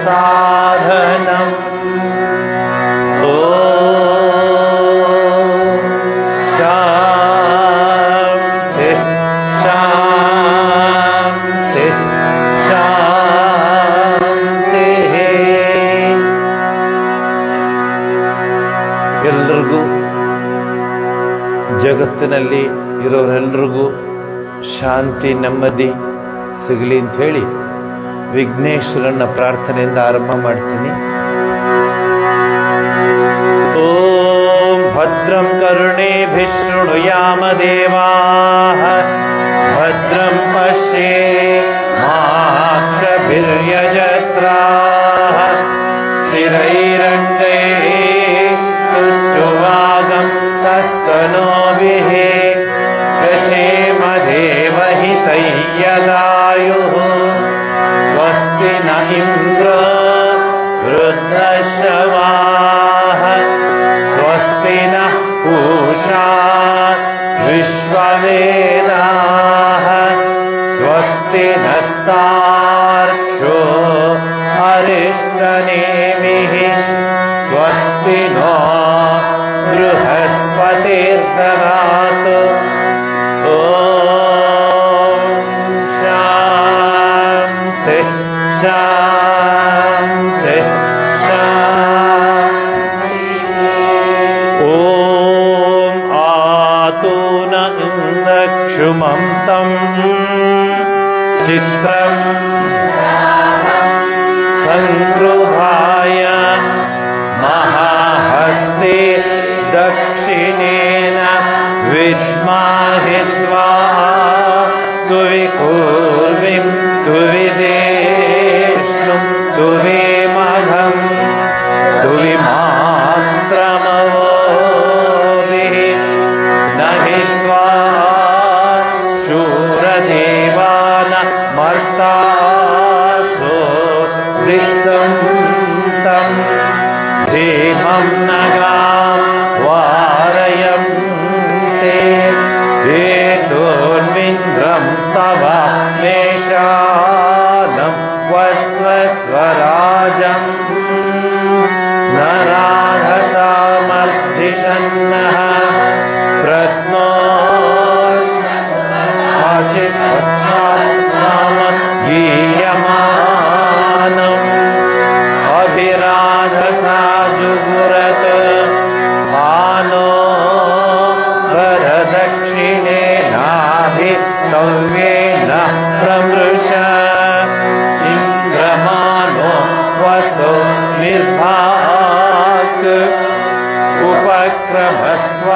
साधनम् ॐ शान्ति शान्ति शान्तिः। ಎಲ್ಲರಿಗೂ ಜಗತ್ತಿನಲ್ಲಿ ಇರೋರೆಲ್ಲರಿಗೂ ಶಾಂತಿ ನೆಮ್ಮದಿ ಸಿಗಲಿ ಅಂತ ಹೇಳಿ ವಿಘ್ನೇಶ್ವರನ ಪ್ರಾರ್ಥನೆಯಿಂದ ಆರಂಭ ಮಾಡ್ತೀನಿ. ಓಂ यामदेवाः भद्रं पश्येमाक्षभिर्यजत्राः स्थिरैरङ्गैः तुष्टुवागं सस्तनोभिः व्यशेम देवहितैर्यदायुः स्वस्ति न इन्द्रो वृद्धश्रवाः स्वस्ति नः पूषा विश्ववेदाः स्वस्ति नस्तार्क्ष्यो अरिष्टनेमिः स्वस्ति नो बृहस्पतिर्दधातु ॐ शान्ति शान्ति शान्ति। ॐ आतु न इन्दक्षुमं तं चित्रं संगृभाय महाहस्ते दक्षिणेन विद्माहित्वा तुविकूर्विं तुविदेष्णुं तुविमघं तुविमात्रमवोभिः नहित्वा शूरदेवान मर्तासो दिक्सन्तं धीमं नगां वारयन्ते हेतोन्विन्द्रं स्तव मेषानं वस्वस्वराजम् नराधसामर्दिशन्नः प्रत्नो गीयमानम् अभिराधसा जुगुरत आनो वरदक्षिणेनाभिसव्येन प्रमृश इन्द्रमानो वसो निर्भाक् उपक्रमस्व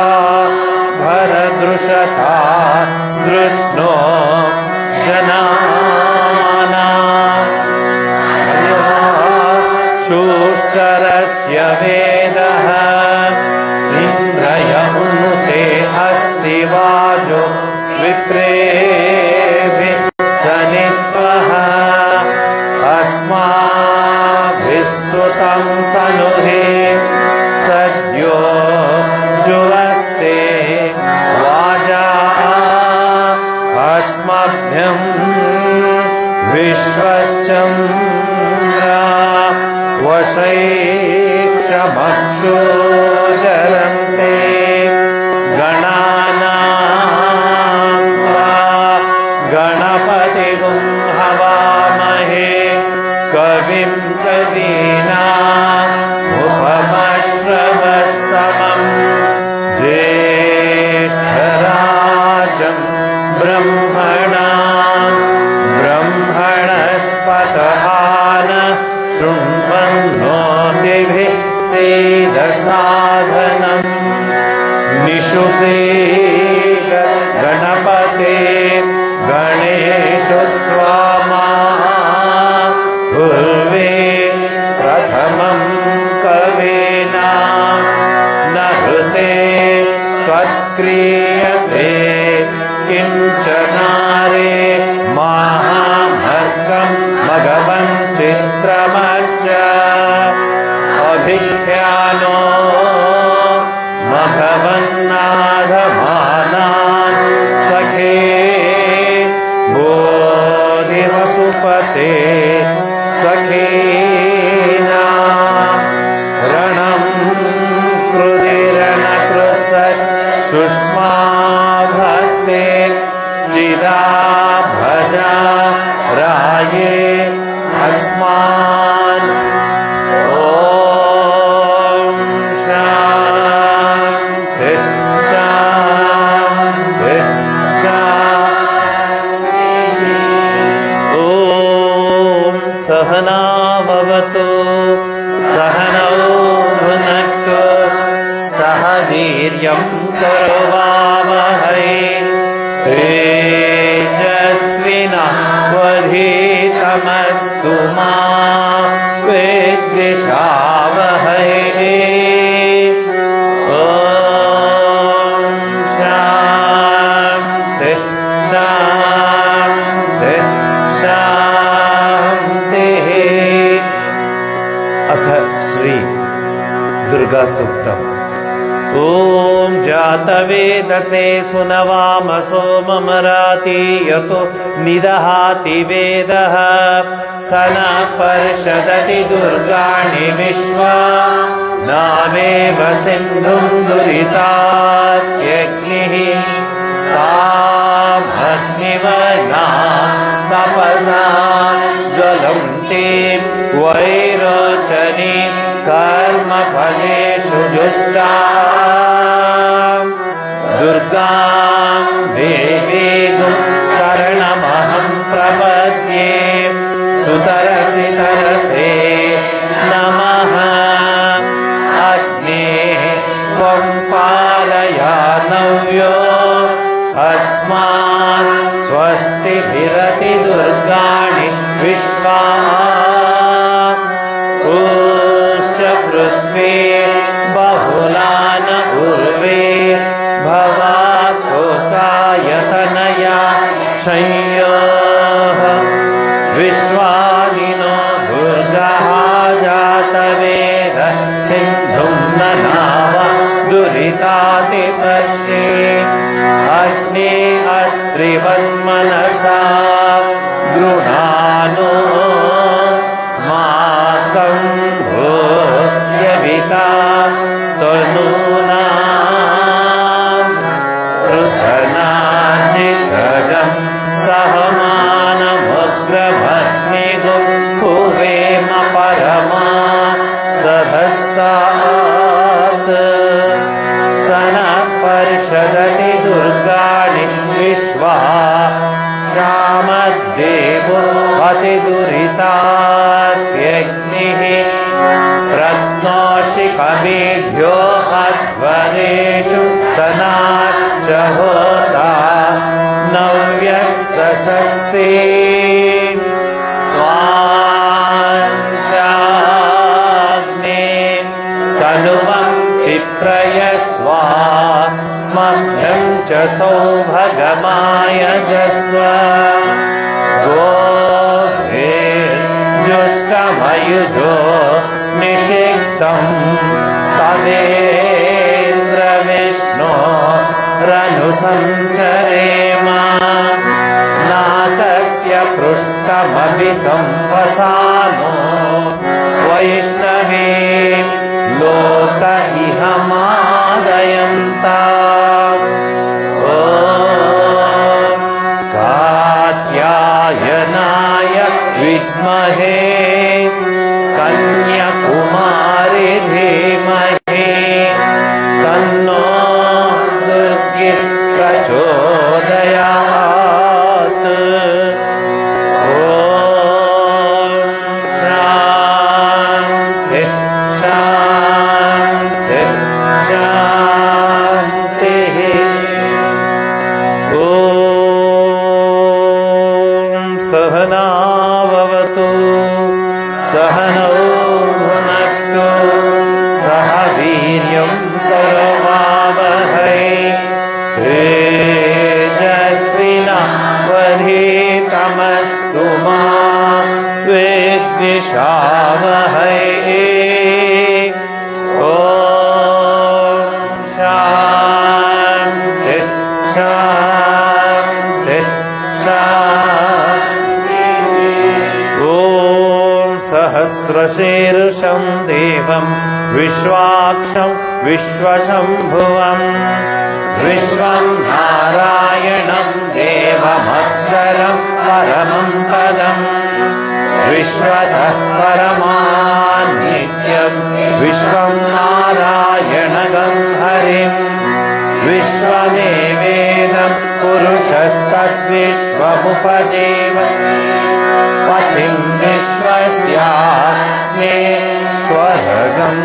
भरदृशता दृष्णो जनाना शूष्टरस्य वेदः इन्द्रयमुते अस्ति वाजो विप्रेभिः सनित्वः अस्माभिः सुतं सनुहे सद्यो जुवस्ते वाजा अस्मभ्यं विश्वश्चन्द्रा वशैक्षमक्षोजरन्ते गणानां त्वा गणपतिगुं हवामहे कविं कवीनामुपमश्रवस्तमं ज्येष्ठराजं ब्रह्मणस्पतहान शृण्वन्नोतिभिः सेदसाधनम् निषुषेद गणपते गणेशो त्वामाहुर्वे प्रथमं कवेना न हृते त्वत्क्रियते किञ्चनारे महामर्कं मघवन् चित्रमच्च अभिख्यानो मघवन्नाधमानान् सखे बोधिवसुपते सखेना रणं कृदिरणकृसत् सुष्मा भक्ते चिदा भजा राये अस्मान् ॐ शान्ति शान्ति शान्ति। ॐ सहना भवतु सहनौ भुनक्तु सह वीर्यं करवावहै तेजस्विनावधीतमस्तु मा विद्विषावहै। ॐ शान्ति शान्ति शान्तिः। अथ श्री दुर्गा सूक्तम्। ॐ जातवेदसे सुनवामसो ममराति यतो निदहाति वेदः स न पर्षदति दुर्गाणि विश्वा नामेव सिन्धुं दुरितात्यग्निः तामग्निवर्णा तपसा ज्वलन्तीं वैरोचनीं कर्मफलेषु जुष्टा दुर्गां देवीं शरणमहं प्रपद्ये सुतरसि तरसे नमः। अग्ने त्वं पालयानव्यो अस्मान् स्वस्तिभिरति दुर्गाणि विश्वा पृथ्वी बहुलान उर्वे भवाकोकायतनया संयोः विश्वानिनो दुर्गः जातवेद सिन्धुं ननाव दुरितातिपर्षे अग्ने अत्रिवन्मनसा गृणानो स्माकं भूयविता तनूनां पृथनाचितगं सहमानमग्रभग्निगुं भुवेम परमा सधस्तात् स न पर्षदति दुर्गाणि विश्वा श्यामद्देवो अतिदुरितात्यग्निः प्रत्नोषि कविभ्यो अध्वरेषु सनाच्च होता नव्यः ससत्से स्वाञ्चाग्ने तनुवं विप्रयस्वा स्मभ्यं च सौभगमायजस्व गोभिर्जुष्टमयुजो निषिक्तं तवेन्द्रविष्णो रनुसञ्चरेम नाकस्य पृष्ठमपि संवसानो वैष्णवे लोक इह मादयन्ता ॐ कात्यायनाय विद्महे कन्याकुमारी धीमहि तन्नो दुर्गे प्रचोदयात्। ॐ शान्ति शान्ति शान्तिः। ॐ सहना भवतु सहनौ भुनक्तु सह वीर्यं करवावहै तेजस्विनावधीतमस्तु मा विद्विषावहै। ॐ शान्ति शान्ति शान्तिः। ॐ सहस्रशीर्षं देवं विश्वाक्षं विश्वशम्भुवं विश्वं नारायणं देवमक्षरं परमं पदम् विश्वतः परमान्नित्यं विश्वं नारायणगं हरिं विश्वमेवेदं पुरुषस्तद्विश्वमुपजीव पतिं विश्वस्यात्मे स्वर्गं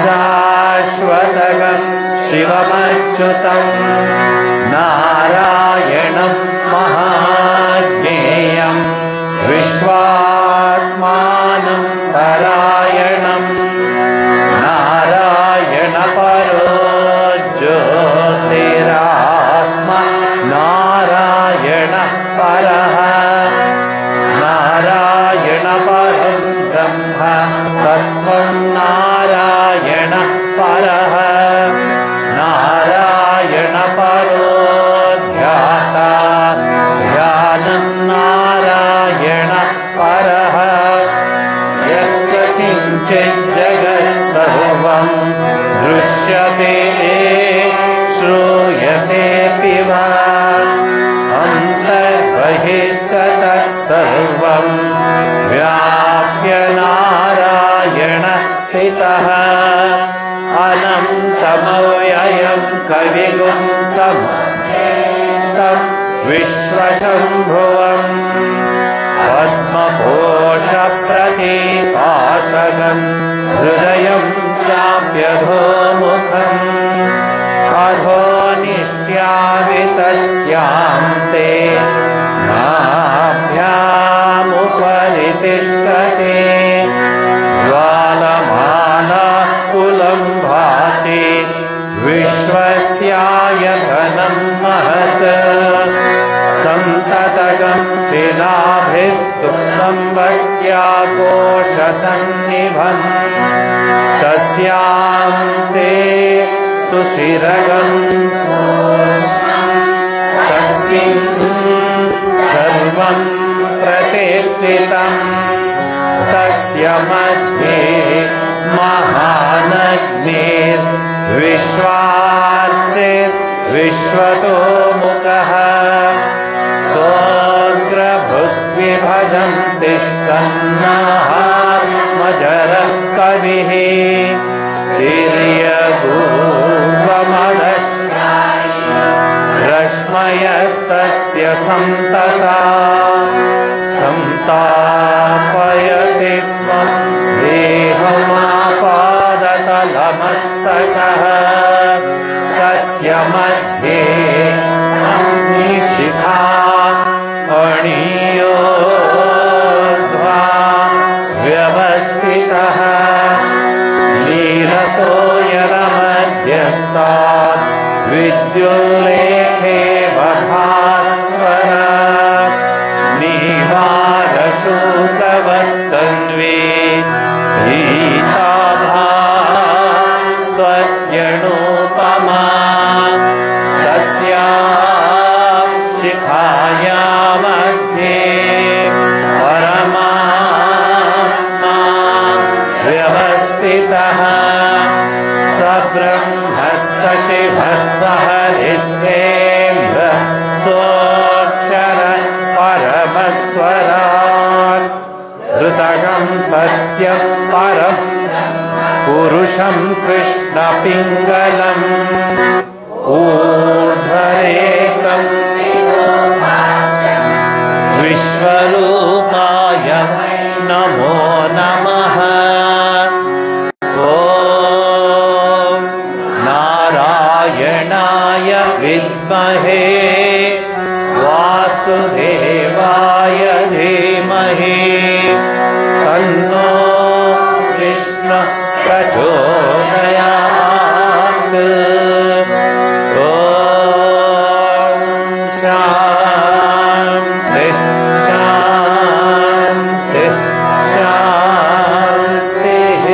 शाश्वतगं शिवमच्युतं ना नारायणं महाज्ञेयं विश्वात्मानं परायणं नारायणपरो ज्योतिरात्मा नारायणः परः नारायणपरं ब्रह्म तत्त्वं नारायणः परः नारायणपरो ध्याता ध्यानं नारायणः परः यच्च किञ्चित् जगत् सर्वं दृश्यते श्रूयतेऽपि वा अन्तर्बहिश्च तत्सर्वं व्याप्य नारायणः स्थितः अनन्तमव्ययं कविगुं समवेतं विश्वशम्भुवम् पद्मकोशप्रतीकाशकं हृदयं चाप्यधोमुखम् अधो निष्ट्यावितस्यां ते नाभ्यामुपरि तिष्ठति ज्वालमालाकुलं भाति विश्वस्यायतनं महत् सन्ततगं शिलाभिस्तुतं वत्याकोशसन्निभम् तस्यां ते सुशिरगं तस्मिन् सर्वं प्रतिष्ठितं तस्य मध्ये महानग्निर्विश्वार्चिर्विश्वतोमुखः सोऽग्रभुग्विभजं तिष्ठन्नाहात्मजरः कविः तिर्यगूर्वमदश्यायि रश्मयस्तस्य सन्तता संतापयति स्म देहमापादतलमस्तकः तस्य मध्ये अग्निशिखा अणियोर्ध्वा व्यवस्थितः लीलतो यदमध्यस्थात् विद्युल्लेखे भास्वर नीवारशूकवत्तन्वी भीताभा स्वज्ञणोपमा तस्यां शिखाया मध्ये परमात्मा व्यवस्थितः स ब्रह्म स शिवः स हरिस्सेन्द्र सोऽक्षर परमस्वराट् धृतगं सत्यं परं पुरुषं कृष्णपिङ्गलम् ऊर्ध्वरेकं विश्वरूपाय नमो नमः ॐ नारायणाय विद्महे वासुदेवाय धीमहि तन्नो कृष्ण प्रचोदयात् ॐ शान्ति शान्ति शान्तिः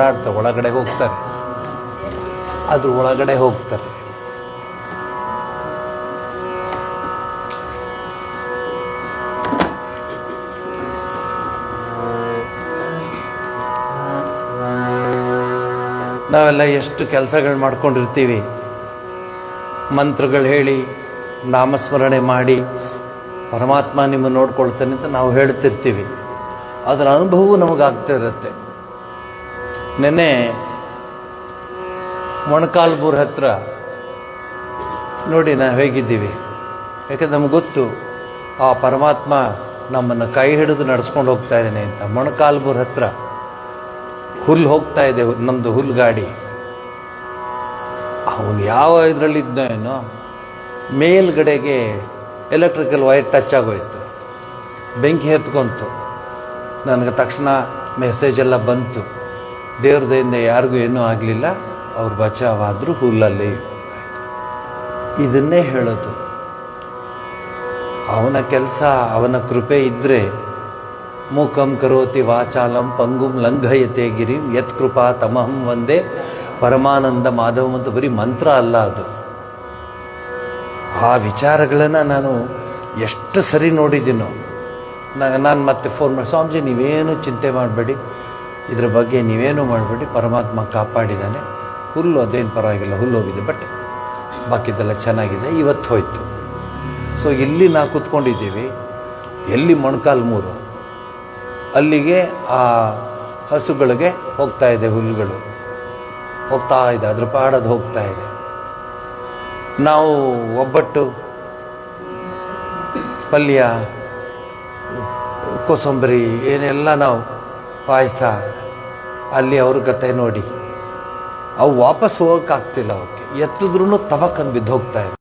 ಓಡಾಡ್ತಾರೆ, ಒಳಗಡೆ ಹೋಗ್ತಾರೆ, ಅದ್ರ ಒಳಗಡೆ ಹೋಗ್ತಾರೆ. ನಾವೆಲ್ಲ ಎಷ್ಟು ಕೆಲಸಗಳು ಮಾಡ್ಕೊಂಡಿರ್ತೀವಿ, ಮಂತ್ರಗಳು ಹೇಳಿ ನಾಮಸ್ಮರಣೆ ಮಾಡಿ ಪರಮಾತ್ಮ ನಿಮ್ಮನ್ನು ನೋಡ್ಕೊಳ್ತಾನೆ ಅಂತ ನಾವು ಹೇಳ್ತಿರ್ತೀವಿ. ಅದರ ಅನುಭವವು ನಮಗಾಗ್ತಾ ಇರುತ್ತೆ. ನೆನ್ನೆ ಮೊಣಕಾಲ್ಮೂರು ಹತ್ರ ನೋಡಿ ನಾವು ಹೇಗಿದ್ದೀವಿ, ಯಾಕಂದ್ರೆ ನಮ್ಗೆ ಗೊತ್ತು ಆ ಪರಮಾತ್ಮ ನಮ್ಮನ್ನು ಕೈ ಹಿಡಿದು ನಡೆಸ್ಕೊಂಡು ಹೋಗ್ತಾ ಇದ್ದಾನೆ ಅಂತ. ಮೊಣಕಾಲ್ಮೂರು ಹತ್ರ ಹುಲ್ಲು ಹೋಗ್ತಾ ಇದೆ, ನಮ್ಮದು ಹುಲ್ಲು ಗಾಡಿ. ಅವನು ಯಾವ ಇದರಲ್ಲಿದ್ದೋ ಏನೋ ಮೇಲ್ಗಡೆಗೆ ಎಲೆಕ್ಟ್ರಿಕಲ್ ವೈರ್ ಟಚ್ ಆಗೋಯ್ತು, ಬೆಂಕಿ ಎತ್ಕೊಂತು. ನನಗೆ ತಕ್ಷಣ ಮೆಸೇಜ್ ಎಲ್ಲ ಬಂತು, ದೇವ್ರದಿಂದ ಯಾರಿಗೂ ಏನೂ ಆಗಲಿಲ್ಲ, ಅವ್ರು ಬಚಾವಾದರೂ ಹುಲ್ಲಲ್ಲಿ. ಇದನ್ನೇ ಹೇಳೋದು, ಅವನ ಕೆಲಸ, ಅವನ ಕೃಪೆ ಇದ್ದರೆ ಮೂಕಂ ಕರೋತಿ ವಾಚಾಲಂ ಪಂಗುಂ ಲಂಘಯತೆ ಗಿರಿಂ ಯತ್ ಕೃಪಾ ತಮಹಂ ಒಂದೇ ಪರಮಾನಂದ ಮಾಧವಂ ಅಂತ ಬರೀ ಮಂತ್ರ ಅಲ್ಲ ಅದು. ಆ ವಿಚಾರಗಳನ್ನು ನಾನು ಎಷ್ಟು ಸರಿ ನೋಡಿದ್ದೀನೋ. ನಾನು ಮತ್ತೆ ಫೋನ್ ಮಾಡಿ, ಸ್ವಾಮೀಜಿ ನೀವೇನು ಚಿಂತೆ ಮಾಡಬೇಡಿ, ಇದ್ರ ಬಗ್ಗೆ ನೀವೇನು ಮಾಡಬೇಡಿ, ಪರಮಾತ್ಮ ಕಾಪಾಡಿದ್ದಾನೆ, ಹುಲ್ಲು ಅದೇನು ಪರವಾಗಿಲ್ಲ, ಹುಲ್ಲು ಹೋಗಿದೆ, ಬಟ್ ಬಾಕಿದೆಲ್ಲ ಚೆನ್ನಾಗಿದೆ, ಇವತ್ತು ಹೋಯ್ತು. ಸೊ ಇಲ್ಲಿ ನಾವು ಕೂತ್ಕೊಂಡಿದ್ದೀವಿ, ಎಲ್ಲಿ ಮೊಣಕಾಲ್ಮೂರು, ಅಲ್ಲಿಗೆ ಆ ಹಸುಗಳಿಗೆ ಹೋಗ್ತಾ ಇದೆ, ಹುಲ್ಲುಗಳು ಹೋಗ್ತಾ ಇದೆ, ಅದ್ರ ಪಾಡೋದು ಹೋಗ್ತಾ ಇದೆ. ನಾವು ಒಬ್ಬಟ್ಟು, ಪಲ್ಯ, ಕೋಸಂಬರಿ ಏನೆಲ್ಲ ನಾವು ಪಾಯಸ, ಅಲ್ಲಿ ಅವ್ರ ಕತೆ ನೋಡಿ ಅವು ವಾಪಸ್ ಹೋಗೋಕ್ಕಾಗ್ತಿಲ್ಲ. ಅವಕ್ಕೆ ಎತ್ತಿದ್ರೂ ತವಕನ್ ಬಿದ್ದು ಹೋಗ್ತಾ ಇವೆ.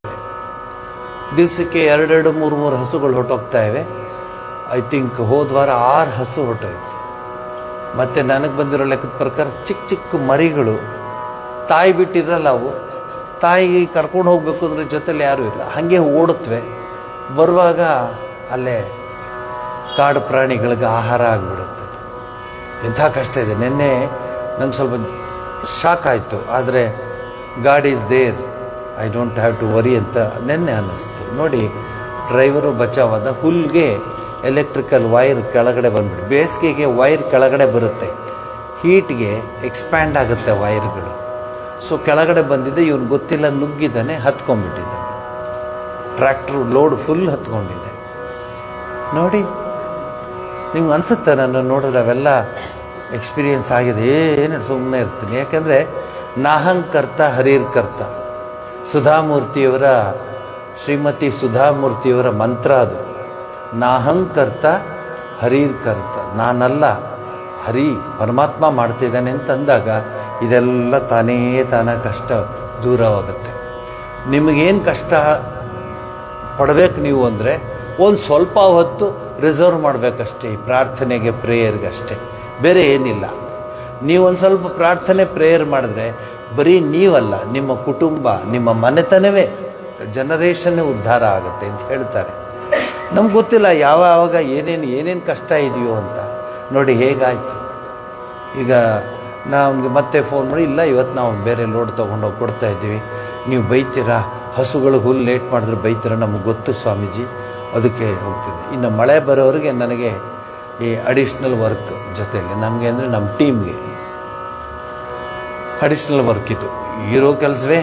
ದಿವಸಕ್ಕೆ 2-3 ಹಸುಗಳು ಹೊಟ್ಟೋಗ್ತಾ ಇವೆ. ಐ ಥಿಂಕ್ ಹೋದ ವಾರ 6 ಹಸು ಹೊಟ್ಟೋಯ್ತು. ಮತ್ತು ನನಗೆ ಬಂದಿರೋ ಲೆಕ್ಕದ ಪ್ರಕಾರ ಚಿಕ್ಕ ಚಿಕ್ಕ ಮರಿಗಳು, ತಾಯಿ ಬಿಟ್ಟಿರಲ್ಲ, ಅವು ತಾಯಿಗೆ ಕರ್ಕೊಂಡು ಹೋಗ್ಬೇಕು ಅಂದರೆ ಜೊತೆಲಿ ಯಾರೂ ಇಲ್ಲ, ಹಾಗೆ ಓಡುತ್ತವೆ. ಬರುವಾಗ ಅಲ್ಲೇ ಕಾಡು ಪ್ರಾಣಿಗಳಿಗೆ ಆಹಾರ ಆಗಿಬಿಡುತ್ತೆ. ಎಂಥ ಕಷ್ಟ ಇದೆ. ನಿನ್ನೆ ನಂಗೆ ಸ್ವಲ್ಪ ಶಾಕ್ ಆಯಿತು, ಆದರೆ god is there, I don't have to worry ಅಂತ ನಿನ್ನೆ ಅನ್ನಿಸ್ತು. ನೋಡಿ, ಡ್ರೈವರು ಬಚಾವಾದ. ಹುಲ್ಗೆ ಎಲೆಕ್ಟ್ರಿಕಲ್ ವೈರ್ ಕೆಳಗಡೆ ಬಂದ್ಬಿಟ್ಟು, ಬೇಸಿಗೆಗೆ ವೈರ್ ಕೆಳಗಡೆ ಬರುತ್ತೆ, ಹೀಟ್ಗೆ ಎಕ್ಸ್ಪ್ಯಾಂಡ್ ಆಗುತ್ತೆ ವೈರ್ಗಳು. ಸೊ ಕೆಳಗಡೆ ಬಂದಿದ್ದೆ, ಇವನು ಗೊತ್ತಿಲ್ಲ, ನುಗ್ಗಿದ್ದಾನೆ, ಹತ್ಕೊಂಡ್ಬಿಟ್ಟಿದ್ದಾನೆ. ಟ್ರ್ಯಾಕ್ಟ್ರು ಲೋಡ್ ಫುಲ್ ಹತ್ಕೊಂಡಿದೆ. ನೋಡಿ, ನಿಮ್ಗೆ ಅನಿಸುತ್ತೆ ನನ್ನ ನೋಡಿದ್ರೆ ಅವೆಲ್ಲ ಎಕ್ಸ್ಪೀರಿಯನ್ಸ್ ಆಗಿದೆ. ಏನು ಸುಮ್ಮನೆ ಇರ್ತೀನಿ, ಯಾಕೆಂದರೆ ನಾಹಂಕರ್ತ ಹರಿರ್ಕರ್ತ, ಸುಧಾಮೂರ್ತಿಯವರ, ಶ್ರೀಮತಿ ಸುಧಾಮೂರ್ತಿಯವರ ಮಂತ್ರ ಅದು. ನಾಹಂಕರ್ತ ಹರಿರ್ಕರ್ತ, ನಾನಲ್ಲ, ಹರಿ ಪರಮಾತ್ಮ ಮಾಡ್ತಿದ್ದಾನೆ ಅಂತಂದಾಗ ಇದೆಲ್ಲ ತಾನ ಕಷ್ಟ ದೂರವಾಗುತ್ತೆ. ನಿಮಗೇನು ಕಷ್ಟ ಪಡಬೇಕು ನೀವು ಅಂದರೆ ಒಂದು ಸ್ವಲ್ಪ ಹೊತ್ತು ರಿಸರ್ವ್ ಮಾಡಬೇಕಷ್ಟೇ, ಈ ಪ್ರಾರ್ಥನೆಗೆ, ಪ್ರೇಯರ್ಗಷ್ಟೇ, ಬೇರೆ ಏನಿಲ್ಲ. ನೀವೊಂದು ಸ್ವಲ್ಪ ಪ್ರಾರ್ಥನೆ ಪ್ರೇಯರ್ ಮಾಡಿದ್ರೆ ಬರೀ ನೀವಲ್ಲ, ನಿಮ್ಮ ಕುಟುಂಬ, ನಿಮ್ಮ ಮನೆತನವೇ, ಜನರೇಷನ್ನೇ ಉದ್ಧಾರ ಆಗುತ್ತೆ ಅಂತ ಹೇಳ್ತಾರೆ. ನಮ್ಗೆ ಗೊತ್ತಿಲ್ಲ ಯಾವಾಗ ಏನೇನು ಕಷ್ಟ ಇದೆಯೋ ಅಂತ. ನೋಡಿ ಹೇಗಾಯಿತು. ಈಗ ನಾವು ಮತ್ತೆ ಫೋನ್ ಮಾಡಿ, ಇಲ್ಲ ಇವತ್ತು ನಾವು ಬೇರೆ ಲೋಡ್ ತೊಗೊಂಡೋಗಿ ಕೊಡ್ತಾ ಇದ್ದೀವಿ, ನೀವು ಬೈತೀರಾ, ಹಸುಗಳು ಹುಲ್ಲು ಲೇಟ್ ಮಾಡಿದ್ರೆ ಬೈತೀರಾ, ನಮಗೆ ಗೊತ್ತು ಸ್ವಾಮೀಜಿ, ಅದಕ್ಕೆ ಹೋಗ್ತಿದ್ದೆ. ಇನ್ನು ಮಳೆ ಬರೋರಿಗೆ ನನಗೆ ಈ ಅಡಿಷ್ನಲ್ ವರ್ಕ್ ಜೊತೆಯಲ್ಲಿ, ನಮಗೆ ಅಂದರೆ ನಮ್ಮ ಟೀಮ್ಗೆ ಅಡಿಷ್ನಲ್ ವರ್ಕ್ ಇದು, ಇರೋ ಕೆಲಸವೇ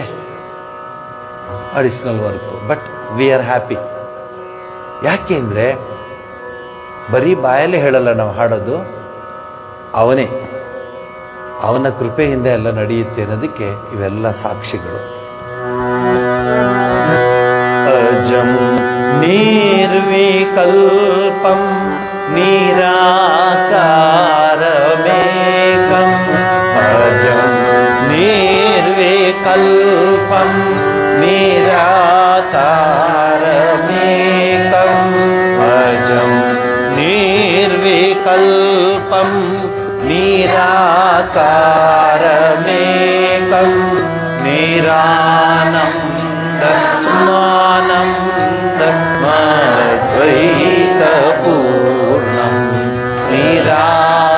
additional work. But we are happy. ಯಾಕೆ ಅಂದರೆ ಬರೀ ಬಾಯಲ್ಲಿ ಹೇಳಲ್ಲ ನಾವು ಹಾಡೋದು, ಅವನೇ, ಅವನ ಕೃಪೆಯಿಂದ ಎಲ್ಲ ನಡೆಯುತ್ತೆ ಅನ್ನೋದಕ್ಕೆ ಇವೆಲ್ಲ ಸಾಕ್ಷಿಗಳು. ಅಜಂ ನಿರ್ವಿಕಲ್ಪಂ ನಿರಾಕಾರಮೇಕಂ, ಅಜಂ ನಿರ್ವಿಕಲ್ಪಂ ನಿರಾಕಾರಮೇಕಂ, ಅಜಂ ನಿರ್ವಿಕಲ್ಪಂ ನಿರಾಕಾರಮೇಕಂ, ನಿರಾನಂದಮಾನಂದಮದ್ವೈತಪೂರ್ಣಂ, ನಿರಾನಂದಮಾನಂ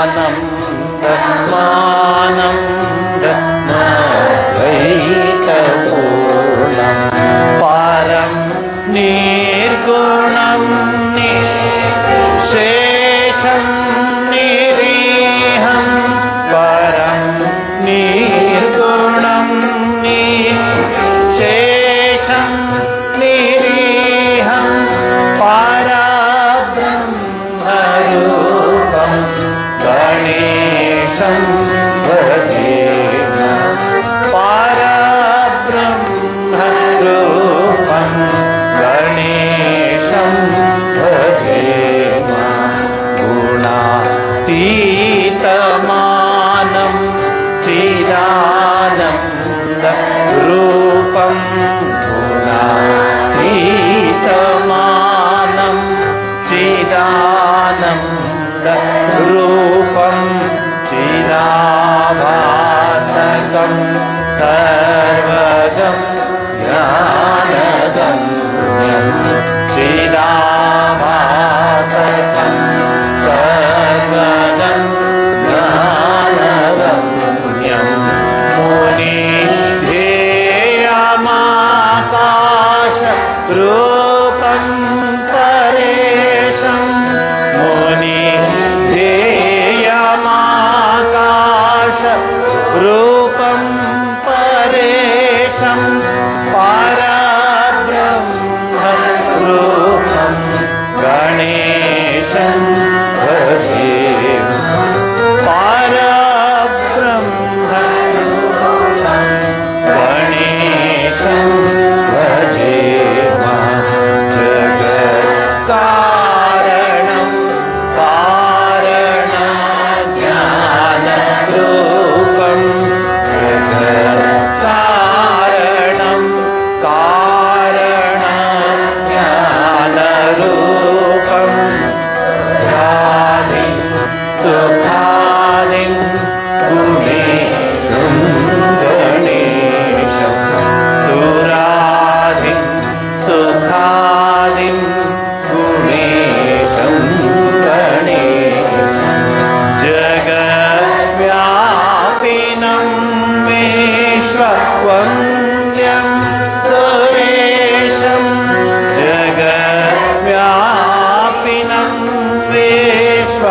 ರೂಪಂ ಗುಣಾತೀತಮಾನಂ ಚಿದಾನಂದ ರೂಪಂ ಚಿದಾಭಾಸಕಂ ಸರ್ವಗಂ ಜ್ಞಾನಗಮ್ಯಂ ಚಿದಾಭಾಸಕಂ ಸರ್ವಗಂ ಜ್ಞಾನಗಮ್ಯಂ ಮುನಿ ಧ್ಯೇಯಮಾಕಾಶ ರೂಪಂ ಪರೇಶಂ ಮುನಿ ಧ್ಯೇಯಮಾಕಾಶ ರೂಪಂ ಪರೇಶಂ ಪರಬ್ರಹ್ಮ ರೂಪಂ ಗಣೇಶಂ ಭಜೆ ಪರಬ್ರಹ್ಮ ರೂಪಂ ಗಣೇಶಂ ಭಜೆ ಜಗತ್ಕಾರಣಂ ಕಾರಣ ಜ್ಞಾನ ರೂಪಂ ಕಾರಣಂ ಕಾರಣ ಜ್ಞಾನ ರೂಪಂ ರಾಧಿ ಸುಖಾದಿಂ ಗುಣೇಶಂ ಗಣೇಶಂ ಸುರಾಧಿಂ ಸುಖಾದಿಂ ಗುಣೇಶಂ ಗಣೇಶಂ ಜಗದ್ವ್ಯಾಪಿನಂ ವಿಶ್ವವಂದ್ಯಂ ಸುರೇಶಂ ಜಗದ್ವ್ಯಾಪಿನಂ ವಿಶ್ವವಂದ್ಯಂ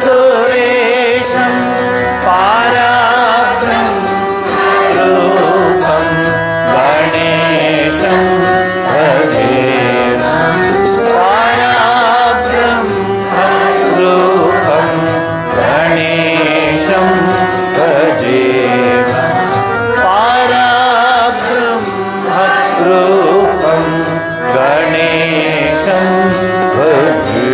ಸುರೇಶಂ ಪರಬ್ರಹ್ಮ ರೂಪಂ ಗಣೇಶಂ ಭಜೆ ಪರಬ್ರಹ್ಮ ರೂಪಂ ಗಣೇಶಂ ಭಜೆ ಪರಬ್ರಹ್ಮ ರೂಪಂ ಗಣೇಶಂ ಭಜೆ.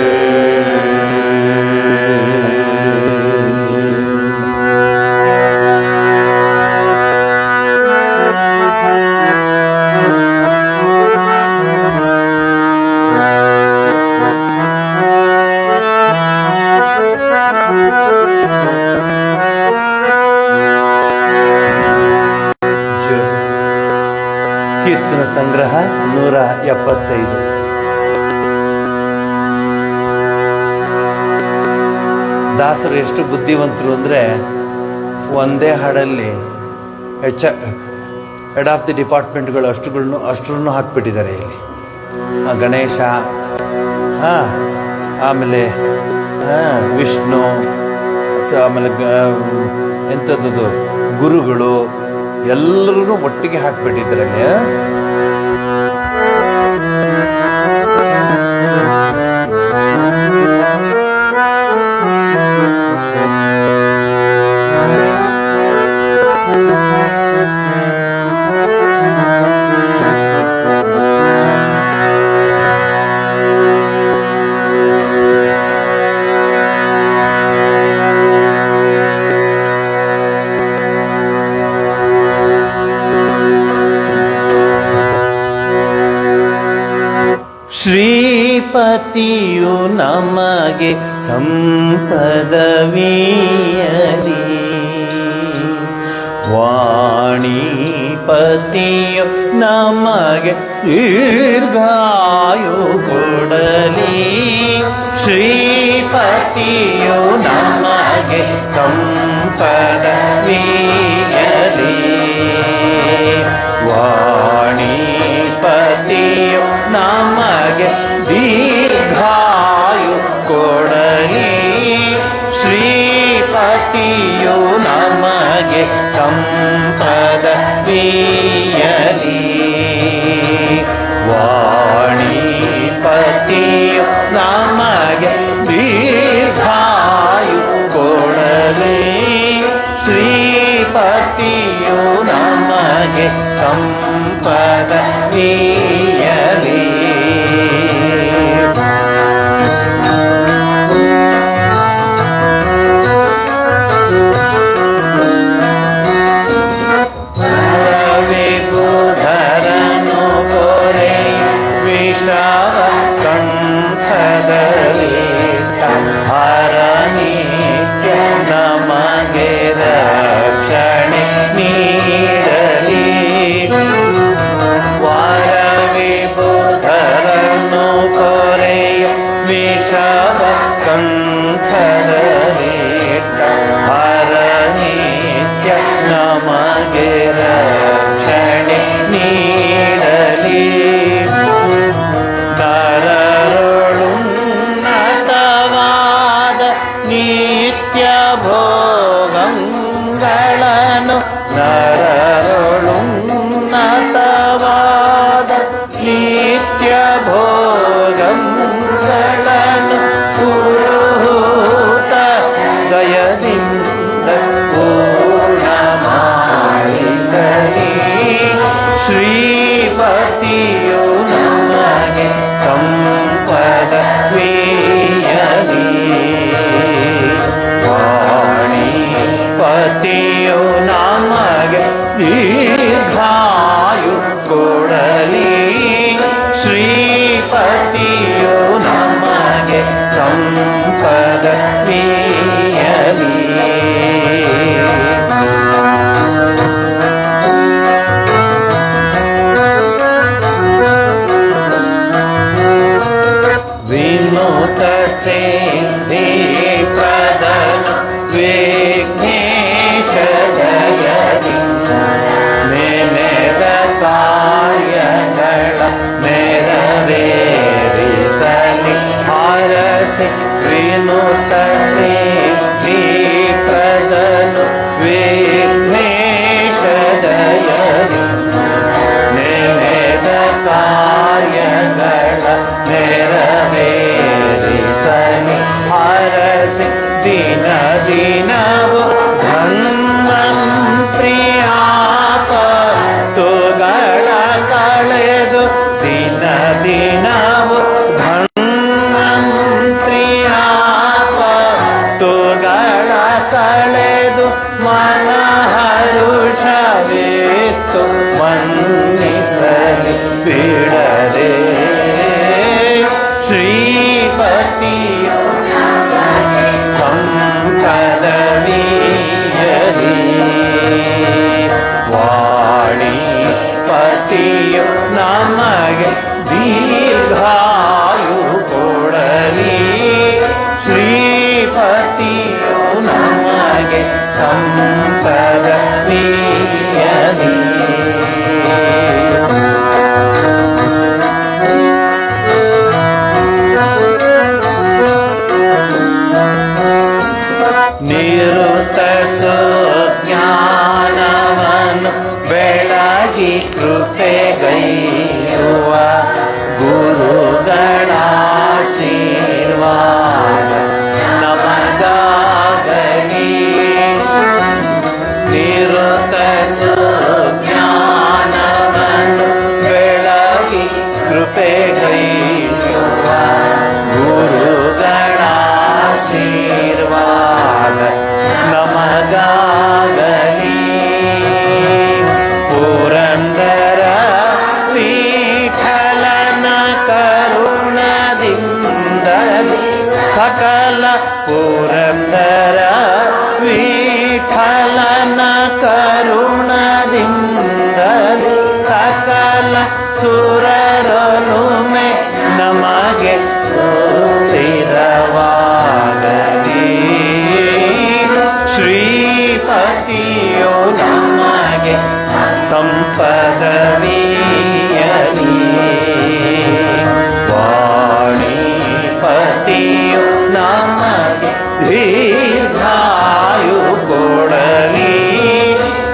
ಕೀರ್ತನ ಸಂಗ್ರಹ 175. ದಾಸರು ಎಷ್ಟು ಬುದ್ಧಿವಂತರು ಅಂದರೆ ಒಂದೇ ಹಾಡಲ್ಲಿ ಹೆಡ್ ಆಫ್ ದಿ ಡಿಪಾರ್ಟ್ಮೆಂಟ್ಗಳು ಅಷ್ಟನ್ನು ಹಾಕ್ಬಿಟ್ಟಿದ್ದಾರೆ ಇಲ್ಲಿ. ಗಣೇಶ, ಆಮೇಲೆ ವಿಷ್ಣು, ಆಮೇಲೆ ಎಂಥದ್ದು ಗುರುಗಳು ಎಲ್ಲರೂ ಒಟ್ಟಿಗೆ ಹಾಕ್ಬಿಟ್ಟಿದ್ರಲ್ಲಿ. ಶ್ರೀಪತಿಯು ನಮಗೆ ಸಂಪದವೀಯಲಿ, ವಾಣಿಪತಿಯು ನಮಗೆ ದೀರ್ಘಾಯು ಕೊಡಲಿ. ಶ್ರೀಪತಿಯು ನಮಗೆ ಸಂಪದವೀಯಲಿ, ವಾಣಿಪತಿಯು ನಮಗೆ ದೀರ್ಘಾಯು ಕೊಡಲಿ. ಶ್ರೀಪತಿಯು ನಮಗೆ ಸಂಪದವೀಯಲಿ, ವಾಣಿಪತಿಯು ನಮಗೆ ದೀರ್ಘಾಯು ಕೊಡಲಿ. ಶ್ರೀಪತಿ ನಮಗೆ ರಕ್ಷಣೆ ನೀಡಲಿ. ನರರುಳುನ್ನತವಾದ ನಿತ್ಯ ಭೋಗಗಳನ್ನು ನರರುಳುನ್ನತವಾದ ನಿತ್ಯ ಭೋಗಗಳನ್ನು ಪುರುಹೂತ ದಯದಿಂದ ಪೂರ್ಣ ಮಾಡಿಸಲಿ. ಶ್ರೀಪತಿಯು ನಮಗೆ ಸಂಪದ ವೀಯಲಿ. ವಾಣಿಪತಿಯು ನಮಗೆ ದೀರ್ಘಾಯು ಕೊಡಲಿ. ಶ್ರೀಪತಿಯು ನಮಗೆ ಸಂಪದ ವೀಯಲಿ. ವಿನೂತ ಸಿದ್ಧಿ ಪ್ರದನ ವಿಘ್ನೇಶ ಜಯದಿ. ನೆನೆದ ಕಾರ್ಯಗಳ ನೆರವೇರಿಸಲಿ. ಹರಸಿ ವಿನೂತ ಸಿದ್ಧಿ ಪ್ರದನ ವಿಘ್ನೇಶ ಜಯದಿ. ನೆನೆದ ಕಾರ್ಯಗಳ ನೆರವೇರಿಸಲಿ. ಹರಸಿ ದಿನ ದಿನವು ಧನ್ವಂತ್ರಿಯಾಪತ್ತುಗಳ ಕಳೆದು. ದಿನ ದಿನವು ಧನ್ವಂತ್ರಿಯಾಪತ್ತುಗಳ ಕಳೆದು. ಮನಹರುಷವಿತ್ತು ವಂದಿಸಲಿ ಬಿಡದೆ. ಶ್ರೀಪತಿಯು ಸಂಪದ ವೀಯಲಿ. ವಾಣಿಪತಿಯು ನಮಗೆ ದೀರ್ಘಾಯು ಕೊಡಲಿ. ಶ್ರೀಪತಿಯು ನಮಗೆ ಸಂಪದ ವೀಯಲಿ. ನಿರುತ ಸುಜ್ಞಾನವನ್ನು ಬೆಳಗಿ ಕೃಪೆಗೈಯುವ ಗುರುಗಳ ಆಶೀರ್ವಾದ ನಮಗಾಗಲಿ. ನಿರುತ ಸುಜ್ಞಾನವನ್ನು ಬೆಳಗಿ ಕೃಪೆಗೈಯುವ ಗುರುಗಳ ಆಶೀರ್ವಾದ ನಮಗಾಗಲಿ. ಪುರಂದರ ವಿಠಲನ ಕರುಣದಿಂದಲಿ ಸಕಲ. ಪುರಂದರ ವಿಠಲನ ಕರುಣದಿಂದಲಿ ಸಕಲ ಸುರರೊಲುಮೆ ನಮಗೆ ಸ್ಥಿರವಾಗಲಿ. ಶ್ರೀಪತಿಯು ನಮಗೆ ಸಂಪದ ವೀಯಲಿ. ವಾಣಿಪತಿಯು ನಮಗೆ ದೀರ್ಘಾಯು ಕೊಡಲಿ.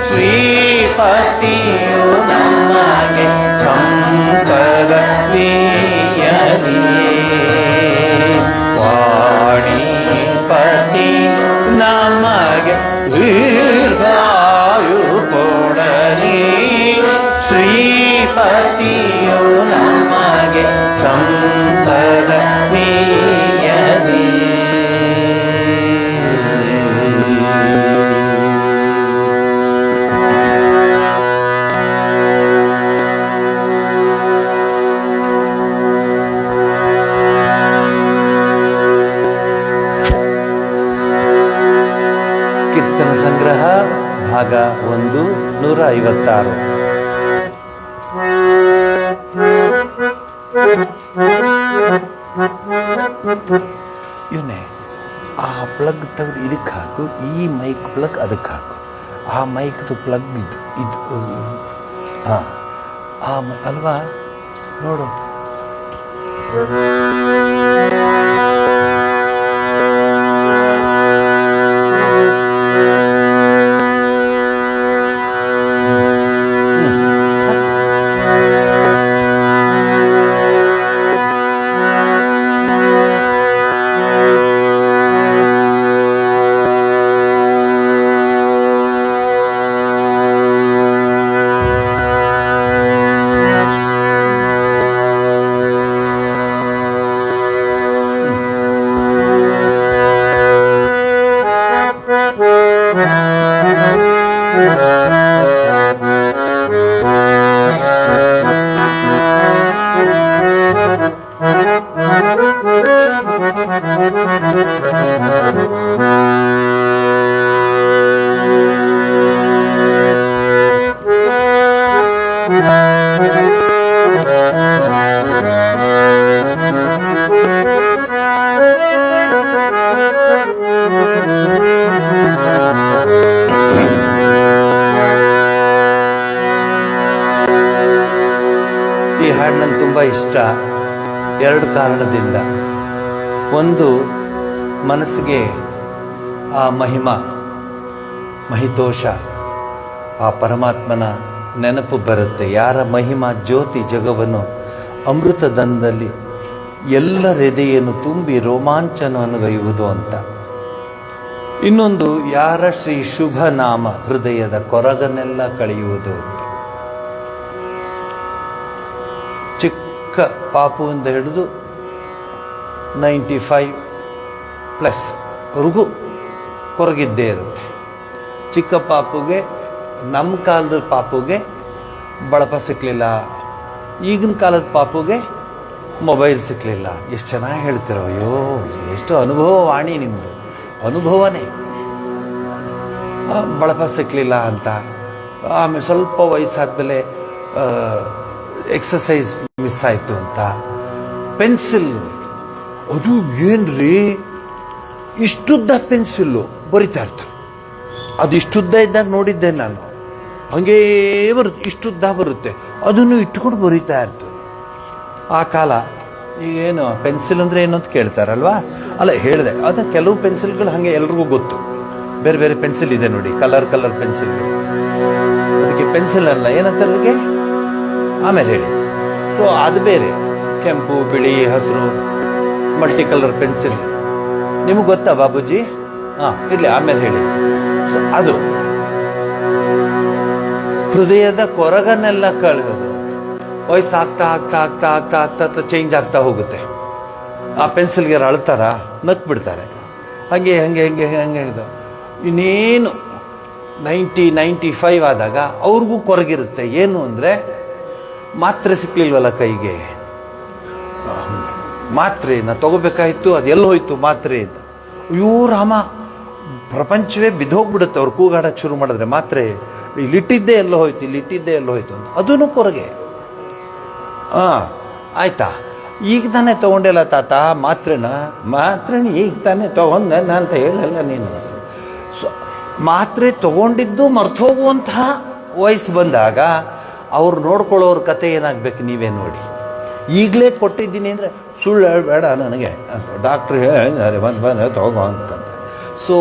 ಶ್ರೀಪತಿಯು ನಮಗೆ ಸಂಪದ ವೀಯಲಿ. ವಾಣಿಪತಿಯು ನಮಗೆ ದೀರ್ಘಾಯು ಕೊಡಲಿ. ಶ್ರೀಪತಿಯು ನಮಗೆ ಸಂಪದ ವೀಯಲಿ. ಕೀರ್ತನ ಸಂಗ್ರಹ ಭಾಗ 1 156. ಇವನೇ ಆ ಪ್ಲಗ್ ತೆಗೆದು ಇದಕ್ಕೆ ಹಾಕು, ಈ ಮೈಕ್ ಪ್ಲಗ್ ಅದಕ್ಕೆ ಹಾಕು. ಆ ಮೈಕ್ದು ಪ್ಲಗ್ ಇದು ಹಾಂ ಅಲ್ವಾ ನೋಡು. ಈ ಹಾಡು ನಂಗೆ ತುಂಬ ಇಷ್ಟ. 2 ಕಾರಣದಿಂದ. ಒಂದು, ಮನಸ್ಸಿಗೆ ಆ ಮಹಿತೋಷ, ಆ ಪರಮಾತ್ಮನ ನೆನಪು ಬರುತ್ತೆ. ಯಾರ ಮಹಿಮಾ ಜ್ಯೋತಿ ಜಗವನ್ನು ಅಮೃತದಂದಲ್ಲಿ ಎಲ್ಲರೆದೆಯನ್ನು ತುಂಬಿ ರೋಮಾಂಚನವನ್ನುಗೈಯುವುದು ಅಂತ. ಇನ್ನೊಂದು, ಯಾರ ಶ್ರೀ ಶುಭ ನಾಮ ಹೃದಯದ ಕೊರಗನ್ನೆಲ್ಲ ಕಳೆಯುವುದು ಅಂತ. ಚಿಕ್ಕ ಪಾಪುವಿಂದ ಹಿಡಿದು 95+ ಕೊರಗಿದ್ದೇ ಇರುತ್ತೆ. ಚಿಕ್ಕ ಪಾಪುಗೆ, ನಮ್ಮ ಕಾಲದ ಪಾಪುಗೆ ಬಳಪ ಸಿಕ್ಕಲಿಲ್ಲ, ಈಗಿನ ಕಾಲದ ಪಾಪುಗೆ ಮೊಬೈಲ್ ಸಿಕ್ಕಲಿಲ್ಲ. ಎಷ್ಟು ಚೆನ್ನಾಗಿ ಹೇಳ್ತಿರೋ, ಅಯ್ಯೋ ಎಷ್ಟು ಅನುಭವವಾಣಿ ನಿಮ್ಮದು, ಅನುಭವನೇ. ಬಳಪ ಸಿಕ್ಕಲಿಲ್ಲ ಅಂತ, ಆಮೇಲೆ ಸ್ವಲ್ಪ ವಯಸ್ಸಾದ್ಮೇಲೆ ಎಕ್ಸಸೈಸ್ ಮಿಸ್ ಆಯಿತು ಅಂತ. ಪೆನ್ಸಿಲ್, ಅದು ಏನ್ರಿ ಇಷ್ಟುದ್ದ ಪೆನ್ಸಿಲ್ಲು ಬರಿತಾ ಇರ್ತಾರೆ. ಅದು ಇಷ್ಟುದ್ದ ಇದ್ದಾಗ ನೋಡಿದ್ದೆ ನಾನು, ಹಂಗೇ ಬರುತ್ತೆ, ಇಷ್ಟುದ್ದ ಬರುತ್ತೆ, ಅದನ್ನು ಇಟ್ಕೊಂಡು ಬರಿತಾ ಇರ್ತದೆ. ಆ ಕಾಲ. ಈಗೇನು ಪೆನ್ಸಿಲ್ ಅಂದರೆ ಏನು ಅಂತ ಕೇಳ್ತಾರಲ್ವಾ? ಅಲ್ಲ, ಹೇಳಿದೆ ಅದು ಕೆಲವು ಪೆನ್ಸಿಲ್ಗಳು ಹಾಗೆ ಎಲ್ರಿಗೂ ಗೊತ್ತು. ಬೇರೆ ಬೇರೆ ಪೆನ್ಸಿಲ್ ಇದೆ ನೋಡಿ, ಕಲರ್ ಪೆನ್ಸಿಲ್ಗಳು. ಅದಕ್ಕೆ ಪೆನ್ಸಿಲ್ ಅಲ್ಲ, ಏನಂತಾರೆ ಅದಕ್ಕೆ? ಆಮೇಲೆ ಹೇಳಿ. ಸೊ ಅದು ಬೇರೆ, ಕೆಂಪು, ಬಿಳಿ, ಹಸಿರು, ಮಲ್ಟಿ ಕಲರ್ ಪೆನ್ಸಿಲ್. ನಿಮಗೆ ಗೊತ್ತಾ ಬಾಬೂಜಿ? ಹಾಂ, ಇರಲಿ, ಆಮೇಲೆ ಹೇಳಿ. ಸೊ ಅದು ಹೃದಯದ ಕೊರಗನ್ನೆಲ್ಲ ಕಳೆಯೋದು. ವಯಸ್ಸು ಆಗ್ತಾ ಚೇಂಜ್ ಆಗ್ತಾ ಹೋಗುತ್ತೆ. ಆ ಪೆನ್ಸಿಲ್ಗೆ ಅಳ್ತಾರ, ನಕ್ ಬಿಡ್ತಾರೆ. ಹಾಗೆ ಇದು ಇನ್ನೇನು 90-95 ಆದಾಗ ಅವ್ರಿಗೂ ಕೊರಗಿರುತ್ತೆ. ಏನು ಅಂದರೆ, ಮಾತ್ರೆ ಸಿಕ್ಲಿಲ್ವಲ್ಲ ಕೈಗೆ, ಮಾತ್ರೆನ ತಗೋಬೇಕಾಯ್ತು, ಅದು ಎಲ್ಲಿ ಹೋಯ್ತು ಮಾತ್ರೆ ಅಂತ. ಅಯ್ಯೋ ರಾಮ, ಪ್ರಪಂಚವೇ ಬಿದ್ದೋಗ್ಬಿಡುತ್ತೆ ಅವ್ರು ಕೂಗಾಡಕ್ಕೆ ಶುರು ಮಾಡಿದ್ರೆ. ಮಾತ್ರೆ ಇಲ್ಲಿಟ್ಟಿದ್ದೇ ಎಲ್ಲೋ ಹೋಯ್ತು ಅಂತ. ಅದೂ ಕೊರಗೆ. ಆಯ್ತಾ, ಈಗ ತಾನೇ ತಗೊಂಡಿಲ್ಲ ತಾತ ಮಾತ್ರೆನ ಈಗ ತಾನೇ ತಗೊಂಡ ಅಂತ ಹೇಳಲ್ಲ ನೀನು. ಸೊ ಮಾತ್ರೆ ತಗೊಂಡಿದ್ದು ಮರ್ತೋಗುವಂತಹ ವಯಸ್ಸು ಬಂದಾಗ ಅವ್ರು ನೋಡ್ಕೊಳ್ಳೋರ ಕತೆ ಏನಾಗಬೇಕು ನೀವೇ ನೋಡಿ. ಈಗಲೇ ಕೊಟ್ಟಿದ್ದೀನಿ ಅಂದರೆ ಸುಳ್ಳು ಹೇಳಬೇಡ ನನಗೆ ಅಂತ ಡಾಕ್ಟ್ರು ಹೇಳಿದ್ದಾರೆ, ಬಂದು ತಗೋ ಅಂತಂದ್ರೆ. ಸೊ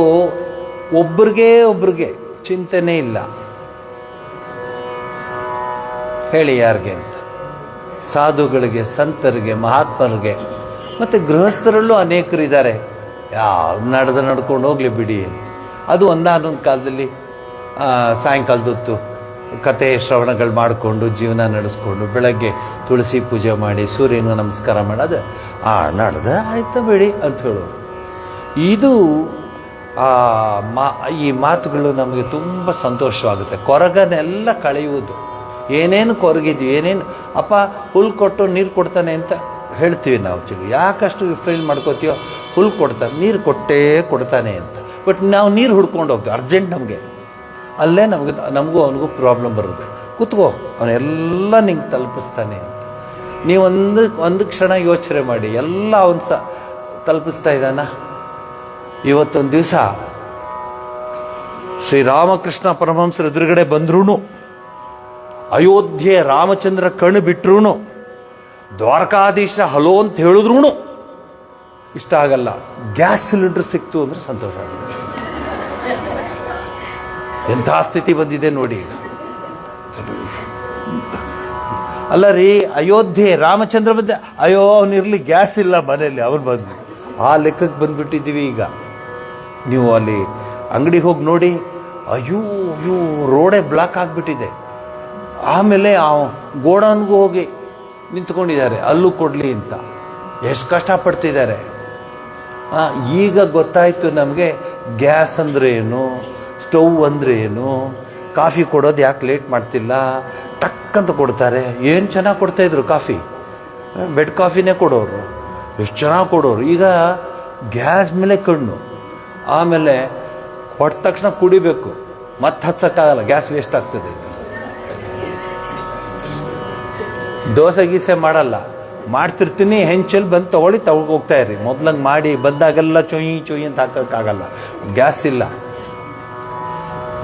ಒಬ್ರಿಗೆ ಚಿಂತನೆ ಇಲ್ಲ. ಹೇಳಿ ಯಾರಿಗೆ ಅಂತ? ಸಾಧುಗಳಿಗೆ, ಸಂತರಿಗೆ, ಮಹಾತ್ಮರಿಗೆ, ಮತ್ತು ಗೃಹಸ್ಥರಲ್ಲೂ ಅನೇಕರಿದ್ದಾರೆ. ನಡ್ಕೊಂಡು ಹೋಗ್ಲಿ ಬಿಡಿ. ಅದು ಒಂದಾನೊಂದು ಕಾಲದಲ್ಲಿ ಸಾಯಂಕಾಲದೊತ್ತು ಕತೆ ಶ್ರವಣಗಳು ಮಾಡಿಕೊಂಡು ಜೀವನ ನಡೆಸ್ಕೊಂಡು ಬೆಳಗ್ಗೆ ತುಳಸಿ ಪೂಜೆ ಮಾಡಿ ಸೂರ್ಯನ ನಮಸ್ಕಾರ ಮಾಡೋದು ನಡೆದ ಆಯ್ತಾ ಬಿಡಿ ಅಂತ ಹೇಳೋರು. ಇದು ಈ ಮಾತುಗಳು ನಮಗೆ ತುಂಬ ಸಂತೋಷವಾಗುತ್ತೆ. ಕೊರಗನೆಲ್ಲ ಕಳೆಯುವುದು. ಏನೇನು ಕೊರಗಿದ್ವಿ, ಏನೇನು ಅಪ್ಪ ಹುಲ್ ಕೊಟ್ಟು ನೀರು ಕೊಡ್ತಾನೆ ಅಂತ ಹೇಳ್ತೀವಿ ನಾವು. ಯಾಕಷ್ಟು ಫೀಲ್ ಮಾಡ್ಕೋತೀವೋ, ಹುಲ್ ಕೊಡ್ತಾನೆ, ನೀರು ಕೊಡ್ತಾನೆ ಅಂತ. ಬಟ್ ನಾವು ನೀರು ಹುಡ್ಕೊಂಡು ಹೋಗ್ತೀವಿ ಅರ್ಜೆಂಟ್. ಅಲ್ಲೇ ನಮಗೂ ಅವನಿಗೂ ಪ್ರಾಬ್ಲಮ್ ಬರೋದು. ಕೂತ್ಕೋ, ಅವನೆಲ್ಲ ನಿಂಗೆ ತಲುಪಿಸ್ತಾನೆ ಅಂತ. ನೀವು ಒಂದು ಕ್ಷಣ ಯೋಚನೆ ಮಾಡಿ, ಎಲ್ಲ ಅವನು ತಲುಪಿಸ್ತಾ ಇದ್ದಾನ. ಇವತ್ತೊಂದು ದಿವಸ ಶ್ರೀರಾಮಕೃಷ್ಣ ಪರಮಹಂಸರ ಎದುರುಗಡೆ ಬಂದ್ರೂ, ಅಯೋಧ್ಯೆ ರಾಮಚಂದ್ರ ಕಣ್ಣು ಬಿಟ್ರೂ, ದ್ವಾರಕಾಧೀಶ ಹಲೋ ಅಂತ ಹೇಳಿದ್ರು ಇಷ್ಟ ಆಗಲ್ಲ. ಗ್ಯಾಸ್ ಸಿಲಿಂಡರ್ ಸಿಕ್ತು ಅಂದ್ರೆ ಸಂತೋಷ ಆಗುತ್ತೆ. ಎಂಥ ಸ್ಥಿತಿ ಬಂದಿದೆ ನೋಡಿ. ಅಲ್ಲ ರೀ, ಅಯೋಧ್ಯೆ ರಾಮಚಂದ್ರ ಬಂದ, ಅಯ್ಯೋ ಅವನಿರ್ಲಿ, ಗ್ಯಾಸ್ ಇಲ್ಲ ಮನೆಯಲ್ಲಿ, ಅವನು ಬಂದು ಆ ಲೆಕ್ಕಕ್ಕೆ ಬಂದ್ಬಿಟ್ಟಿದ್ದೀವಿ ಈಗ. ನೀವು ಅಲ್ಲಿ ಅಂಗಡಿಗೆ ಹೋಗಿ ನೋಡಿ, ಅಯ್ಯೋ ರೋಡೇ ಬ್ಲಾಕ್ ಆಗಿಬಿಟ್ಟಿದೆ. ಆಮೇಲೆ ಆ ಗೋಡನ್ಗೂ ಹೋಗಿ ನಿಂತ್ಕೊಂಡಿದ್ದಾರೆ, ಅಲ್ಲೂ ಕೊಡಲಿ ಅಂತ. ಎಷ್ಟು ಕಷ್ಟಪಡ್ತಿದ್ದಾರೆ. ಈಗ ಗೊತ್ತಾಯ್ತು ನಮಗೆ ಗ್ಯಾಸ್ ಅಂದ್ರೆ ಏನು, ಸ್ಟವ್ ಅಂದ್ರೆ ಏನು, ಕಾಫಿ ಕೊಡೋದು ಯಾಕೆ ಲೇಟ್ ಮಾಡ್ತಿಲ್ಲ, ಟಕ್ ಅಂತ ಕೊಡ್ತಾರೆ. ಏನು ಚೆನ್ನಾಗಿ ಕೊಡ್ತಾಯಿದ್ರು ಕಾಫಿ, ಬೆಡ್ ಕಾಫಿನೇ ಕೊಡೋರು, ಎಷ್ಟು ಚೆನ್ನಾಗಿ ಕೊಡೋರು. ಈಗ ಗ್ಯಾಸ್ ಮೇಲೆ ಕಣ್ಣು. ಆಮೇಲೆ ಹೊಟ್ಟ ತಕ್ಷಣ ಕುಡಿಬೇಕು, ಮತ್ತೆ ಹಚ್ಚಕ್ಕಾಗಲ್ಲ, ಗ್ಯಾಸ್ ವೇಸ್ಟ್ ಆಗ್ತದೆ. ದೋಸೆ ಗೀಸೆ ಮಾಡಲ್ಲ, ಮಾಡ್ತಿರ್ತೀನಿ, ಹೆಂಚಲ್ಲಿ ಬಂದು ತಗೊಳ್ಳಿ ಹೋಗ್ತಾ ಇರಿ. ಮೊದ್ಲಂಗೆ ಮಾಡಿ ಬಂದಾಗೆಲ್ಲ ಚೊಯ್ ಅಂತ ಹಾಕೋಕ್ಕಾಗಲ್ಲ, ಗ್ಯಾಸ್ ಇಲ್ಲ.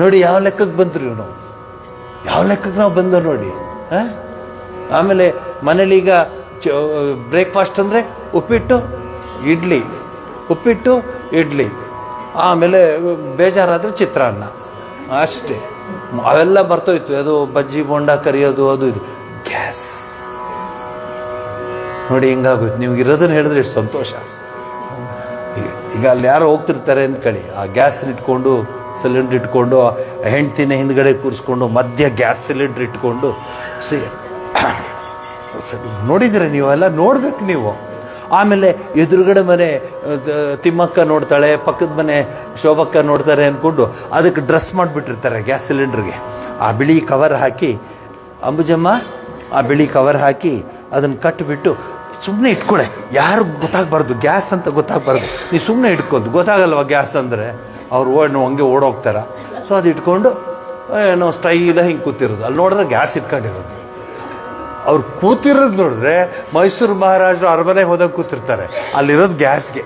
ನೋಡಿ ಯಾವ ಲೆಕ್ಕಕ್ಕೆ ಬಂದ್ರಿ ನಾವು, ಯಾವ ಲೆಕ್ಕಕ್ಕೆ ನಾವು ಬಂದೋ ನೋಡಿ. ಆಮೇಲೆ ಮನೇಲಿ ಈಗ ಬ್ರೇಕ್ಫಾಸ್ಟ್ ಅಂದರೆ ಉಪ್ಪಿಟ್ಟು ಇಡ್ಲಿ, ಆಮೇಲೆ ಬೇಜಾರಾದರೆ ಚಿತ್ರಾನ್ನ ಅಷ್ಟೇ. ಅವೆಲ್ಲ ಬರ್ತೋಯ್ತು, ಅದು ಬಜ್ಜಿ ಬೋಂಡ ಕರಿಯೋದು, ಅದು ಇದು. ಗ್ಯಾಸ್ ನೋಡಿ ಹಿಂಗಾಗೋಯ್ತು. ನಿಮ್ಗೆ ಇರೋದನ್ನ ಹೇಳಿದ್ರೆ ಎಷ್ಟು ಸಂತೋಷ. ಈಗ ಅಲ್ಲಿ ಯಾರೋ ಹೋಗ್ತಿರ್ತಾರೆ ಅಂದ್ಕೊಳ್ಳಿ, ಆ ಗ್ಯಾಸ್ನ ಇಟ್ಕೊಂಡು, ಸಿಲಿಂಡ್ರ್ ಇಟ್ಕೊಂಡು, ಹೆಂಡ್ತಿನ ಹಿಂದ್ಗಡೆ ಕೂರಿಸ್ಕೊಂಡು, ಮಧ್ಯ ಗ್ಯಾಸ್ ಸಿಲಿಂಡ್ರ್ ಇಟ್ಕೊಂಡು, ಸರಿ ನೋಡಿದ್ರೆ ನೀವೆಲ್ಲ ನೋಡ್ಬೇಕು ನೀವು. ಆಮೇಲೆ ಎದುರುಗಡೆ ಮನೆ ತಿಮ್ಮಕ್ಕ ನೋಡ್ತಾಳೆ, ಪಕ್ಕದ ಮನೆ ಶೋಭಕ್ಕ ನೋಡ್ತಾರೆ ಅಂದ್ಕೊಂಡು ಅದಕ್ಕೆ ಡ್ರೆಸ್ ಮಾಡಿಬಿಟ್ಟಿರ್ತಾರೆ ಗ್ಯಾಸ್ ಸಿಲಿಂಡ್ರಿಗೆ. ಆ ಬಿಳಿ ಕವರ್ ಹಾಕಿ, ಅಂಬುಜಮ್ಮ ಆ ಬಿಳಿ ಕವರ್ ಹಾಕಿ ಅದನ್ನು ಕಟ್ಟಿಬಿಟ್ಟು ಸುಮ್ಮನೆ ಇಟ್ಕೊಳ್ಳೆ, ಯಾರು ಗೊತ್ತಾಗಬಾರ್ದು, ಗ್ಯಾಸ್ ಅಂತ ಗೊತ್ತಾಗಬಾರ್ದು, ನೀವು ಸುಮ್ಮನೆ ಇಟ್ಕೊಂಡು, ಗೊತ್ತಾಗಲ್ವ ಗ್ಯಾಸ್ ಅಂದರೆ, ಅವ್ರು ಹಂಗೆ ಓಡೋಗ್ತಾರೆ. ಸೊ ಅದು ಇಟ್ಕೊಂಡು ಏನೋ ಸ್ಟೈಲ ಹಿಂಗೆ ಕೂತಿರೋದು. ಅಲ್ಲಿ ನೋಡಿದ್ರೆ ಗ್ಯಾಸ್ ಇಟ್ಕೊಂಡಿರೋದು. ಅವ್ರು ಕೂತಿರೋದು ನೋಡಿದ್ರೆ ಮೈಸೂರು ಮಹಾರಾಜರು ಅರಮನೆಗೆ ಹೋದಾಗ ಕೂತಿರ್ತಾರೆ, ಅಲ್ಲಿರೋದು ಗ್ಯಾಸ್ಗೆ.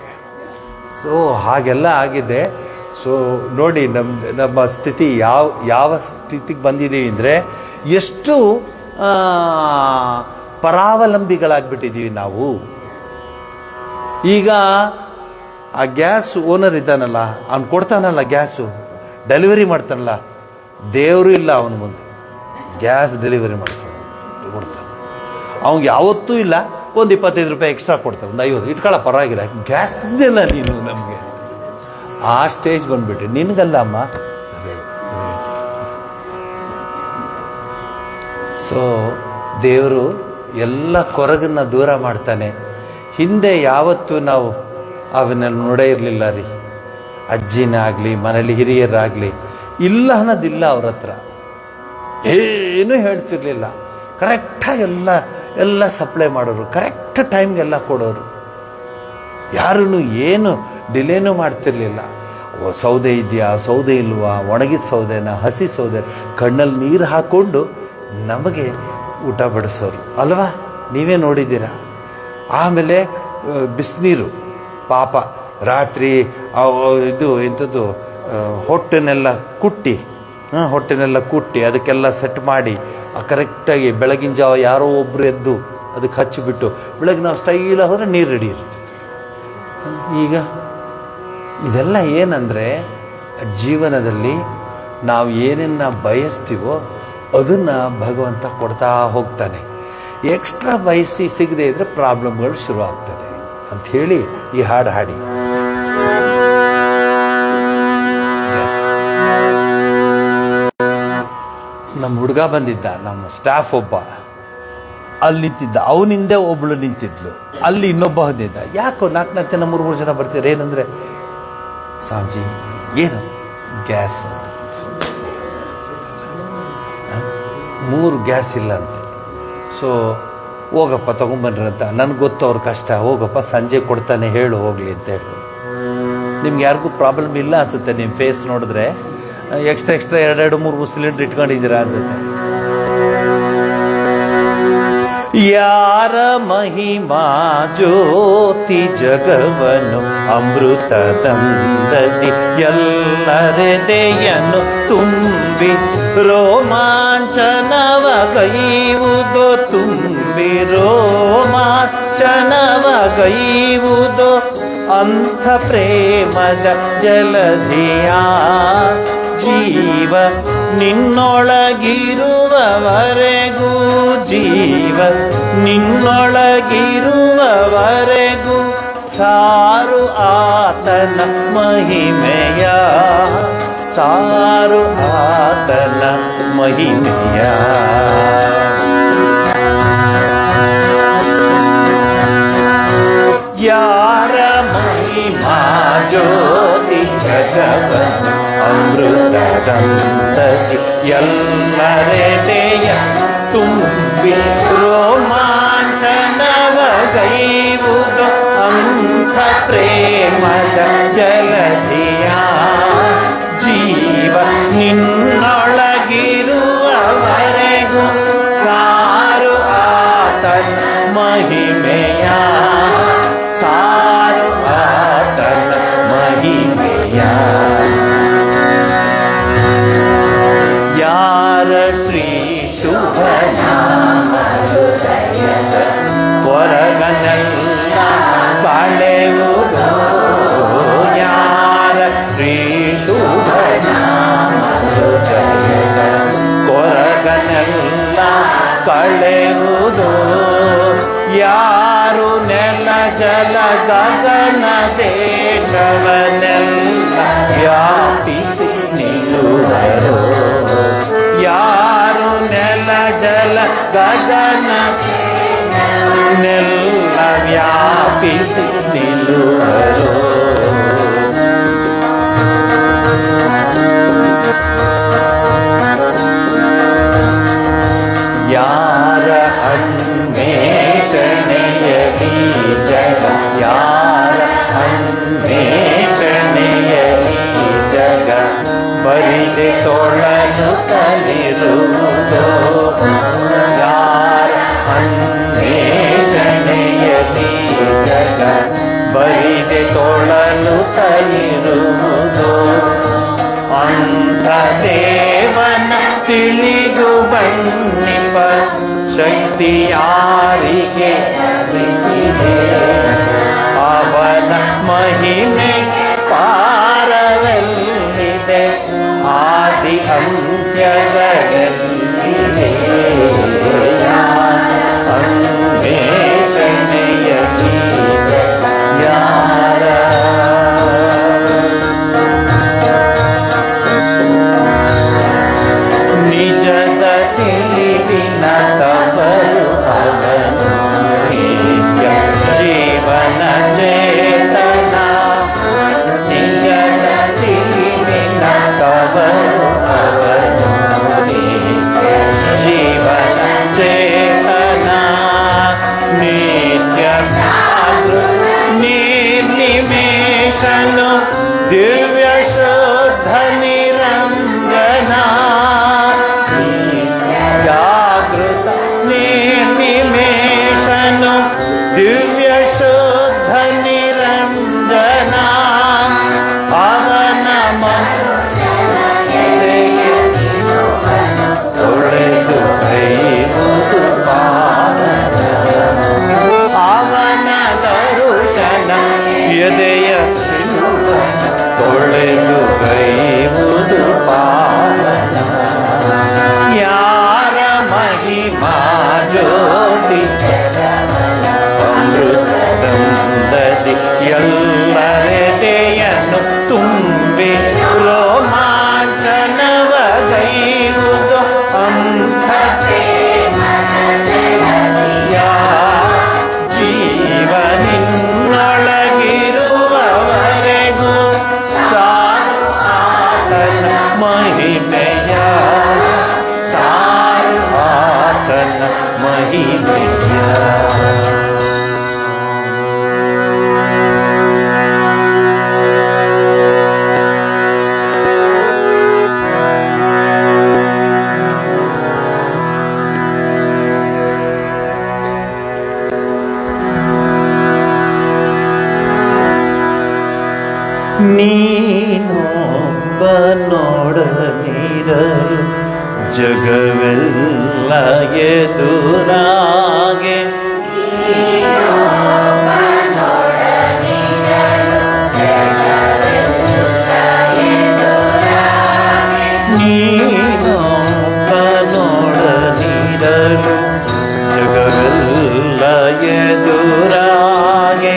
ಸೊ ಹಾಗೆಲ್ಲ ಆಗಿದೆ. ಸೊ ನೋಡಿ ನಮ್ಮ ಸ್ಥಿತಿ ಯಾವ ಸ್ಥಿತಿಗೆ ಬಂದಿದ್ದೀವಿ ಅಂದರೆ, ಎಷ್ಟು ಪರಾವಲಂಬಿಗಳಾಗ್ಬಿಟ್ಟಿದ್ದೀವಿ ನಾವು. ಈಗ ಆ ಗ್ಯಾಸ್ ಓನರ್ ಇದ್ದಾನಲ್ಲ, ಅವ್ನು ಕೊಡ್ತಾನಲ್ಲ ಗ್ಯಾಸು, ಡೆಲಿವರಿ ಮಾಡ್ತಾನಲ್ಲ, ದೇವರು ಇಲ್ಲ ಅವನ ಮುಂದೆ. ಗ್ಯಾಸ್ ಡೆಲಿವರಿ ಕೊಡ್ತಾನೆ. ಅವ್ನಿಗೆ ಯಾವತ್ತೂ ಇಲ್ಲ, ಒಂದು 25 ರೂಪಾಯಿ ಎಕ್ಸ್ಟ್ರಾ ಕೊಡ್ತಾರೆ, ಒಂದು 50 ಇಟ್ಕೊಳ್ಳೋ ಪರವಾಗಿಲ್ಲ, ಗ್ಯಾಸ್ ಇದೆಯಲ್ಲ ನೀನು ನಮಗೆ. ಆ ಸ್ಟೇಜ್ ಬಂದ್ಬಿಟ್ಟು ನಿನಗಲ್ಲ ಅಮ್ಮ. ಸೊ ದೇವರು ಎಲ್ಲ ಕೊರಗನ್ನು ದೂರ ಮಾಡ್ತಾನೆ. ಹಿಂದೆ ಯಾವತ್ತೂ ನಾವು ಅವನ್ನೆಲ್ಲ ನೋಡೇ ಇರಲಿಲ್ಲ ರೀ. ಅಜ್ಜಿನಾಗಲಿ, ಮನೇಲಿ ಹಿರಿಯರಾಗಲಿ, ಇಲ್ಲ ಅನ್ನೋದಿಲ್ಲ ಅವ್ರ ಹತ್ರ, ಏನೂ ಹೇಳ್ತಿರ್ಲಿಲ್ಲ. ಕರೆಕ್ಟಾಗಿ ಎಲ್ಲ ಸಪ್ಲೈ ಮಾಡೋರು, ಕರೆಕ್ಟ್ ಟೈಮ್ಗೆಲ್ಲ ಕೊಡೋರು, ಯಾರೂ ಏನು ಡಿಲೇನೂ ಮಾಡ್ತಿರ್ಲಿಲ್ಲ. ಸೌದೆ ಇದೆಯಾ, ಸೌದೆ ಇಲ್ವಾ, ಒಣಗಿದ ಸೌದೆನ, ಹಸಿ ಸೌದೆ, ಕಣ್ಣಲ್ಲಿ ನೀರು ಹಾಕ್ಕೊಂಡು ನಮಗೆ ಊಟ ಬಡಿಸೋರು ಅಲ್ವಾ, ನೀವೇ ನೋಡಿದ್ದೀರಾ. ಆಮೇಲೆ ಬಿಸಿನೀರು, ಪಾಪ ರಾತ್ರಿ ಇದು ಎಂಥದ್ದು ಹೊಟ್ಟೆನೆಲ್ಲ ಕುಟ್ಟಿ ಅದಕ್ಕೆಲ್ಲ ಸೆಟ್ ಮಾಡಿ ಕರೆಕ್ಟಾಗಿ ಬೆಳಗಿನ ಜಾವ ಯಾರೋ ಒಬ್ಬರು ಎದ್ದು ಅದಕ್ಕೆ ಹಚ್ಚಿಬಿಟ್ಟು ಬೆಳಗ್ಗೆ ನಾವು ಸ್ಟೈಲ ಹೋದರೆ ನೀರು ರೆಡಿ ಇರುತ್ತೆ. ಈಗ ಇದೆಲ್ಲ ಏನಂದರೆ, ಜೀವನದಲ್ಲಿ ನಾವು ಏನನ್ನ ಬಯಸ್ತೀವೋ ಅದನ್ನು ಭಗವಂತ ಕೊಡ್ತಾ ಹೋಗ್ತಾನೆ. ಎಕ್ಸ್ಟ್ರಾ ಬಯಸಿ ಸಿಗದೆ ಇದ್ರೆ ಪ್ರಾಬ್ಲಮ್ಗಳು ಶುರು ಆಗ್ತದೆ ಅಂಥೇಳಿ ಈ ಹಾಡು ಹಾಡಿ. ನಮ್ಮ ಹುಡುಗ ಬಂದಿದ್ದ, ನಮ್ಮ ಸ್ಟಾಫ್ ಒಬ್ಬ ಅಲ್ಲಿ ನಿಂತಿದ್ದ, ಅವನಿಂದೆ ಒಬ್ಳು ನಿಂತಿದ್ಲು, ಅಲ್ಲಿ ಇನ್ನೊಬ್ಬ ಬಂದಿದ್ದ. ಯಾಕೋ 4 ಜನ 3 ಜನ ಬರ್ತೀರ, ಏನಂದರೆ ಸ್ವಾಮೀಜಿ ಏನು ಗ್ಯಾಸ್ 3 ಗ್ಯಾಸ್ ಇಲ್ಲ ಅಂತ. ಸೊ ಹೋಗಪ್ಪ ತೊಗೊಂಬನ್ರಿ ಅಂತ. ನನಗೆ ಗೊತ್ತು ಅವ್ರ ಕಷ್ಟ, ಹೋಗಪ್ಪ ಸಂಜೆ ಕೊಡ್ತಾನೆ, ಹೇಳು ಹೋಗಲಿ ಅಂತ ಹೇಳಿ. ನಿಮ್ಗೆ ಯಾರಿಗೂ ಪ್ರಾಬ್ಲಮ್ ಇಲ್ಲ ಅನಿಸುತ್ತೆ, ನಿಮ್ಮ ಫೇಸ್ ನೋಡಿದ್ರೆ ಎಕ್ಸ್ಟ್ರಾ 2-3 ಸಿಲಿಂಡ್ರ್ ಇಟ್ಕೊಂಡಿದ್ದೀರಾ ಅನಿಸುತ್ತೆ. ಯಾರ ಮಹಿಮಾ ಜ್ಯೋತಿ ಜಗವನು ಅಮೃತದಂದದಿ ಎಲ್ಲರೆದೆಯನ್ನು ತುಂಬಿ ರೋಮಾಂಚನವಗೈವುದೋ, ತುಂಬಿ ರೋಮಾಂಚನವಗೈವುದೋ ಅಂಥ ಪ್ರೇಮದ ಜಲಧಿಯ ಜೀವ ನಿನ್ನೊಳಗಿರುವವರೆಗೂ, ಜೀವ ನಿನ್ನೊಳಗಿರುವವರೆಗೂ ಸಾರು ಆತನ ಮಹಿಮೆಯ, ಸಾರು ಆತನ ಮಹಿಮೆಯ. ಯಾರ ಮಹಿಮಾ ಜ್ಯೋತಿ ಜಗವನು ಅಮೃತದಂದದಿ ಎಲ್ಲರೆದೆಯ ತುಂಬಿ ರೋಮಾಂಚನವಗೈವುದೋ ಅಂಥ ಪ್ರೇಮದ ಜಲಧಿಯ ಜೀವ ನಿನ್ನೊಳಗಿರುವವರೆಗೂ ಸಾರು ಆತನ ಮಹಿಮೆಯ, ಸಾರು ಆತನ ಮಹಿಮೆಯ. ಯಾರ ಶ್ರೀ ಶುಭನಾಮ ಹೊರಗನೆಲ್ಲ ಕಳೆಯುವುದೋ, ಯಾರ ಶ್ರೀ ಶುಭನಾಮ ಹೊರಗನೆಲ್ಲ ಕಳೆಯುವುದೋ, ಯಾರು ನೆಲ ಜಲ ಗಗನ ದೇಶವನ್ನೆಲ್ಲ ವ್ಯಾಪಿಸಿ ನಿಲ್ಲುವರೋ, ಯಾರು ನೆಲ ಜಲ ಗಗನ ನೆಲ್ಲ ವ್ಯಾಪಿಸಿ ನಿಲ್ಲುವರೋ. ಯಾರ ಅನ್ವೇಷಣೆಯಲಿ ಜಗ, ಯಾರ ಅನ್ವೇಷಣೆಯಲಿ ಜಗ ಬರಿದೆ ತೊಳಲು ತಲಿರುವುದೋ, ಯಾರ ಅನ್ವೇಷಣೆಯಲಿ ಜಗ ಬರಿದೆ ತೊಳಲು ತಲಿರುವುದೋ ಅಂಥ ದೇವನ ತಿಳಿದು ಬಣ್ಣಿಪ ಶಕ್ತಿ ಯಾರಿಗೆ ಲಭಿಸಿದೆ, ಅವನ ಮಹಿಮೆ ಪಾರವೆಲ್ಲಿದೆ, ಆದಿ ಅಂತ್ಯಗಳೆಲ್ಲಿದೆ. ಅನ್ವೇಷಣೆಯ ಬೀಜ ಯಾರ, ನಿಜದ ತಿಳಿವಿನ ತವರು ಅವನು ನಿತ್ಯ ಜೀವನ ಚೇತನ, ನಿಜದ ತಿಳಿವಿನ ತವರು ಅವನು ನೋಡನಿರಲು ಜಗವೆಲ್ಲ ಎದುರಾಗೆ ನೀನೊಬ್ಬ ನೋಡನಿರಲು ಜಗವೆಲ್ಲ ಎದುರಾಗೆ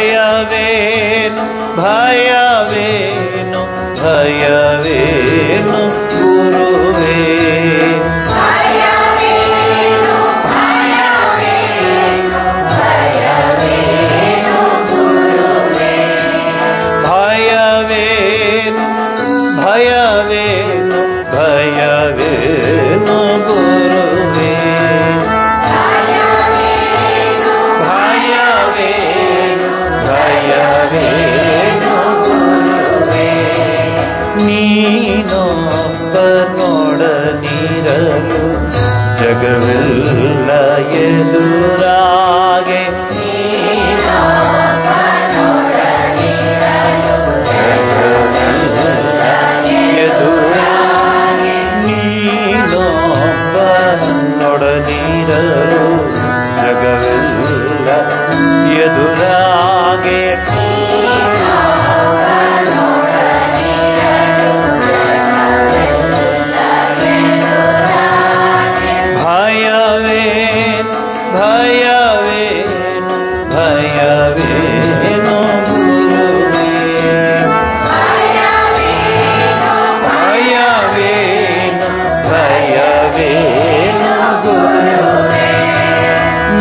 ಭಯವೇನು ಭಯವೇನು ಭಯವೇನು ಗುರುವೇ ಭಯವೇನು ಭಯವೇನು ಭಯವೇನು ಗುರುವೇ ಭಯವೇನು ಭಯವೇನು ಗುರುವೇ ನೀನೊಬ್ಬ ನೋಡನಿರಲು ಜಗವೆಲ್ಲ ಎದುರಾಗೆ ನೀನೊಬ್ಬ ನೋಡನಿರಲು ಜಗವೆಲ್ಲ ಎದುರಾಗೆ ಭಯವೇನು ಭಯವೇನು ಭಯವೇನು ಗುರುವೇ ಭಯವೇನು ಭಯವೇನು ಗುರುವೇ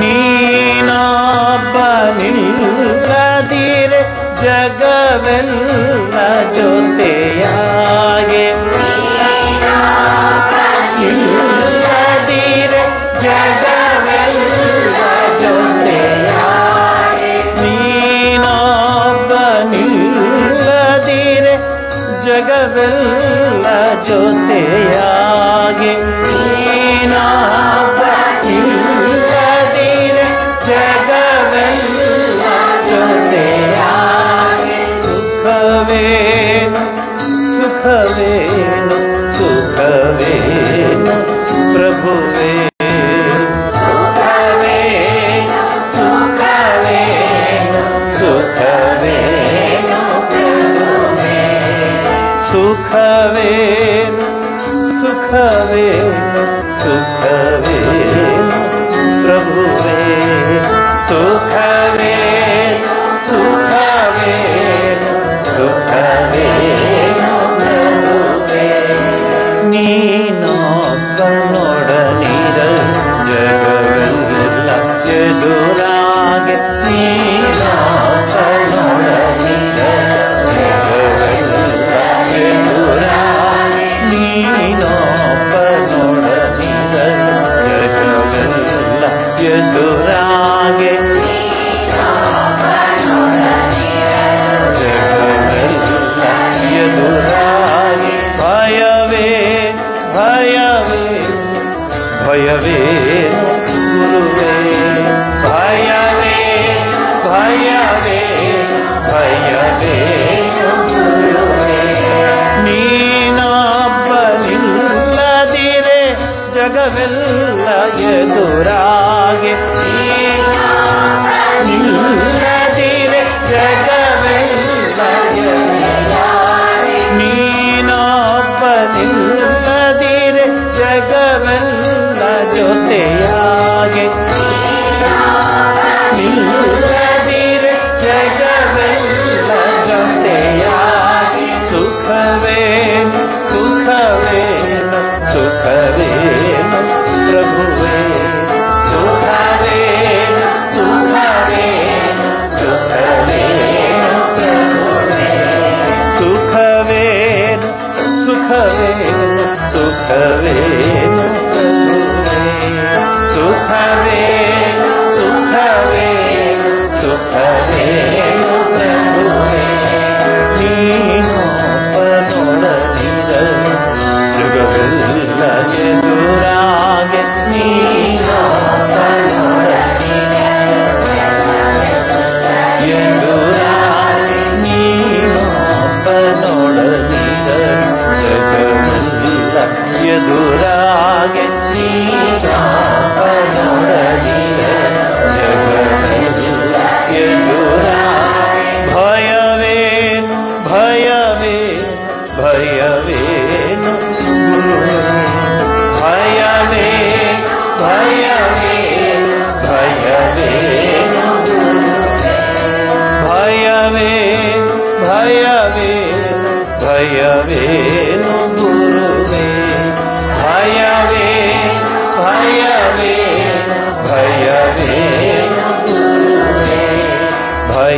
ನೀನೊಬ್ಬ ನಿಲ್ಲದಿರೆ ಜಗವೆಲ್ಲ ಜೊತೆಯಾಗೆ ಇಲ್ಲದಿರೆ ಜಗವೆಲ್ಲ ಜೊತೆಯಾಗೆ ನೀನೊಬ್ಬ ನಿಲ್ಲದಿರೆ ಜಗವೆಲ್ಲ ಜೊತೆಯಾಗೆ ನೀನೊಬ್ಬ ನಿಲ್ಲದಿರೆ ಜಗವೆಲ್ಲ ಜೊತೆಯಾಗೆ ಸುಖವೇನು ಸುಖವೇನು ಸುಖವೇನು ಪ್ರಭುವೇ ಸುಖವೇನು ಸುಖವೇನು ಸುಖವೇನು ಪ್ರಭುವೇ ಸುಖವೇನು ಸುಖವೇನು ಸುಖವೇನು ಪ್ರಭುವೇ ಸುಖವೇನು ಸುಖವೇನು ಸುಖವೇನು ಪ್ರಭುವೇ ನೀನೊಬ್ಬ ನೋಡನಿರಲು ಜಗವೆಲ್ಲ ಎದುರಾಗೆ ನೀನೊಬ್ಬ ನೋಡನಿರಲು ಜಗವೆಲ್ಲ ಎದುರಾಗೆ ನೀನೊಬ್ಬ ನೋಡನಿರಲು ಜಗವೆಲ್ಲ ಎದುರಾಗೆ ಜಗವೆಲ್ಲ ಎದುರಾಗೆ ಭಯವೇ ಭಯವೇ ಭಯವೇನು ಗುರುವೇ ಭಯವೇ ಭಯವೇ ಭಯವೇನು ಗುರುವೇ ನೀನೊಬ್ಬ ನಿಲ್ಲದಿರೆ ಜಗವೆಲ್ಲ ಎದುರಾಗೆ ನಿಲ್ಲದಿರೆ ಜಗವೆಲ್ಲ ಎದುರಾಗೆ ನೀನೊಬ್ಬ ನಿಲ್ಲದಿರೆ ಜಗವೆಲ್ಲ ಜೊತೆಯಾಗೆ ನಿಲ್ಲದಿರೆ ಜಗವೆಲ್ಲ ಜೊತೆಯಾಗೆ ಸುಖವೇನು ಸುಖವೇನು ಸುಖವೇನು ಪ್ರಭುವೇ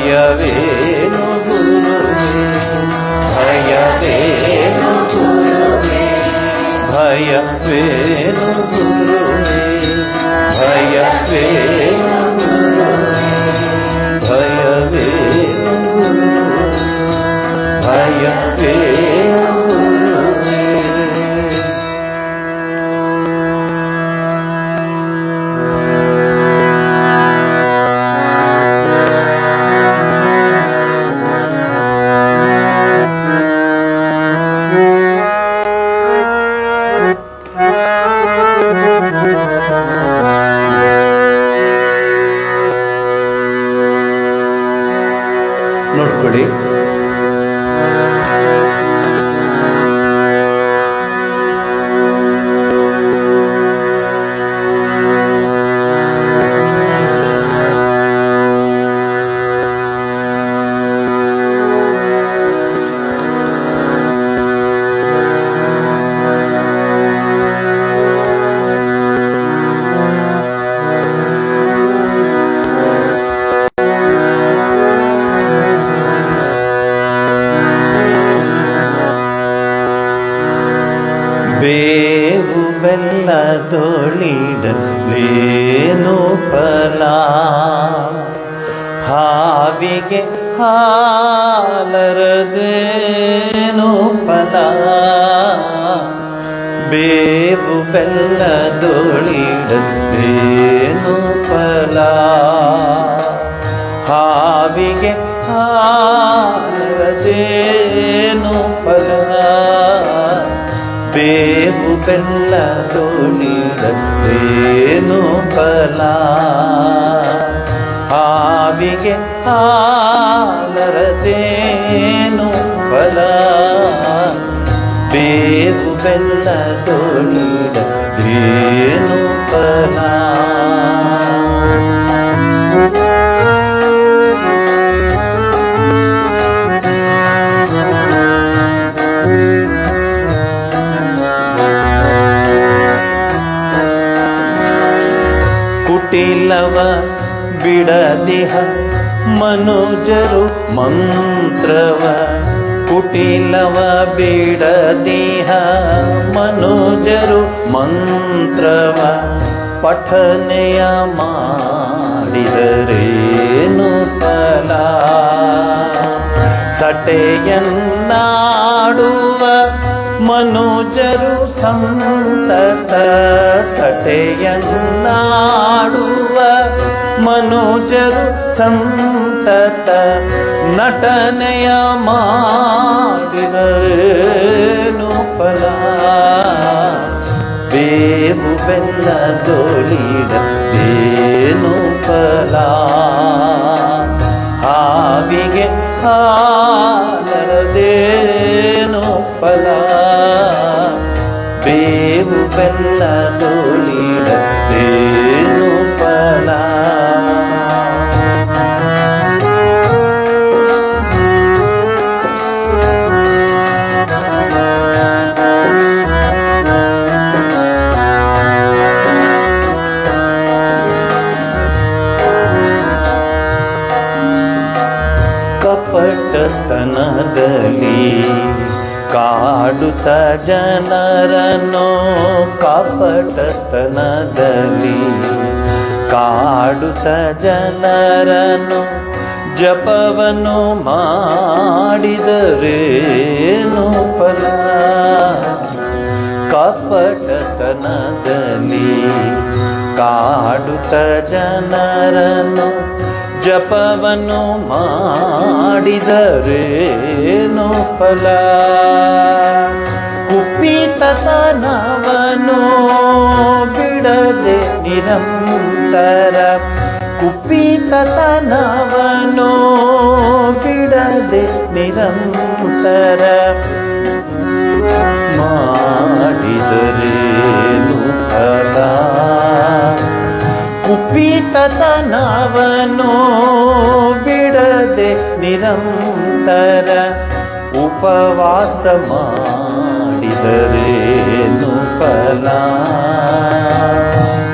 ಭಯವೇನು ಗುರುವೇ, ಭಯವೇನು ಗುರುವೇ, ಭಯವೇನು ಗುರುವೇ, ಭಯವೇನು ಗುರುವೇ, ಭಯವೇನು ಗುರುವೇ, ಭಯವೇನು ಗುರುವೇ. ನೋಡ್ಕೊಳ್ಳಿ, ಬೇವು ಬೆಲ್ಲದೊಳಿಡಲೇನು ಫಲ, ಹಾವಿಗೆ ಹಾಲರದೇನು ಫಲ. ಬೇವು ಬೆಲ್ಲದೊಳಿಡಲೇನು ಫಲ, ಹಾವಿಗೆ ಹಾಲರದೇನು ಫಲ. ಬೇವು ಬೆಲ್ಲದೊಳಿಡಲೇನು ಫಲ, ಹಾವಿಗೆ ಹಾಲರದೇನು ಫಲ. ಬೇವು ಬೆಲ್ಲದೊಳಿಡಲೇನು ಫಲ. ಕುಟಿಲವ ಬಿಡದಿಹ ಮನುಜರು ಮಂತ್ರವ, ಕುಟಿಲವ ಬಿಡದಿಹ ಮನುಜರು ಮಂತ್ರವ. ಪಠನೆಯ ಮಾಡಿದರೇನು ಫಲ, ಸಟೆಯನ್ನಾಡುವ ಮನುಜರು ಸಂತತ. ಸಟೆಯನ್ನಾಡುವ ಮನುಜರು ಸಂತತ, ನಟನೆಯ ಮಾಡಿದರೇನು ಫಲ. ಬೇವು ಬೆಲ್ಲದೊಳಿಡಲೇನು ಫಲ, ಹಾವಿಗೆ ಹಾಲರದೇನು ಫಲ. ಬೇವು ಬೆಲ್ಲದೊಳಿಡಲೇನು ಫಲ. ಕಪಟತನದಲ್ಲಿ ಕಾಡುತ್ತ ಜನರನ್ನು, ಕಪಟತನದಲ್ಲಿ ಕಾಡುತ್ತ ಜನರನ್ನು. ಜಪವನ್ನು ಮಾಡಿದರೇನು ಫಲ, ಕಪಟತನದಲ್ಲಿ ಕಾಡುತ್ತ ಜನರನ್ನು. ಜಪವನ್ನು ಮಾಡಿದರೇನು ಫಲ. ಕುಪಿತತನವನ್ನು ಬಿಡದೆ ನಿರಂತರ, ಕುಪಿತತನವನ್ನು ಬಿಡದೆ ನಿರಂತರ. ಮಾಡಿದರೇನು ಫಲ, ಕುಪಿತತನವನ್ನು ಬಿಡದೆ ನಿರಂತರ. ಉಪವಾಸ ಮಾಡಿದರೇನು ಫಲ,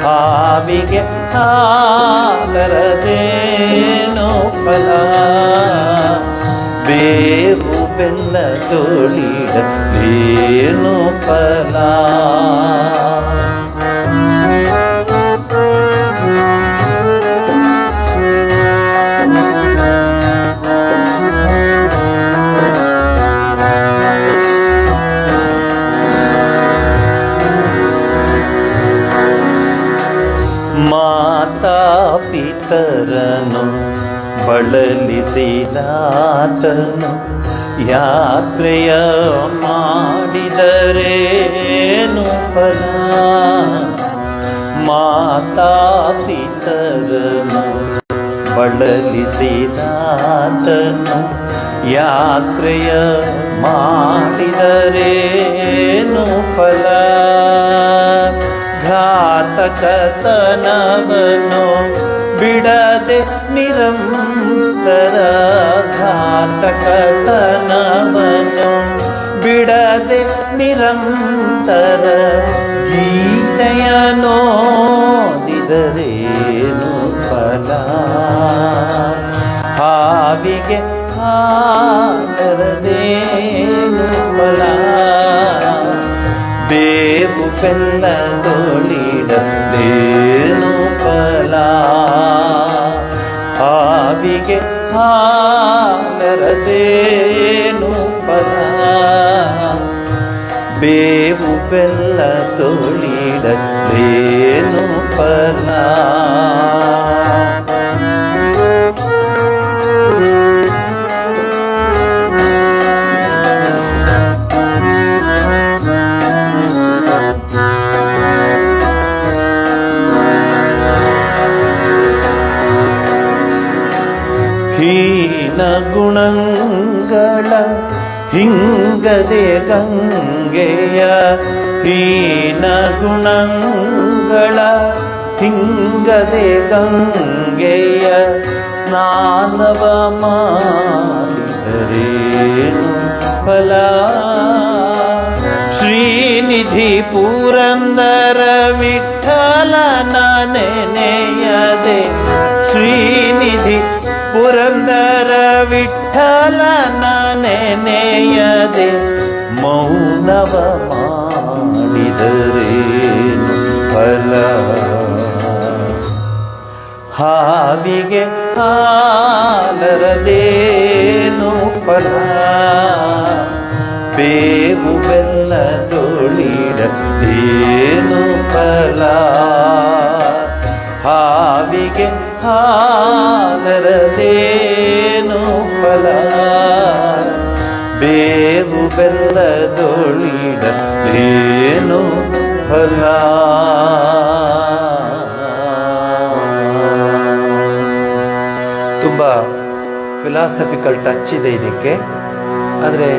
ಹಾವಿಗೆ ಹಾಲರದೇನು ಫಲ ಬೇವು ಬೆಲ್ಲ ತೋಳಿಡಲೇನು ಫಲ ಮಾತಾ ಪಿತರನು ಬಳಲಿಸಿದಾತನು ಯಾತ್ರೆಯ ಮಾಡಿದರೇನು ಫಲ ಮಾತಾ ಪಿತರನು ಬಳಲಿಸಿದಾತನು ಯಾತ್ರೆಯ ಮಾಡಿದರೇನು ಫಲ ಘಾತಕತನವನು ಬಿಡದೆ ನಿರಂತರ ಘಾತಕತನವನು ಬಿಡದೆ ನಿರಂತರ ಗೀತೆಯ ನೋದಿದರೇನು ಫಲ ಹಾವಿಗೆ ಹಾದರದೇನು ಫಲ ಬೇವು ಬೆಲ್ಲ ತೋಳಿಡಲೇನು ಫಲ ಹಾವಿಗೆ ಹಾಲರದೇನು ಫಲ ಬೇವು ಬೆಲ್ಲ ತೋಳಿಡಲೇನು ಫಲ ಹೀನ ಗುಣಗಳ ಹಿಂಗದೆ ಗಂಗೆಯ ಹೀನ ಗುಣಗಳ ಹಿಂಗದೆ ಗಂಗೆಯ ಸ್ನಾನವ ಮಾಡಿದರೇನು ಫಲ ಶ್ರೀನಿಧಿ ಪುರಂದರ ವಿಠಲನ ನೆನೆಯದೆ ಶ್ರೀನಿಧಿ ಪುರಂದರ ವಿಠಲನ ನೆನೆಯದೆ ಮೌನವ ಮಾಡಿದರೇನು ಫಲ ಹಾವಿಗೆ ಹಾಲರದೇನು ಫಲ ಬೇವು ಬೆಲ್ಲ ತೋಳಿಡಲೇನು ಫಲ ಹಾವಿಗೆ ಹಾಲರದೇನು ಫಲ ಬೇವು ಬೆಲ್ಲ ತೋಳಿಡಲೇನು ಫಲ ತುಂಬ ಫಿಲಾಸಫಿಕಲ್ ಟಚ್ ಇದೆ ಇದಕ್ಕೆ. ಆದರೆ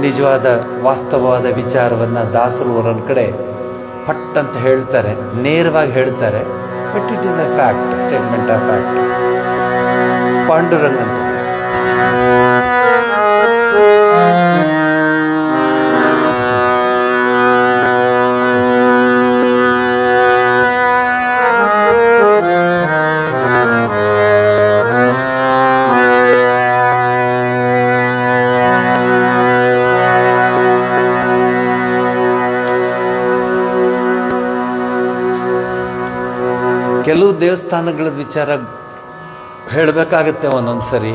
ನಿಜವಾದ ವಾಸ್ತವವಾದ ವಿಚಾರವನ್ನು ದಾಸರು ಒಂದೊಂದು ಕಡೆ ಪಟ್ ಅಂತ ಹೇಳ್ತಾರೆ, ನೇರವಾಗಿ ಹೇಳ್ತಾರೆ. But it is a fact, statement of fact. Pandurang ಅಂತ ಕೆಲವು ದೇವಸ್ಥಾನಗಳ ವಿಚಾರ ಹೇಳಬೇಕಾಗತ್ತೆ. ಒಂದೊಂದ್ಸರಿ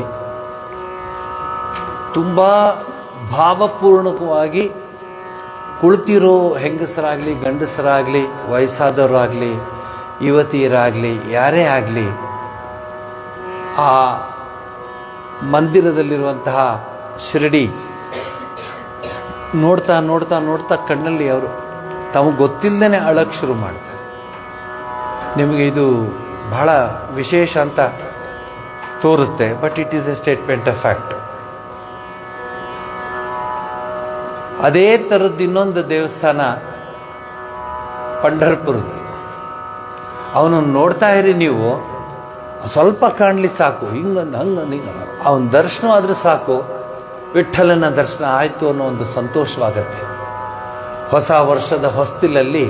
ತುಂಬ ಭಾವಪೂರ್ಣಕವಾಗಿ ಕುಳಿತಿರೋ ಹೆಂಗಸರಾಗಲಿ ಗಂಡಸರಾಗಲಿ ವಯಸ್ಸಾದವರಾಗಲಿ ಯುವತಿಯರಾಗಲಿ ಯಾರೇ ಆಗಲಿ ಆ ಮಂದಿರದಲ್ಲಿರುವಂತಹ ಶಿರಡಿ ನೋಡ್ತಾ ನೋಡ್ತಾ ನೋಡ್ತಾ ಕಣ್ಣಲ್ಲಿ ಅವರು ತಮಗೆ ಗೊತ್ತಿಲ್ಲದೇ ಅಳಕ್ಕೆ ಶುರು ಮಾಡ್ತಾರೆ. ನಿಮಗೆ ಇದು ಬಹಳ ವಿಶೇಷ ಅಂತ ತೋರುತ್ತೆ, but it is a statement of fact. ಅದೇ ಥರದ್ದು ಇನ್ನೊಂದು ದೇವಸ್ಥಾನ ಪಂಢರ್ಪುರದ್ದು. ಅವನು ನೋಡ್ತಾ ಇರಿ ನೀವು, ಸ್ವಲ್ಪ ಕಾಣಲಿ ಸಾಕು, ಹಿಂಗಂದು ಹಂಗಂದು ಹಿಂಗ ಅವನ ದರ್ಶನ ಆದರೂ ಸಾಕು, ವಿಠ್ಠಲನ ದರ್ಶನ ಆಯಿತು ಅನ್ನೋ ಒಂದು ಸಂತೋಷವಾಗತ್ತೆ. ಹೊಸ ವರ್ಷದ ಹೊಸ್ತಿಲಲ್ಲಿ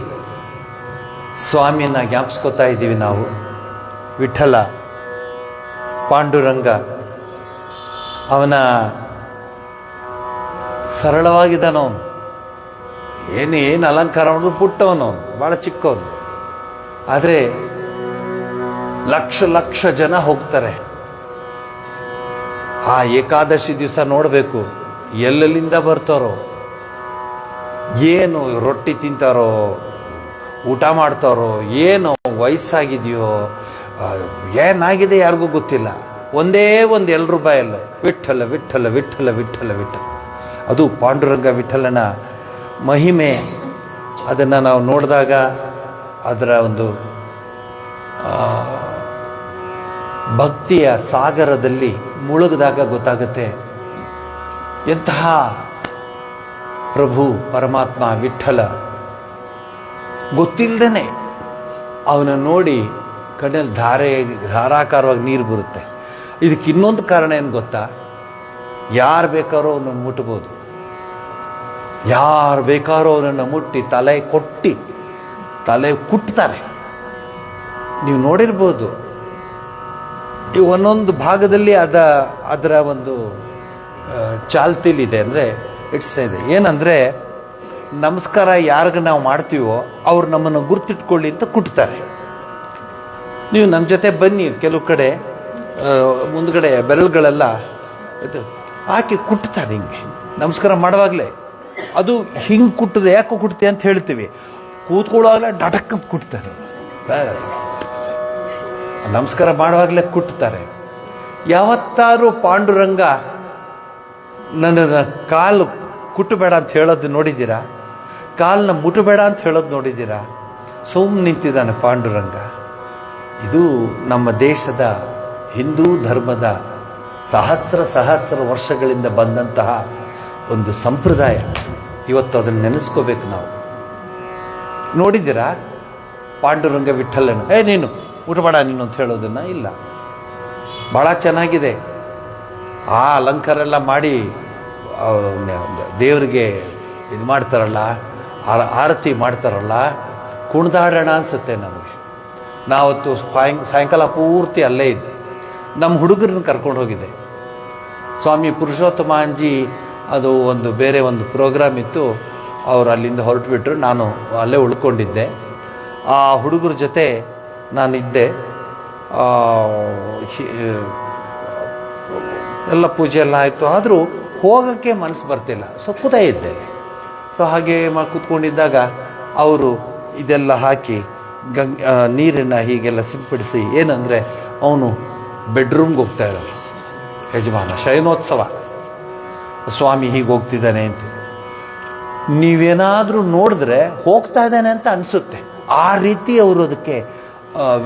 ಸ್ವಾಮಿಯನ್ನು ಜ್ಞಾಪಿಸ್ಕೋತಾ ಇದ್ದೀವಿ ನಾವು. ವಿಠ್ಠಲ ಪಾಂಡುರಂಗ ಅವನ ಸರಳವಾಗಿದ್ದಾನವನು, ಏನು ಅಲಂಕಾರ ಮಾಡೋದು ಪುಟ್ಟವನು, ಭಾಳ ಚಿಕ್ಕವನು. ಆದರೆ ಲಕ್ಷ ಲಕ್ಷ ಜನ ಹೋಗ್ತಾರೆ. ಆ ಏಕಾದಶಿ ದಿವಸ ನೋಡಬೇಕು, ಎಲ್ಲೆಲ್ಲಿಂದ ಬರ್ತಾರೋ, ಏನು ರೊಟ್ಟಿ ತಿಂತಾರೋ, ಊಟ ಮಾಡ್ತಾರೋ, ಏನು ವಯಸ್ಸಾಗಿದೆಯೋ, ಏನಾಗಿದೆ ಯಾರಿಗೂ ಗೊತ್ತಿಲ್ಲ. ಒಂದೇ ಒಂದು ಎಲ್ರ ಬಾಯಲ್ಲ ವಿಠ್ಠಲ ವಿಠ್ಠಲ ವಿಠ್ಠಲ ವಿಠ್ಠಲ ವಿಠ್ಠಲ. ಅದು ಪಾಂಡುರಂಗ ವಿಠ್ಠಲನ ಮಹಿಮೆ. ಅದನ್ನು ನಾವು ನೋಡಿದಾಗ ಅದರ ಒಂದು ಭಕ್ತಿಯ ಸಾಗರದಲ್ಲಿ ಮುಳುಗಿದಾಗ ಗೊತ್ತಾಗುತ್ತೆ ಎಂತಹ ಪ್ರಭು ಪರಮಾತ್ಮ ವಿಠ್ಠಲ. ಗೊತ್ತಿಲ್ಲದೇ ಅವನ ನೋಡಿ ಕಣ್ಣಲ್ಲಿ ಧಾರಾಕಾರವಾಗಿ ನೀರು ಬರುತ್ತೆ. ಇದಕ್ಕೆ ಇನ್ನೊಂದು ಕಾರಣ ಏನು ಗೊತ್ತಾ? ಯಾರು ಬೇಕಾರೋ ಅವನನ್ನು ಮುಟ್ಬೋದು, ಯಾರು ಬೇಕಾರೋ ಅವನನ್ನು ಮುಟ್ಟಿ ತಲೆ ಕುಟ್ತಾರೆ. ನೀವು ನೋಡಿರ್ಬೋದು, ಈ ಒಂದೊಂದು ಭಾಗದಲ್ಲಿ ಅದರ ಒಂದು ಚಾಲ್ತಿಲಿದೆ. ಅಂದರೆ ಇಟ್ಸ್ ಇದೆ ಏನಂದರೆ, ನಮಸ್ಕಾರ ಯಾರಿಗೆ ನಾವು ಮಾಡ್ತೀವೋ ಅವ್ರು ನಮ್ಮನ್ನು ಗುರ್ತಿಟ್ಕೊಳ್ಳಿ ಅಂತ ಕುಟ್ತಾರೆ. ನೀವು ನಮ್ಮ ಜೊತೆ ಬನ್ನಿ, ಕೆಲವು ಕಡೆ ಮುಂದ್ಗಡೆ ಬೆರಳುಗಳೆಲ್ಲ ಇದು ಹಾಕಿ ಕುಟ್ತಾರೆ ಹಿಂಗೆ ನಮಸ್ಕಾರ ಮಾಡುವಾಗಲೇ. ಅದು ಹಿಂಗೆ ಕುಟ್ಟದೆ ಯಾಕೆ ಕುಟ್ತೆ ಅಂತ ಹೇಳ್ತೀವಿ, ಕೂತ್ಕೊಳ್ಳೋವಾಗಲೇ ಡಟಕ್ ಅಂತ ಕುಟ್ತಾರೆ. ನಮಸ್ಕಾರ ಮಾಡುವಾಗಲೇ ಕುಟ್ತಾರೆ. ಯಾವತ್ತಾರು ಪಾಂಡುರಂಗ ನನ್ನ ಕಾಲು ಕುಟ್ಟಬೇಡ ಅಂತ ಹೇಳೋದು ನೋಡಿದ್ದೀರಾ? ಕಾಲನ್ನ ಮುಟ್ಟಬೇಡ ಅಂತ ಹೇಳೋದು ನೋಡಿದ್ದೀರಾ? ಸುಮ್ಮನೆ ನಿಂತಿದ್ದಾನೆ ಪಾಂಡುರಂಗ. ಇದು ನಮ್ಮ ದೇಶದ ಹಿಂದೂ ಧರ್ಮದ ಸಹಸ್ರ ವರ್ಷಗಳಿಂದ ಬಂದಂತಹ ಒಂದು ಸಂಪ್ರದಾಯ. ಇವತ್ತು ಅದನ್ನು ನೆನೆಸ್ಕೋಬೇಕು ನಾವು. ನೋಡಿದ್ದೀರಾ ಪಾಂಡುರಂಗ ವಿಠ್ಠಲನ ನೀನು ಮುಟ್ಟಬೇಡ ನೀನು ಅಂತ ಹೇಳೋದನ್ನ? ಇಲ್ಲ. ಭಾಳ ಚೆನ್ನಾಗಿದೆ. ಆ ಅಲಂಕಾರ ಎಲ್ಲ ಮಾಡಿ ದೇವರಿಗೆ ಇದು ಮಾಡ್ತಾರಲ್ಲ, ಆರತಿ ಮಾಡ್ತಾರಲ್ಲ, ಕುಣಿದಾಡೋಣ ಅನಿಸುತ್ತೆ ನಮಗೆ. ನಾವತ್ತು ಸಾಯಂಕಾಲ ಪೂರ್ತಿ ಅಲ್ಲೇ ಇದ್ದು ನಮ್ಮ ಹುಡುಗರನ್ನ ಕರ್ಕೊಂಡು ಹೋಗಿದ್ದೆ. ಸ್ವಾಮಿ ಪುರುಷೋತ್ತಮ ಅಂಜಿ ಅದು ಒಂದು ಬೇರೆ ಒಂದು ಪ್ರೋಗ್ರಾಮ್ ಇತ್ತು, ಅವರು ಅಲ್ಲಿಂದ ಹೊರಟುಬಿಟ್ರು. ನಾನು ಅಲ್ಲೇ ಉಳ್ಕೊಂಡಿದ್ದೆ. ಆ ಹುಡುಗರ ಜೊತೆ ನಾನಿದ್ದೆ. ಎಲ್ಲ ಪೂಜೆ ಎಲ್ಲ ಆಯಿತು, ಆದರೂ ಹೋಗೋಕ್ಕೆ ಮನಸ್ಸು ಬರ್ತಿಲ್ಲ. ಸೊ ಕೂತಾ ಇದ್ದೆ. ಸೊ ಹಾಗೆ ಕೂತ್ಕೊಂಡಿದ್ದಾಗ ಅವರು ಇದೆಲ್ಲ ಹಾಕಿ ನೀರನ್ನು ಹೀಗೆಲ್ಲ ಸಿಂಪಡಿಸಿ, ಏನಂದರೆ ಅವನು ಬೆಡ್ರೂಮ್ಗೆ ಹೋಗ್ತಾ ಇದ್ದಾನೆ, ಯಜಮಾನ ಶಯನೋತ್ಸವ, ಸ್ವಾಮಿ ಹೀಗೆ ಹೋಗ್ತಿದ್ದಾನೆ ಅಂತ. ನೀವೇನಾದರೂ ನೋಡಿದ್ರೆ ಹೋಗ್ತಾ ಇದ್ದಾನೆ ಅಂತ ಅನಿಸುತ್ತೆ. ಆ ರೀತಿ ಅವರು ಅದಕ್ಕೆ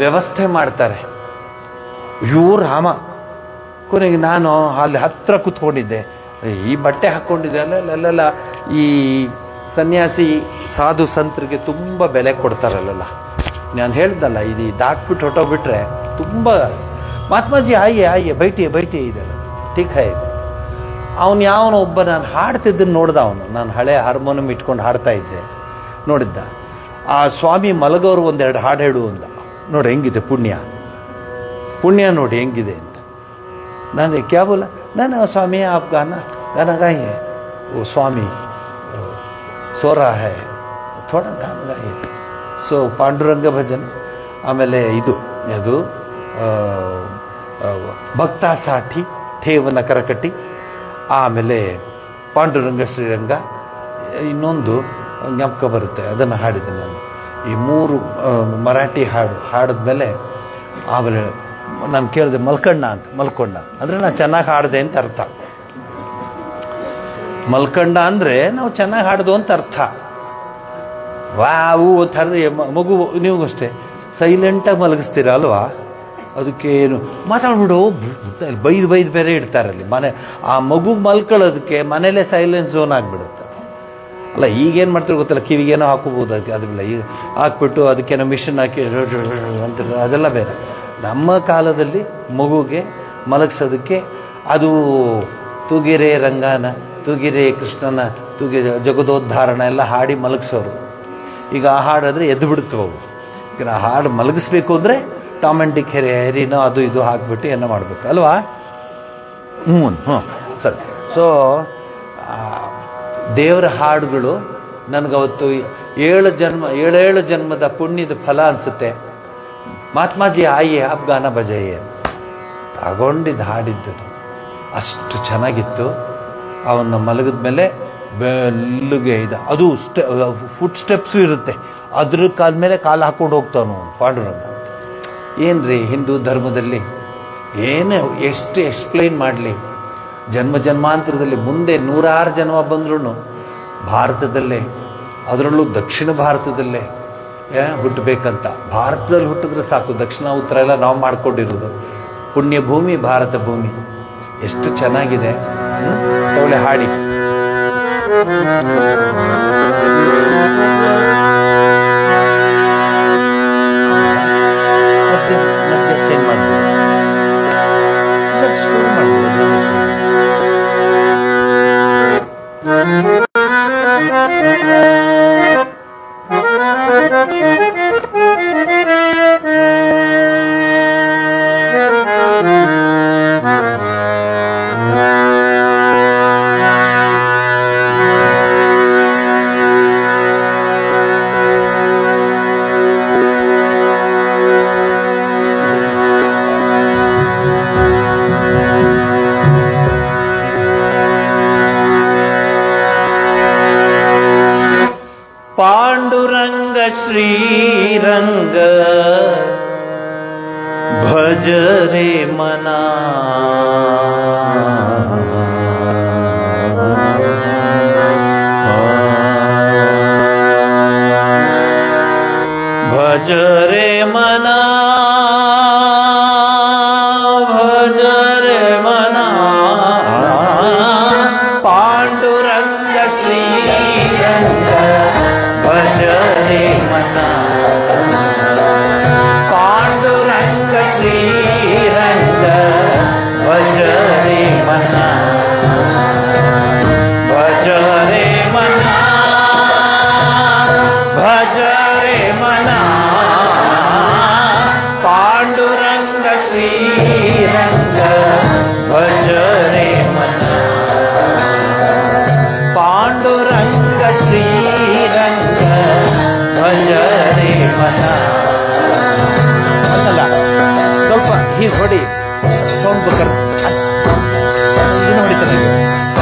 ವ್ಯವಸ್ಥೆ ಮಾಡ್ತಾರೆ. ರಾಮ. ಕೊನೆಗೆ ನಾನು ಅಲ್ಲಿ ಹತ್ತಿರ ಕೂತ್ಕೊಂಡಿದ್ದೆ. ಈ ಬಟ್ಟೆ ಹಾಕ್ಕೊಂಡಿದ್ದೆ ಅಲ್ಲೆಲ್ಲ ಈ ಸನ್ಯಾಸಿ ಸಾಧು ಸಂತರಿಗೆ ತುಂಬ ಬೆಲೆ ಕೊಡ್ತಾರಲ್ಲ. ನಾನು ಹೇಳ್ದಲ್ಲ, ಇದು ದಾಟ್ಬಿಟ್ಟು ಹೊಟ್ಟೋಗ್ಬಿಟ್ರೆ ತುಂಬ ಮಹಾತ್ಮಾಜಿ ಆಯ್ಯೆ ಬೈಟಿ ಇದೆಲ್ಲ ಠೀಕ್ ಹೈ. ಅವನು ಯಾವನೋ ಒಬ್ಬ ನಾನು ಹಾಡ್ತಿದ್ದನ್ನು ನೋಡ್ದ. ನಾನು ಹಳೆ ಹಾರ್ಮೋನಿಯಂ ಇಟ್ಕೊಂಡು ಹಾಡ್ತಾ ಇದ್ದೆ, ನೋಡಿದ್ದ. ಆ ಸ್ವಾಮಿ ಮಲಗೋರು ಒಂದೆರಡು ಹಾಡು ಹೇಳು ಅಂದ. ನೋಡಿ ಹೆಂಗಿದೆ ಪುಣ್ಯ ನೋಡಿ ಹೆಂಗಿದೆ ಅಂತ. ನಾನು ಕ್ಯಾ ಬೋಲ? ನಾನು ಸ್ವಾಮಿ ಆಪ್ ಗಾನಾ ಗಾನಾ ಗಾಯಿಯೇ. ಓ ಸ್ವಾಮಿ ಸೋ ರಹಾ ಹೈ, ಥೋಡಾ ಗಾನ ಗಾಯಿಯೇ. ಸೊ ಪಾಂಡುರಂಗ ಭಜನ್. ಆಮೇಲೆ ಅದು ಭಕ್ತಾಸಾಠಿ ಠೇವನ ಕರಕಟಿ. ಆಮೇಲೆ ಪಾಂಡುರಂಗ ಶ್ರೀರಂಗ. ಇನ್ನೊಂದು ಜ್ಞಾಪಕ ಬರುತ್ತೆ, ಅದನ್ನು ಹಾಡಿದೆ ನಾನು. ಈ 3 ಮರಾಠಿ ಹಾಡಿದ್ಮೇಲೆ ಆಮೇಲೆ ನಾನು ಕೇಳಿದೆ ಮಲ್ಕೊಂಡ ಅಂದರೆ ನಾನು ಚೆನ್ನಾಗಿ ಹಾಡಿದೆ ಅಂತ ಅರ್ಥ. ಮಲ್ಕೊಂಡ ಅಂದರೆ ನಾವು ಚೆನ್ನಾಗಿ ಹಾಡ್ದು ಅಂತ ಅರ್ಥ. ವಾವು ಅಂತ ಹಾಡಿದ್ರೆ ಮಗು, ನೀವು ಅಷ್ಟೇ ಸೈಲೆಂಟಾಗಿ ಮಲಗಿಸ್ತೀರ ಅಲ್ವಾ? ಅದಕ್ಕೆ ಏನು ಮಾತಾಡ್ಬಿಡು, ಬೈದು ಬೇರೆ ಇಡ್ತಾರಲ್ಲಿ ಮನೆ. ಆ ಮಗು ಮಲ್ಕೊಳ್ಳೋದಕ್ಕೆ ಮನೇಲೇ ಸೈಲೆನ್ಸ್ ಝೋನ್ ಆಗಿಬಿಡುತ್ತೆ. ಅಲ್ಲ ಈಗೇನು ಮಾಡ್ತಾರೆ ಗೊತ್ತಿಲ್ಲ, ಕಿವಿಗೇನೋ ಹಾಕೋಬೋದು, ಅದೆಲ್ಲ ಈಗ ಹಾಕ್ಬಿಟ್ಟು ಅದಕ್ಕೇನೋ ಮಿಷನ್ ಹಾಕಿ ಅಂತ, ಅದೆಲ್ಲ ಬೇರೆ. ನಮ್ಮ ಕಾಲದಲ್ಲಿ ಮಗುಗೆ ಮಲಗಿಸೋದಕ್ಕೆ ಅದು ತುಗಿರೆ ರಂಗಾನ, ತುಗಿರೆ ಕೃಷ್ಣನ, ಜಗದೋದ್ಧಾರಣ ಎಲ್ಲ ಹಾಡಿ ಮಲಗಿಸೋರು. ಈಗ ಆ ಹಾಡಾದರೆ ಎದ್ದು ಬಿಡ್ತು ಅವು. ಈಗ ಹಾಡು ಮಲಗಿಸ್ಬೇಕು ಅಂದರೆ ಟಾಮ್ ಆ್ಯಂಡ್ ಡಿಕ್ ಹೆರಿನೋ ಅದು ಇದು ಹಾಕ್ಬಿಟ್ಟು ಏನೋ ಮಾಡಬೇಕು ಅಲ್ವಾ? ಸರಿ. ಸೊ ದೇವರ ಹಾಡುಗಳು ನನಗವತ್ತು ಏಳೇಳು ಜನ್ಮದ ಪುಣ್ಯದ ಫಲ ಅನಿಸುತ್ತೆ. ಮಹಾತ್ಮಾಜಿ ಆಯೆ ಅಬ್ ಗಾನ ಬಜಾಯೆ ಅಂತ ತಗೊಂಡಿದ್ದು ಹಾಡಿದ್ದು ಅಷ್ಟು ಚೆನ್ನಾಗಿತ್ತು. ಅವನ್ನ ಮಲಗಿದ ಮೇಲೆ ಬೆಲ್ಲುಗೆ ಅದು ಫುಟ್ ಸ್ಟೆಪ್ಸು ಇರುತ್ತೆ, ಅದ್ರ ಕಾಲ ಮೇಲೆ ಕಾಲು ಹಾಕ್ಕೊಂಡು ಹೋಗ್ತಾನು ಪಾಂಡುರಂಗ. ಏನ್ರಿ ಹಿಂದೂ ಧರ್ಮದಲ್ಲಿ ಏನು ಎಷ್ಟು ಎಕ್ಸ್ಪ್ಲೈನ್ ಮಾಡಲಿ, ಜನ್ಮಾಂತರದಲ್ಲಿ ಮುಂದೆ 106 ಜನ್ಮ ಬಂದ್ರೂ ಭಾರತದಲ್ಲೇ, ಅದರಲ್ಲೂ ದಕ್ಷಿಣ ಭಾರತದಲ್ಲೇ ಹುಟ್ಟಬೇಕಂತ. ಭಾರತದಲ್ಲಿ ಹುಟ್ಟಿದ್ರೆ ಸಾಕು, ದಕ್ಷಿಣ ಉತ್ತರ ಎಲ್ಲ ನಾವು ಮಾಡ್ಕೊಂಡಿರೋದು. ಪುಣ್ಯ ಭೂಮಿ ಭಾರತ ಭೂಮಿ, ಎಷ್ಟು ಚೆನ್ನಾಗಿದೆ. ತಗೊಳ್ಳಿ ಹಾಡಿ. ಮತ್ತೆ ಚೇಂಜ್ ಮಾಡ್ಬೋದು, ಸ್ಟೋರ್ ಮಾಡ್ಬೋದು. पांडुरंग श्रीरंग भज रे मना, भज रे मना, भज रे मना. पांडुरंग श्रीरंग भज रे मना, पांडुरंग श्रीरंग भज रे मना, भज रे मना, भज रे मना. पांडुरंग श्रीरंग भज रे मना, पांडुरंग श्रीरंग भज रे मना. ಅನ್ನಲ್ಲ, ಸ್ವಲ್ಪ ಹೀಗೆ ಹೊಡಿ, ಸೌಂಡ್ ಇದನ್ನು ಹೊಡಿತಾರೆ,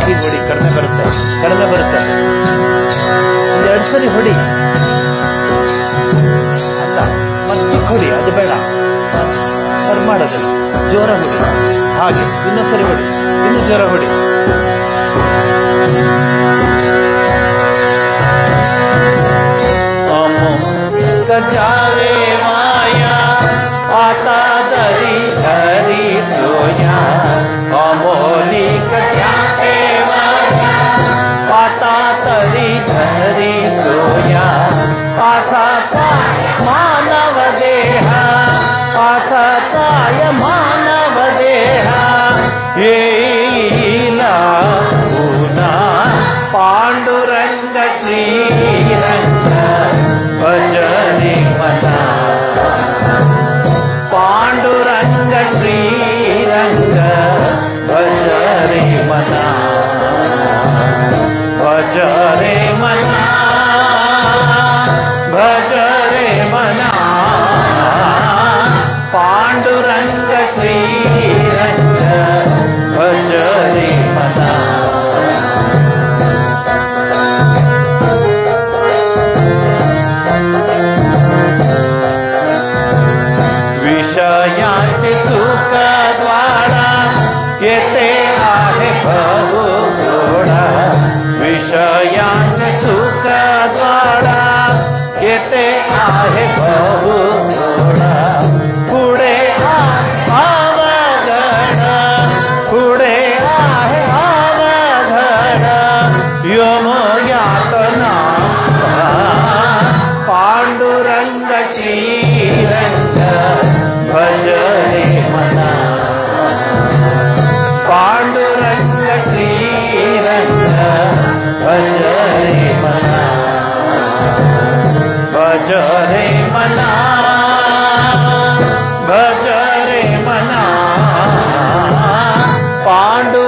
ಹೀಗೆ ಹೊಡಿ, ಕಡಿಮೆ ಬರುತ್ತೆ, ಕಡಿಮೆ ಬರುತ್ತೆ. 2 ಸರಿ ಹೊಡಿ ಅಲ್ಲ, ಮತ್ತೆ ಹೊಡಿ, ಅದು ಬೇಡ, ಸರ್ ಮಾಡೋದಿಲ್ಲ. ಜೋರ ಹೊಡಿ, ಹಾಗೆ ಇನ್ನೊಂದು ಸರಿ ಹೊಡಿ, ಇನ್ನೂ ಜೋರ ಹೊಡಿ. कचारे माया आता दरी धरी सोया, अमोली कचारे माया आता दरी धरी सोया. आसा मानव देह, आसा काय मानव देह, येईला पुना. पांडुरंग श्रीरंग भज रे मना, पांडुरंग श्रीरंग भज रे मना.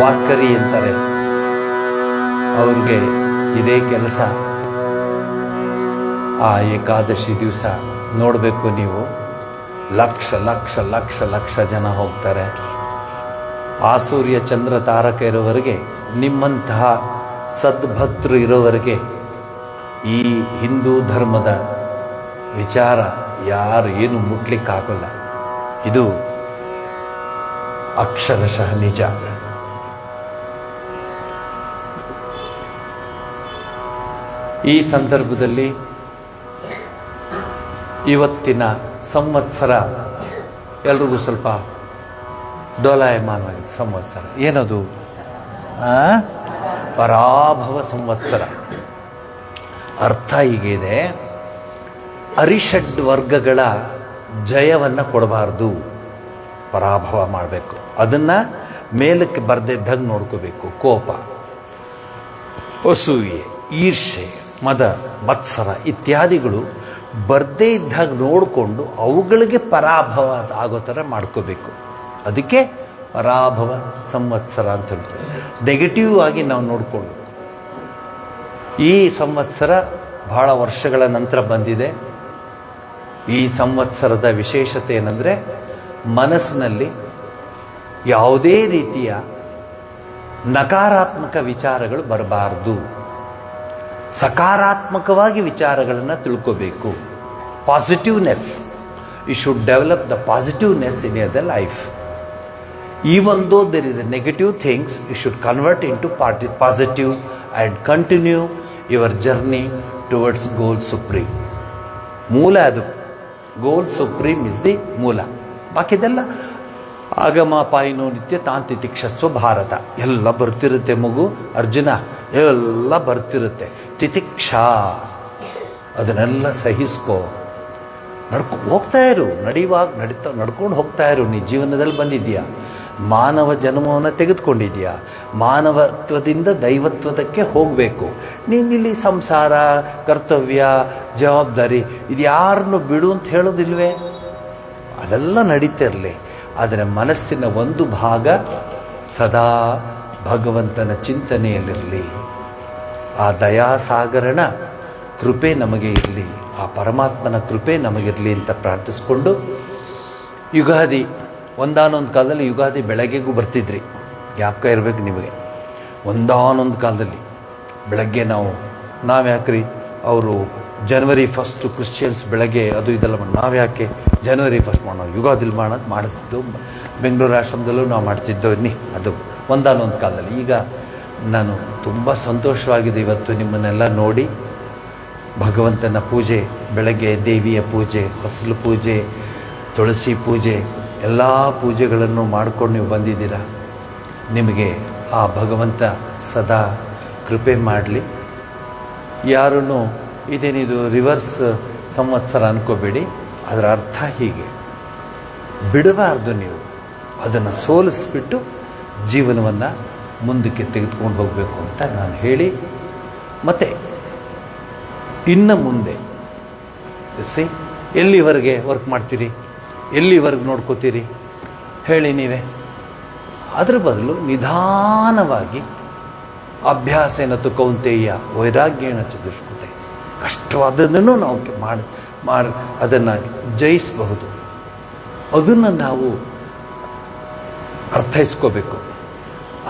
ವಾರ್ಕರಿ ಅಂತಾರೆ, ಅವ್ರಿಗೆ ಇದೇ ಕೆಲಸ. ಆ ಏಕಾದಶಿ ದಿವಸ ನೋಡಬೇಕು ನೀವು, ಲಕ್ಷ ಲಕ್ಷ ಲಕ್ಷ ಲಕ್ಷ ಜನ ಹೋಗ್ತಾರೆ. ಆ ಸೂರ್ಯ ಚಂದ್ರ ತಾರಕ ಇರೋವರೆಗೆ, ನಿಮ್ಮಂತಹ ಸದ್ಭಕ್ತರು ಇರೋವರೆಗೆ ಈ ಹಿಂದೂ ಧರ್ಮದ ವಿಚಾರ ಯಾರು ಏನು ಮುಟ್ಲಿಕ್ಕಾಗಲ್ಲ. ಇದು ಅಕ್ಷರಶಃ ನಿಜ. ಈ ಸಂದರ್ಭದಲ್ಲಿ ಇವತ್ತಿನ ಸಂವತ್ಸರ ಎಲ್ರಿಗೂ ಸ್ವಲ್ಪ ಡೋಲಾಯಮಾನವಾಗಿದೆ. ಸಂವತ್ಸರ ಏನದು? ಪರಾಭವ ಸಂವತ್ಸರ. ಅರ್ಥ ಹೀಗಿದೆ, ಅರಿಷಡ್ ವರ್ಗಗಳ ಜಯವನ್ನು ಕೊಡಬಾರ್ದು, ಪರಾಭವ ಮಾಡಬೇಕು. ಅದನ್ನು ಮೇಲಕ್ಕೆ ಬರ್ದಿದ್ದಾಗ ನೋಡ್ಕೋಬೇಕು. ಕೋಪ, ಅಸೂಯೆ, ಈರ್ಷೆ, ಮದ, ಮತ್ಸರ ಇತ್ಯಾದಿಗಳು ಬರ್ದೇ ಇದ್ದಾಗ ನೋಡಿಕೊಂಡು ಅವುಗಳಿಗೆ ಪರಾಭವ ಆಗೋ ಥರ ಮಾಡ್ಕೋಬೇಕು. ಅದಕ್ಕೆ ಪರಾಭವ ಸಂವತ್ಸರ ಅಂತ ಹೇಳ್ತಾರೆ. ನೆಗೆಟಿವ್ ಆಗಿ ನಾವು ನೋಡಿಕೊಂಡು, ಈ ಸಂವತ್ಸರ ಬಹಳ ವರ್ಷಗಳ ನಂತರ ಬಂದಿದೆ. ಈ ಸಂವತ್ಸರದ ವಿಶೇಷತೆ ಏನಂದರೆ, ಮನಸ್ಸಿನಲ್ಲಿ ಯಾವುದೇ ರೀತಿಯ ನಕಾರಾತ್ಮಕ ವಿಚಾರಗಳು ಬರಬಾರ್ದು, ಸಕಾರಾತ್ಮಕವಾಗಿ ವಿಚಾರಗಳನ್ನು ತಿಳ್ಕೋಬೇಕು. Positiveness, you should develop the positiveness in your the life. Even though there is a negative things, you should convert into positive and continue your journey towards goal supreme. ಮೂಲ ಅದು, ಗೋಲ್ ಸುಪ್ರೀಮ್ ಇಸ್ ದಿ ಮೂಲ. ಬಾಕಿದೆಲ್ಲ ಆಗಮ ಪಾಯಿನೋ ನಿತ್ಯ ತಾಂತಿತಿಕ್ಷಸ್ವ ಭಾರತ ಎಲ್ಲ ಬರ್ತಿರುತ್ತೆ. ಮಗು ಅರ್ಜುನ, ಎಲ್ಲ ಬರ್ತಿರುತ್ತೆ. ತಿತಿಕ್ಷಾ, ಅದನ್ನೆಲ್ಲ ಸಹಿಸ್ಕೋ, ಹೋಗ್ತಾ ಇರು. ನಡ್ಕೊಂಡು ಹೋಗ್ತಾ ಇರು. ನೀ ಜೀವನದಲ್ಲಿ ಬಂದಿದ್ದೀಯಾ, ಮಾನವ ಜನ್ಮವನ್ನು ತೆಗೆದುಕೊಂಡಿದ್ದೀಯಾ, ಮಾನವತ್ವದಿಂದ ದೈವತ್ವದಕ್ಕೆ ಹೋಗಬೇಕು. ನೀನಿಲ್ಲಿ ಸಂಸಾರ, ಕರ್ತವ್ಯ, ಜವಾಬ್ದಾರಿ ಇದು ಯಾರನ್ನು ಬಿಡು ಅಂತ ಹೇಳೋದಿಲ್ವೇ? ಅದೆಲ್ಲ ನಡೀತಿರಲಿ. ಆದರೆ ಮನಸ್ಸಿನ ಒಂದು ಭಾಗ ಸದಾ ಭಗವಂತನ ಚಿಂತನೆಯಲ್ಲಿರಲಿ. ಆ ದಯಾಸಾಗರನ ಕೃಪೆ ನಮಗೆ ಇರಲಿ, ಆ ಪರಮಾತ್ಮನ ಕೃಪೆ ನಮಗಿರಲಿ ಅಂತ ಪ್ರಾರ್ಥಿಸ್ಕೊಂಡು, ಯುಗಾದಿ ಒಂದಾನೊಂದು ಕಾಲದಲ್ಲಿ ಯುಗಾದಿ ಬೆಳಗ್ಗೆಗೂ ಬರ್ತಿದ್ರಿ, ಜ್ಞಾಪಕ ಇರಬೇಕು ನಿಮಗೆ. ಒಂದಾನೊಂದು ಕಾಲದಲ್ಲಿ ಬೆಳಗ್ಗೆ ನಾವು ಯಾಕ್ರಿ, ಅವರು ಜನವರಿ 1 ಕ್ರಿಶ್ಚಿಯನ್ಸ್ ಬೆಳಗ್ಗೆ ಅದು ಇದೆಲ್ಲ ಮಾಡಿ, ನಾವು ಯಾಕೆ ಜನವರಿ 1 ಮಾಡೋಣ, ಯುಗಾದಿಲಿ ಮಾಡಿಸ್ತಿದ್ದು. ಬೆಂಗಳೂರು ಆಶ್ರಮದಲ್ಲೂ ನಾವು ಮಾಡ್ತಿದ್ದೋ ಅದು ಒಂದಾನೊಂದು ಕಾಲದಲ್ಲಿ. ಈಗ ನಾನು ತುಂಬ ಸಂತೋಷವಾಗಿದೆ ಇವತ್ತು ನಿಮ್ಮನ್ನೆಲ್ಲ ನೋಡಿ. ಭಗವಂತನ ಪೂಜೆ, ಬೆಳಗ್ಗೆ ದೇವಿಯ ಪೂಜೆ, ಹೊಸಲು ಪೂಜೆ, ತುಳಸಿ ಪೂಜೆ, ಎಲ್ಲ ಪೂಜೆಗಳನ್ನು ಮಾಡ್ಕೊಂಡು ನೀವು ಬಂದಿದ್ದೀರ. ನಿಮಗೆ ಆ ಭಗವಂತ ಸದಾ ಕೃಪೆ ಮಾಡಲಿ. ಯಾರೂ ಇದೇನಿದು ರಿವರ್ಸ್ ಸಂವತ್ಸರ ಅನ್ಕೋಬೇಡಿ. ಅದರ ಅರ್ಥ ಹೀಗೆ, ಬಿಡಬಾರ್ದು ನೀವು, ಅದನ್ನು ಸೋಲಿಸ್ಬಿಟ್ಟು ಜೀವನವನ್ನು ಮುಂದಕ್ಕೆ ತೆಗೆದುಕೊಂಡು ಹೋಗಬೇಕು ಅಂತ ನಾನು ಹೇಳಿ, ಮತ್ತು ಇನ್ನು ಮುಂದೆ ಎಲ್ಲಿವರೆಗೆ ವರ್ಕ್ ಮಾಡ್ತೀರಿ, ಎಲ್ಲಿವರೆಗೆ ನೋಡ್ಕೋತೀರಿ ಹೇಳಿ ನೀವೇ. ಅದರ ಬದಲು ನಿಧಾನವಾಗಿ ಅಭ್ಯಾಸೇನ ತು ಕೌಂತೆಯ ವೈರಾಗ್ಯೇನ ಚ ದುಷ್ಕೃತೆ, ಕಷ್ಟವಾದದ್ದನ್ನು ನಾವು ಮಾಡಿ ಅದನ್ನು ಜಯಿಸಬಹುದು. ಅದನ್ನು ನಾವು ಅರ್ಥೈಸ್ಕೋಬೇಕು.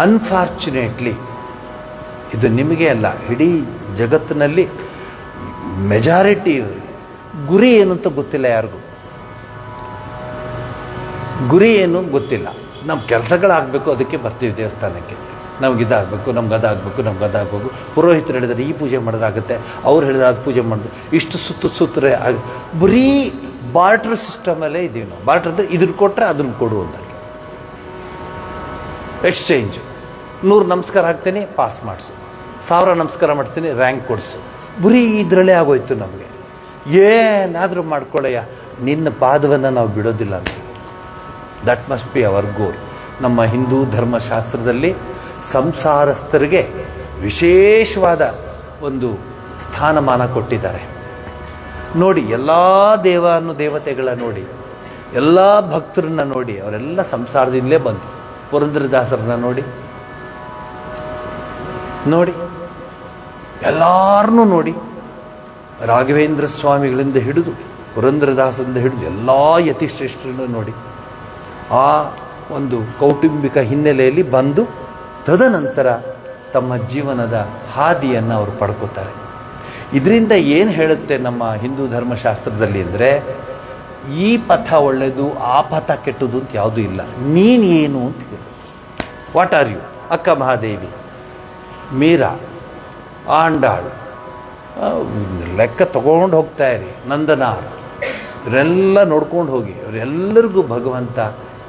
ಅನ್ಫಾರ್ಚುನೇಟ್ಲಿ ಇದು ನಿಮಗೆ ಅಲ್ಲ, ಇಡೀ ಜಗತ್ತಿನಲ್ಲಿ ಮೆಜಾರಿಟಿ ಗುರಿ ಏನು ಅಂತ ಗೊತ್ತಿಲ್ಲ. ಯಾರಿಗೂ ಗುರಿ ಏನು ಗೊತ್ತಿಲ್ಲ. ನಮ್ಮ ಕೆಲಸಗಳಾಗಬೇಕು, ಅದಕ್ಕೆ ಬರ್ತೀವಿ ದೇವಸ್ಥಾನಕ್ಕೆ. ನಮಗಿದಾಗಬೇಕು, ನಮ್ಗೆ ಪುರೋಹಿತರು ಹೇಳಿದರೆ ಈ ಪೂಜೆ ಮಾಡೋದಾಗುತ್ತೆ, ಅವ್ರು ಹೇಳಿದ್ರೆ ಅದು ಪೂಜೆ ಮಾಡೋದು, ಇಷ್ಟು ಸುತ್ತರೆ ಬರೀ ಬಾರ್ಟ್ರ್ ಸಿಸ್ಟಮಲ್ಲೇ ಇದ್ದೀವಿ ನಾವು. ಬಾರ್ಟ್ರ್ ಅಂದರೆ ಇದನ್ನು ಕೊಟ್ಟರೆ ಅದನ್ನು ಕೊಡು ಅಂತ, ಎಕ್ಸ್ಚೇಂಜ್. 100 ನಮಸ್ಕಾರ ಹಾಕ್ತೀನಿ, ಪಾಸ್ ಮಾಡಿಸು. 1000 ನಮಸ್ಕಾರ ಮಾಡ್ತೀನಿ, ರ್ಯಾಂಕ್ ಕೊಡಿಸು. ಬರೀ ಇದರಲ್ಲೇ ಆಗೋಯ್ತು ನಮಗೆ. ಏನಾದರೂ ಮಾಡ್ಕೊಳ್ಳಯ್ಯ, ನಿನ್ನ ಪಾದವನ್ನು ನಾವು ಬಿಡೋದಿಲ್ಲ ಅಂತ. That must be our goal. ನಮ್ಮ ಹಿಂದೂ ಧರ್ಮಶಾಸ್ತ್ರದಲ್ಲಿ ಸಂಸಾರಸ್ಥರಿಗೆ ವಿಶೇಷವಾದ ಒಂದು ಸ್ಥಾನಮಾನ ಕೊಟ್ಟಿದ್ದಾರೆ. ನೋಡಿ, ಎಲ್ಲ ದೇವತೆಗಳ ನೋಡಿ, ಎಲ್ಲ ಭಕ್ತರನ್ನ ನೋಡಿ, ಅವರೆಲ್ಲ ಸಂಸಾರದಿಂದಲೇ ಬಂತು. ಪುರಂದರದಾಸರನ್ನ ನೋಡಿ, ನೋಡಿ, ಎಲ್ಲರನ್ನೂ ನೋಡಿ, ರಾಘವೇಂದ್ರ ಸ್ವಾಮಿಗಳಿಂದ ಹಿಡಿದು ಪುರಂದರದಾಸರಿಂದ ಹಿಡಿದು ಎಲ್ಲ ಯತಿಶ್ರೇಷ್ಠರನ್ನು ನೋಡಿ ಆ ಒಂದು ಕೌಟುಂಬಿಕ ಹಿನ್ನೆಲೆಯಲ್ಲಿ ಬಂದು ತದನಂತರ ತಮ್ಮ ಜೀವನದ ಹಾದಿಯನ್ನು ಅವರು ಪಡ್ಕೋತಾರೆ. ಇದರಿಂದ ಏನು ಹೇಳುತ್ತೆ ನಮ್ಮ ಹಿಂದೂ ಧರ್ಮಶಾಸ್ತ್ರದಲ್ಲಿ ಅಂದರೆ, ಈ ಪಥ ಒಳ್ಳೆಯದು, ಆ ಪಥ ಕೆಟ್ಟದು ಅಂತ ಯಾವುದೂ ಇಲ್ಲ. ನೀನು ಏನು ಅಂತ ಹೇಳುತ್ತೆ. What are you? Akka Mahadevi, Meera, ಆಂಡಾಳು, ಲೆಕ್ಕ ತಗೊಂಡು ಹೋಗ್ತಾ ಇರಿ, ನಂದನಾರ್, ಇವರೆಲ್ಲ ನೋಡ್ಕೊಂಡು ಹೋಗಿ. ಅವರೆಲ್ಲರಿಗೂ ಭಗವಂತ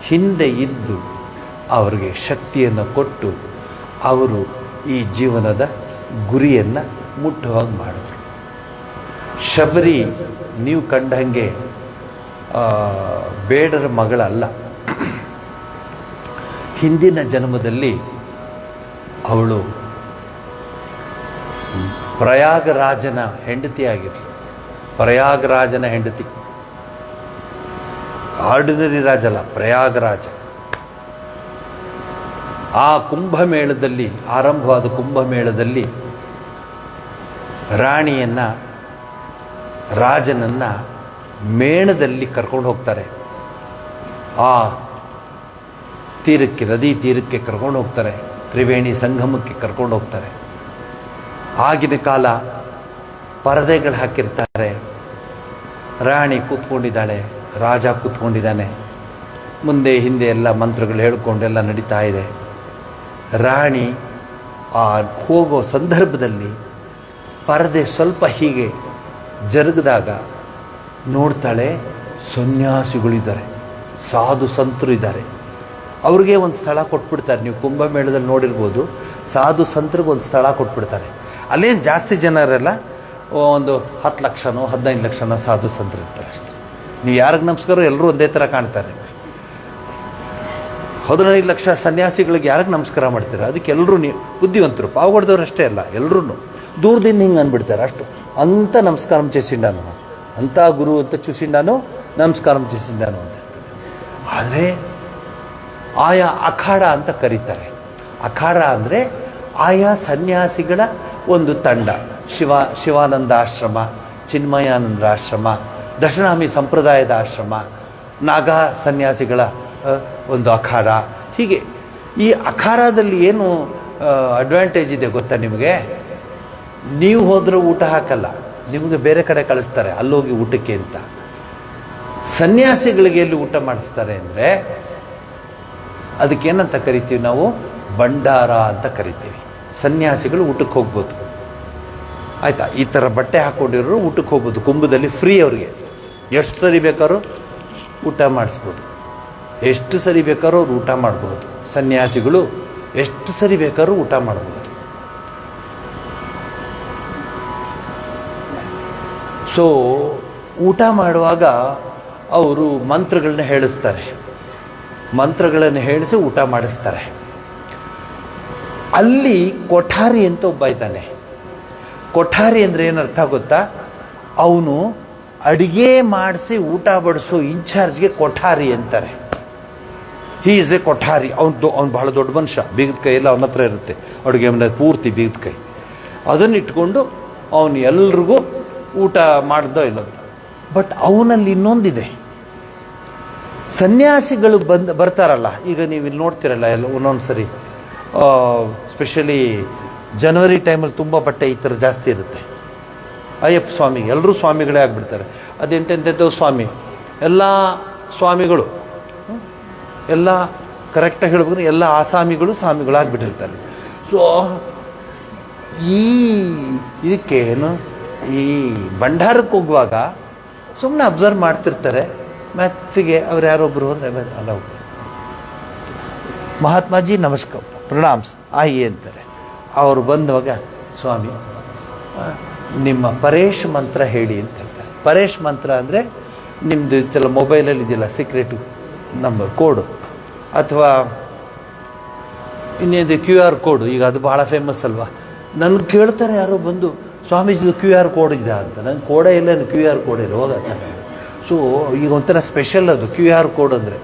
ಹಿಂದೆ ಇದ್ದು ಅವರಿಗೆ ಶಕ್ತಿಯನ್ನು ಕೊಟ್ಟು ಅವರು ಈ ಜೀವನದ ಗುರಿಯನ್ನು ಮುಟ್ಟುವಾಗಿ ಮಾಡಿದ್ರು. ಶಬರಿ ನೀವು ಕಂಡಂಗೆ ಬೇಡರ ಮಗಳಲ್ಲ. ಹಿಂದಿನ ಜನ್ಮದಲ್ಲಿ ಅವಳು ಪ್ರಯಾಗರಾಜನ ಹೆಂಡತಿಯಾಗಿರ್ಲಿ. ಪ್ರಯಾಗರಾಜನ ಹೆಂಡತಿ, ಆರ್ಡಿನರಿ ರಾಜ ಅಲ್ಲ, ಪ್ರಯಾಗರಾಜ. ಆ ಕುಂಭಮೇಳದಲ್ಲಿ, ಆರಂಭವಾದ ಕುಂಭಮೇಳದಲ್ಲಿ ರಾಜನನ್ನ ಮೇಣದಲ್ಲಿ ಕರ್ಕೊಂಡು ಹೋಗ್ತಾರೆ. ಆ ತೀರಕ್ಕೆ, ನದಿ ತೀರಕ್ಕೆ ಕರ್ಕೊಂಡು ಹೋಗ್ತಾರೆ, ತ್ರಿವೇಣಿ ಸಂಗಮಕ್ಕೆ ಕರ್ಕೊಂಡು ಹೋಗ್ತಾರೆ. ಆಗಿನ ಕಾಲ ಪರದೆಗಳು ಹಾಕಿರ್ತಾರೆ. ರಾಣಿ ಕೂತ್ಕೊಂಡಿದ್ದಾಳೆ, ರಾಜ ಕೂತ್ಕೊಂಡಿದ್ದಾನೆ. ಮುಂದೆ ಹಿಂದೆ ಎಲ್ಲ ಮಂತ್ರಗಳು ಹೇಳ್ಕೊಂಡೆಲ್ಲ ನಡೀತಾ ಇದೆ. ರಾಣಿ ಆ ಹೋಗೋ ಸಂದರ್ಭದಲ್ಲಿ ಪರದೆ ಸ್ವಲ್ಪ ಹೀಗೆ ಜರುಗಿದಾಗ ನೋಡ್ತಾಳೆ, ಸನ್ಯಾಸಿಗಳಿದ್ದಾರೆ, ಸಾಧು ಸಂತರು ಇದ್ದಾರೆ. ಅವ್ರಿಗೆ ಒಂದು ಸ್ಥಳ ಕೊಟ್ಬಿಡ್ತಾರೆ. ನೀವು ಕುಂಭಮೇಳದಲ್ಲಿ ನೋಡಿರ್ಬೋದು, ಸಾಧು ಸಂತರಿಗೆ ಒಂದು ಸ್ಥಳ ಕೊಟ್ಬಿಡ್ತಾರೆ. ಅಲ್ಲೇನು ಜಾಸ್ತಿ ಜನರೆಲ್ಲ, ಒಂದು 10 ಲಕ್ಷನೋ 15 ಲಕ್ಷನೋ ಸಾಧು ಸಂತರು ಇರ್ತಾರೆ ಅಷ್ಟೇ. ನೀವು ಯಾರಿಗೆ ನಮಸ್ಕಾರ, ಎಲ್ಲರೂ ಒಂದೇ ಥರ ಕಾಣ್ತಾರೆ. 15 ಲಕ್ಷ ಸನ್ಯಾಸಿಗಳಿಗೆ ಯಾರಿಗೆ ನಮಸ್ಕಾರ ಮಾಡ್ತೀರಾ? ಅದಕ್ಕೆ ಎಲ್ಲರೂ ನೀವು ಬುದ್ಧಿವಂತರು, ಪಾವಗಡ್ದವ್ರು ಅಷ್ಟೇ ಅಲ್ಲ, ಎಲ್ಲರೂ ದೂರದಿಂದ ಹಿಂಗೆ ಅಂದ್ಬಿಡ್ತಾರೆ. ಅಷ್ಟು ಅಂಥ ನಮಸ್ಕಾರ చేసిండాను, ಅಂಥ ಗುರು ಅಂತ చూసిండాను, ನಮಸ್ಕಾರ చేసిండాను ಅಂತ. ಆದರೆ ಆಯಾ ಅಖಾಡ ಅಂತ ಕರೀತಾರೆ. ಅಖಾಡ ಅಂದರೆ ಆಯಾ ಸನ್ಯಾಸಿಗಳ ಒಂದು ತಂಡ. ಶಿವಾನಂದ ಆಶ್ರಮ, ಚಿನ್ಮಯಾನಂದ ಆಶ್ರಮ, ದಶನಾಮಿ ಸಂಪ್ರದಾಯದ ಆಶ್ರಮ, ನಾಗಾ ಸನ್ಯಾಸಿಗಳ ಒಂದು ಅಖಾಡ. ಹೀಗೆ ಈ ಅಖಾಡದಲ್ಲಿ ಏನು ಅಡ್ವಾಂಟೇಜ್ ಇದೆ ಗೊತ್ತಾ ನಿಮಗೆ? ನೀವು ಹೋದರೂ ಊಟ ಹಾಕಲ್ಲ, ನಿಮಗೆ ಬೇರೆ ಕಡೆ ಕಳಿಸ್ತಾರೆ, ಅಲ್ಲೋಗಿ ಊಟಕ್ಕೆ ಅಂತ. ಸನ್ಯಾಸಿಗಳಿಗೆ ಎಲ್ಲಿ ಊಟ ಮಾಡಿಸ್ತಾರೆ ಅಂದರೆ, ಅದಕ್ಕೇನಂತ ಕರಿತೀವಿ ನಾವು? ಭಂಡಾರ ಅಂತ ಕರಿತೀವಿ. ಸನ್ಯಾಸಿಗಳು ಊಟಕ್ಕೆ ಹೋಗ್ಬೋದು, ಆಯಿತಾ? ಈ ಥರ ಬಟ್ಟೆ ಹಾಕ್ಕೊಂಡಿರೋರು ಊಟಕ್ಕೆ ಹೋಗ್ಬೋದು. ಕುಂಭದಲ್ಲಿ ಫ್ರೀ ಅವ್ರಿಗೆ. ಎಷ್ಟು ಸರಿ ಬೇಕಾದ್ರೂ ಊಟ ಮಾಡಿಸ್ಬೋದು, ಎಷ್ಟು ಸರಿ ಬೇಕಾದ್ರೂ ಅವ್ರು ಊಟ ಮಾಡ್ಬೋದು. ಸನ್ಯಾಸಿಗಳು ಎಷ್ಟು ಸರಿ ಬೇಕಾದ್ರೂ ಊಟ ಮಾಡ್ಬೋದು. ಸೊ ಊಟ ಮಾಡುವಾಗ ಅವರು ಮಂತ್ರಗಳನ್ನ ಹೇಳಿಸ್ತಾರೆ, ಮಂತ್ರಗಳನ್ನು ಹೇಳಿಸಿ ಊಟ ಮಾಡಿಸ್ತಾರೆ. ಅಲ್ಲಿ ಕೊಠಾರಿ ಅಂತ ಒಬ್ಬ ಇದ್ದಾನೆ. ಕೊಠಾರಿ ಅಂದರೆ ಏನರ್ಥ ಗೊತ್ತಾ? ಅವನು ಅಡಿಗೆ ಮಾಡಿಸಿ ಊಟ ಬಡಿಸೋ ಇನ್ಚಾರ್ಜ್ಗೆ ಕೊಠಾರಿ ಅಂತಾರೆ. He is A Kothari. ಅವ್ನು ಬಹಳ ದೊಡ್ಡ ಮನುಷ್ಯ, ಬೀಗದ ಕೈ ಎಲ್ಲ ಅವನ ಹತ್ರ ಇರುತ್ತೆ, ಅಡುಗೆ ಮನೆ ಪೂರ್ತಿ ಬೀಗದ ಕೈ. ಅದನ್ನು ಇಟ್ಕೊಂಡು ಅವನು ಎಲ್ರಿಗೂ ಊಟ ಮಾಡ್ದೋ ಇಲ್ಲದ. ಬಟ್ ಅವನಲ್ಲಿ ಇನ್ನೊಂದಿದೆ. ಸನ್ಯಾಸಿಗಳು ಬರ್ತಾರಲ್ಲ, ಈಗ ನೀವು ಇಲ್ಲಿ ನೋಡ್ತಿರಲ್ಲ ಎಲ್ಲ ಒಂದೊಂದು ಸರಿ, ಸ್ಪೆಷಲಿ ಜನವರಿ ಟೈಮಲ್ಲಿ ತುಂಬ ಬಟ್ಟೆ ಈ ಥರ ಜಾಸ್ತಿ ಇರುತ್ತೆ. ಅಯ್ಯಪ್ಪ ಸ್ವಾಮಿಗೆ ಎಲ್ಲರೂ ಸ್ವಾಮಿಗಳೇ ಆಗಿಬಿಡ್ತಾರೆ. ಅದೆಂತೆಂಥದ್ದು ಸ್ವಾಮಿ, ಎಲ್ಲ ಸ್ವಾಮಿಗಳು, ಎಲ್ಲ ಕರೆಕ್ಟಾಗಿ ಹೇಳ್ಬೇಕು, ಎಲ್ಲ ಆಸಾಮಿಗಳು ಸ್ವಾಮಿಗಳಾಗಿಬಿಟ್ಟಿರ್ತಾರೆ. ಸೊ ಇದಕ್ಕೇನು, ಈ ಭಂಡಾರಕ್ಕೆ ಹೋಗುವಾಗ ಸುಮ್ಮನೆ ಅಬ್ಸರ್ವ್ ಮಾಡ್ತಿರ್ತಾರೆ. ಮೆತ್ತಿಗೆ ಅವ್ರು ಯಾರೊಬ್ಬರು ಅಂದರೆ ಅಲ್ಲ, ಮಹಾತ್ಮಾಜಿ ನಮಸ್ಕಾರ, ಪ್ರಣಾಮ್ಸ್ ಆಯಿ ಅಂತಾರೆ. ಅವರು ಬಂದವಾಗ, ಸ್ವಾಮಿ ನಿಮ್ಮ ಪರೇಶ್ ಮಂತ್ರ ಹೇಳಿ ಅಂತ ಹೇಳ್ತಾರೆ. ಪರೇಶ್ ಮಂತ್ರ ಅಂದರೆ ನಿಮ್ಮದು ಇದೆಲ್ಲ ಮೊಬೈಲಲ್ಲಿ ಇದೆಯಲ್ಲ ಸೀಕ್ರೆಟು ನಂಬರ್ ಕೋಡು, ಅಥವಾ ಇನ್ನೇನು QR ಕೋಡು, ಈಗ ಅದು ಭಾಳ ಫೇಮಸ್ ಅಲ್ವಾ. ನನಗೆ ಕೇಳ್ತಾರೆ ಯಾರೋ ಬಂದು, ಸ್ವಾಮೀಜಿದು QR ಕೋಡ್ ಇದೆ ಅಂತ. ನನಗೆ ಕೋಡೇ ಇಲ್ಲ, QR ಕೋಡ್ ಇಲ್ಲ, ಹೋಗತ್ತ. ಸೊ ಈಗ ಒಂಥರ ಸ್ಪೆಷಲ್ ಅದು QR ಕೋಡ್ ಅಂದರೆ.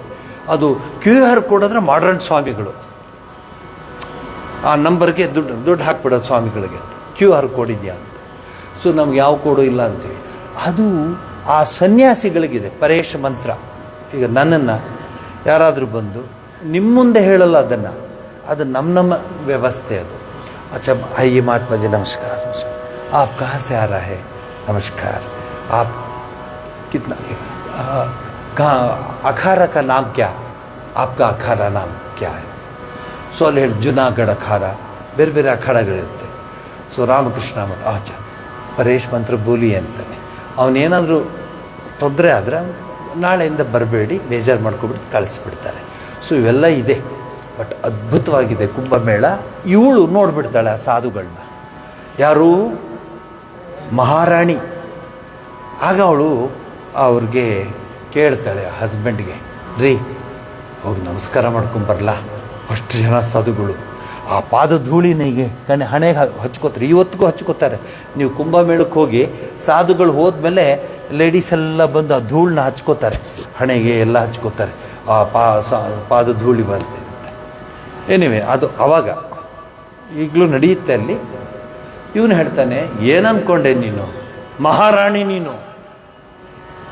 ಅದು QR ಕೋಡ್ ಅಂದರೆ ಮಾಡ್ರನ್ ಸ್ವಾಮಿಗಳು. ಆ ನಂಬರ್ಗೆ ದುಡ್ಡು ಹಾಕ್ಬಿಡೋದು ಸ್ವಾಮಿಗಳಿಗೆ QR ಕೋಡ್ ಇದೆಯಾ ಅಂತ. ಸೊ ನಮ್ಗೆ ಯಾವ ಕೋಡು ಇಲ್ಲ ಅಂತೀವಿ. ಅದು ಆ ಸನ್ಯಾಸಿಗಳಿಗಿದೆ ಪರೇಶ ಮಂತ್ರ. ಈಗ ನನ್ನನ್ನು ಯಾರಾದರೂ ಬಂದು ನಿಮ್ಮ ಮುಂದೆ ಹೇಳಲ್ಲ ಅದನ್ನು, ಅದು ನಮ್ಮ ವ್ಯವಸ್ಥೆ ಅದು. अच्छा आइए महात्मा जी नमस्कार, आप कहाँ से आ रहा है, नमस्कार, आप कितना कहाँ अखाड़ा का नाम क्या, आपका अखाड़ा नाम क्या है. ಸೊ ಅಲ್ಲಿ ಹೇಳಿ ಜುನಾಗಢ ಅಖಾಡ, ಬೇರೆ ಬೇರೆ ಅಖಾಡಗಳಿರುತ್ತೆ. ಸೊ ರಾಮಕೃಷ್ಣ ಮಠ ಪರೇಶ್ ಮಂತ್ರ ಬೋಲಿ ಅಂತಾನೆ. ಅವನೇನಾದರೂ ತೊಂದರೆ ಆದರೆ ನಾಳೆಯಿಂದ ಬರಬೇಡಿ, ಬೇಜಾರು ಮಾಡ್ಕೊಬಿಟ್ಟು ಕಳಿಸ್ಬಿಡ್ತಾರೆ. ಸೊ ಇವೆಲ್ಲ ಇದೆ. ಬಟ್ ಅದ್ಭುತವಾಗಿದೆ ಕುಂಭಮೇಳ. ಇವಳು ನೋಡಿಬಿಡ್ತಾಳೆ ಆ ಸಾಧುಗಳನ್ನ, ಯಾರು ಮಹಾರಾಣಿ. ಆಗ ಅವಳು ಅವ್ರಿಗೆ ಕೇಳ್ತಾಳೆ ಹಸ್ಬೆಂಡ್ಗೆ, ರೀ ಹೋಗಿ ನಮಸ್ಕಾರ ಮಾಡ್ಕೊಂಬರಲ್ಲ. ಅಷ್ಟು ಜನ ಸಾಧುಗಳು ಆ ಪಾದ ಧೂಳಿನಿಗೆ ಹಣೆಗೆ ಹಚ್ಕೋತಾರೆ, ಇವತ್ತಿಗೂ ಹಚ್ಕೋತಾರೆ. ನೀವು ಕುಂಭಮೇಳಕ್ಕೆ ಹೋಗಿ ಸಾಧುಗಳು ಹೋದ್ಮೇಲೆ ಲೇಡೀಸ್ ಎಲ್ಲ ಬಂದು ಆ ಧೂಳನ್ನ ಹಚ್ಕೋತಾರೆ, ಹಣೆಗೆ ಎಲ್ಲ ಹಚ್ಕೋತಾರೆ. ಆ ಪಾದ ಧೂಳಿ ಬರುತ್ತೆ. ಎನಿವೆ ಅದು ಅವಾಗ ಈಗಲೂ ನಡೆಯುತ್ತೆ ಅಲ್ಲಿ. ಇವನು ಹೇಳ್ತಾನೆ, ಏನನ್ಕೊಂಡೆ ನೀನು, ಮಹಾರಾಣಿ ನೀನು,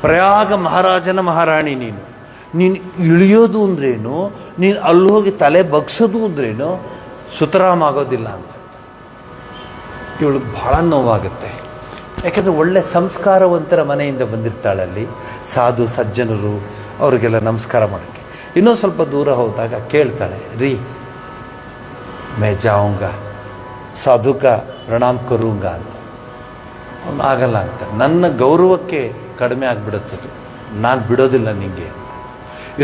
ಪ್ರಯಾಗ ಮಹಾರಾಜನ ಮಹಾರಾಣಿ ನೀನು ಇಳಿಯೋದು ಅಂದ್ರೇನು, ನೀನು ಅಲ್ಲಿ ಹೋಗಿ ತಲೆ ಬಗ್ಸೋದು ಅಂದ್ರೇನು, ಸುತರಾಮ್ ಆಗೋದಿಲ್ಲ ಅಂತ. ಇವಳಿಗೆ ಭಾಳ ನೋವಾಗುತ್ತೆ. ಯಾಕೆಂದರೆ ಒಳ್ಳೆ ಸಂಸ್ಕಾರವಂತರ ಮನೆಯಿಂದ ಬಂದಿರ್ತಾಳೆ. ಅಲ್ಲಿ ಸಾಧು ಸಜ್ಜನರು ಅವರಿಗೆಲ್ಲ ನಮಸ್ಕಾರ ಮಾಡೋಕ್ಕೆ. ಇನ್ನೂ ಸ್ವಲ್ಪ ದೂರ ಹೋದಾಗ ಕೇಳ್ತಾಳೆ, ರೀ ಮೇ ಜಾऊंಗ ಸಾಧು ಕಾ ಪ್ರಣಾಮ್ ಕरूंगा ಅಂತ. ಅವನು ಆಗಲ್ಲ ಅಂತ, ನನ್ನ ಗೌರವಕ್ಕೆ ಕಡಿಮೆ ಆಗಿಬಿಡುತ್ತದೆ, ನಾನು ಬಿಡೋದಿಲ್ಲ ನಿಮಗೆ.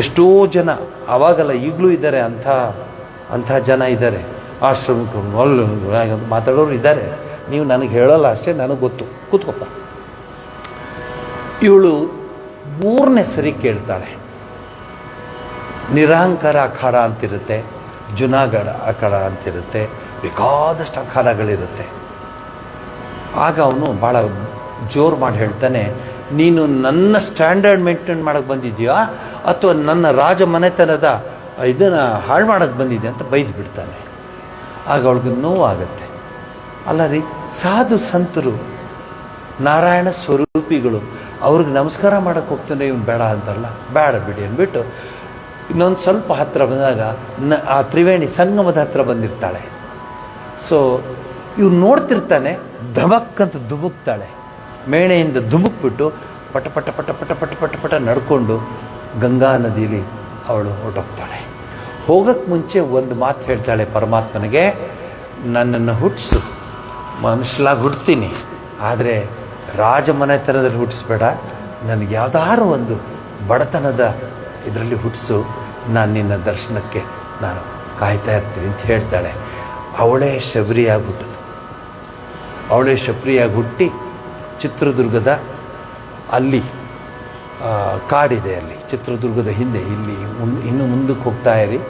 ಎಷ್ಟೋ ಜನ ಆವಾಗಲ್ಲ ಈಗಲೂ ಇದ್ದಾರೆ, ಅಂಥ ಜನ ಇದ್ದಾರೆ. ಆಶ್ರಮಕ್ಕೆ ಅಲ್ಲಿ ಮಾತಾಡೋರು ಇದ್ದಾರೆ. ನೀವು ನನಗೆ ಹೇಳೋಲ್ಲ ಅಷ್ಟೇ, ನನಗೆ ಗೊತ್ತು, ಕೂತ್ಕೊಪ್ಪ. ಇವಳು 3ನೇ ಸರಿ ಕೇಳ್ತಾಳೆ. ನಿರಾಂಕಾರ ಅಖಾಡ ಅಂತಿರುತ್ತೆ, ಜುನಾಗಢ ಅಖಾಡ ಅಂತಿರುತ್ತೆ, ಬೇಕಾದಷ್ಟು ಅಖಾಡಗಳಿರುತ್ತೆ. ಆಗ ಅವನು ಭಾಳ ಜೋರು ಮಾಡಿ ಹೇಳ್ತಾನೆ, ನೀನು ನನ್ನ ಸ್ಟ್ಯಾಂಡರ್ಡ್ ಮೇಂಟೈನ್ ಮಾಡೋಕ್ಕೆ ಬಂದಿದ್ಯಾ ಅಥವಾ ನನ್ನ ರಾಜ ಮನೆತನದ ಇದನ್ನು ಹಾಳು ಮಾಡೋಕ್ಕೆ ಬಂದಿದ್ಯಾ ಅಂತ ಬೈದು ಬಿಡ್ತಾನೆ. ಆಗ ಅವಳಿಗೆ ನೋವಾಗತ್ತೆ. ಅಲ್ಲ ರೀ, ಸಾಧು ಸಂತರು ನಾರಾಯಣ ಸ್ವರೂಪಿಗಳು, ಅವ್ರಿಗೆ ನಮಸ್ಕಾರ ಮಾಡೋಕ್ಕೆ ಹೋಗ್ತಾನೆ, ಇವ್ನು ಬೇಡ ಅಂತಾರಲ್ಲ, ಬೇಡ ಬಿಡಿ ಅಂದ್ಬಿಟ್ಟು ಇನ್ನೊಂದು ಸ್ವಲ್ಪ ಹತ್ತಿರ ಬಂದಾಗ ಆ ತ್ರಿವೇಣಿ ಸಂಗಮದ ಹತ್ತಿರ ಬಂದಿರ್ತಾಳೆ. ಸೊ ಇವ್ನು ನೋಡ್ತಿರ್ತಾನೆ, ಧಮಕ್ಕಂತ ಧುಮುಕ್ತಾಳೆ. ಮೇಣೆಯಿಂದ ಧುಮುಕ್ಬಿಟ್ಟು ಪಟ ಪಟ ಪಟ ಪಟ ಪಟ ಪಟ ಪಟ ನಡ್ಕೊಂಡು ಗಂಗಾ ನದಿಲಿ ಅವಳು ಹೊರಟೋಗ್ತಾಳೆ. ಹೋಗೋಕ್ಕೆ ಮುಂಚೆ ಒಂದು ಮಾತು ಹೇಳ್ತಾಳೆ ಪರಮಾತ್ಮನಿಗೆ, ನನ್ನನ್ನು ಹುಟ್ಟಿಸು, ಮನುಷ್ಯಲಾಗಿ ಹುಡ್ತೀನಿ, ಆದರೆ ರಾಜಮನೆತನದಲ್ಲಿ ಹುಟ್ಟಿಸ್ಬೇಡ, ನನಗೆ ಯಾವುದಾದ್ರು ಒಂದು ಬಡತನದ ಇದರಲ್ಲಿ ಹುಟ್ಟಿಸು, ನಾನು ನಿನ್ನ ದರ್ಶನಕ್ಕೆ ನಾನು ಕಾಯ್ತಾ ಇರ್ತೀನಿ ಅಂತ ಹೇಳ್ತಾಳೆ. ಅವಳೇ ಶಬರಿಯಾಗ್ಬಿಟ್ಟದು. ಅವಳೇ ಶಬರಿಯಾಗಿ ಹುಟ್ಟಿ ಚಿತ್ರದುರ್ಗದ ಅಲ್ಲಿ ಕಾಡಿದೆ, ಅಲ್ಲಿ ಚಿತ್ರದುರ್ಗದ ಹಿಂದೆ, ಇಲ್ಲಿ ಇನ್ನು ಮುಂದಕ್ಕೆ ಹೋಗ್ತಾ ಇರಿ,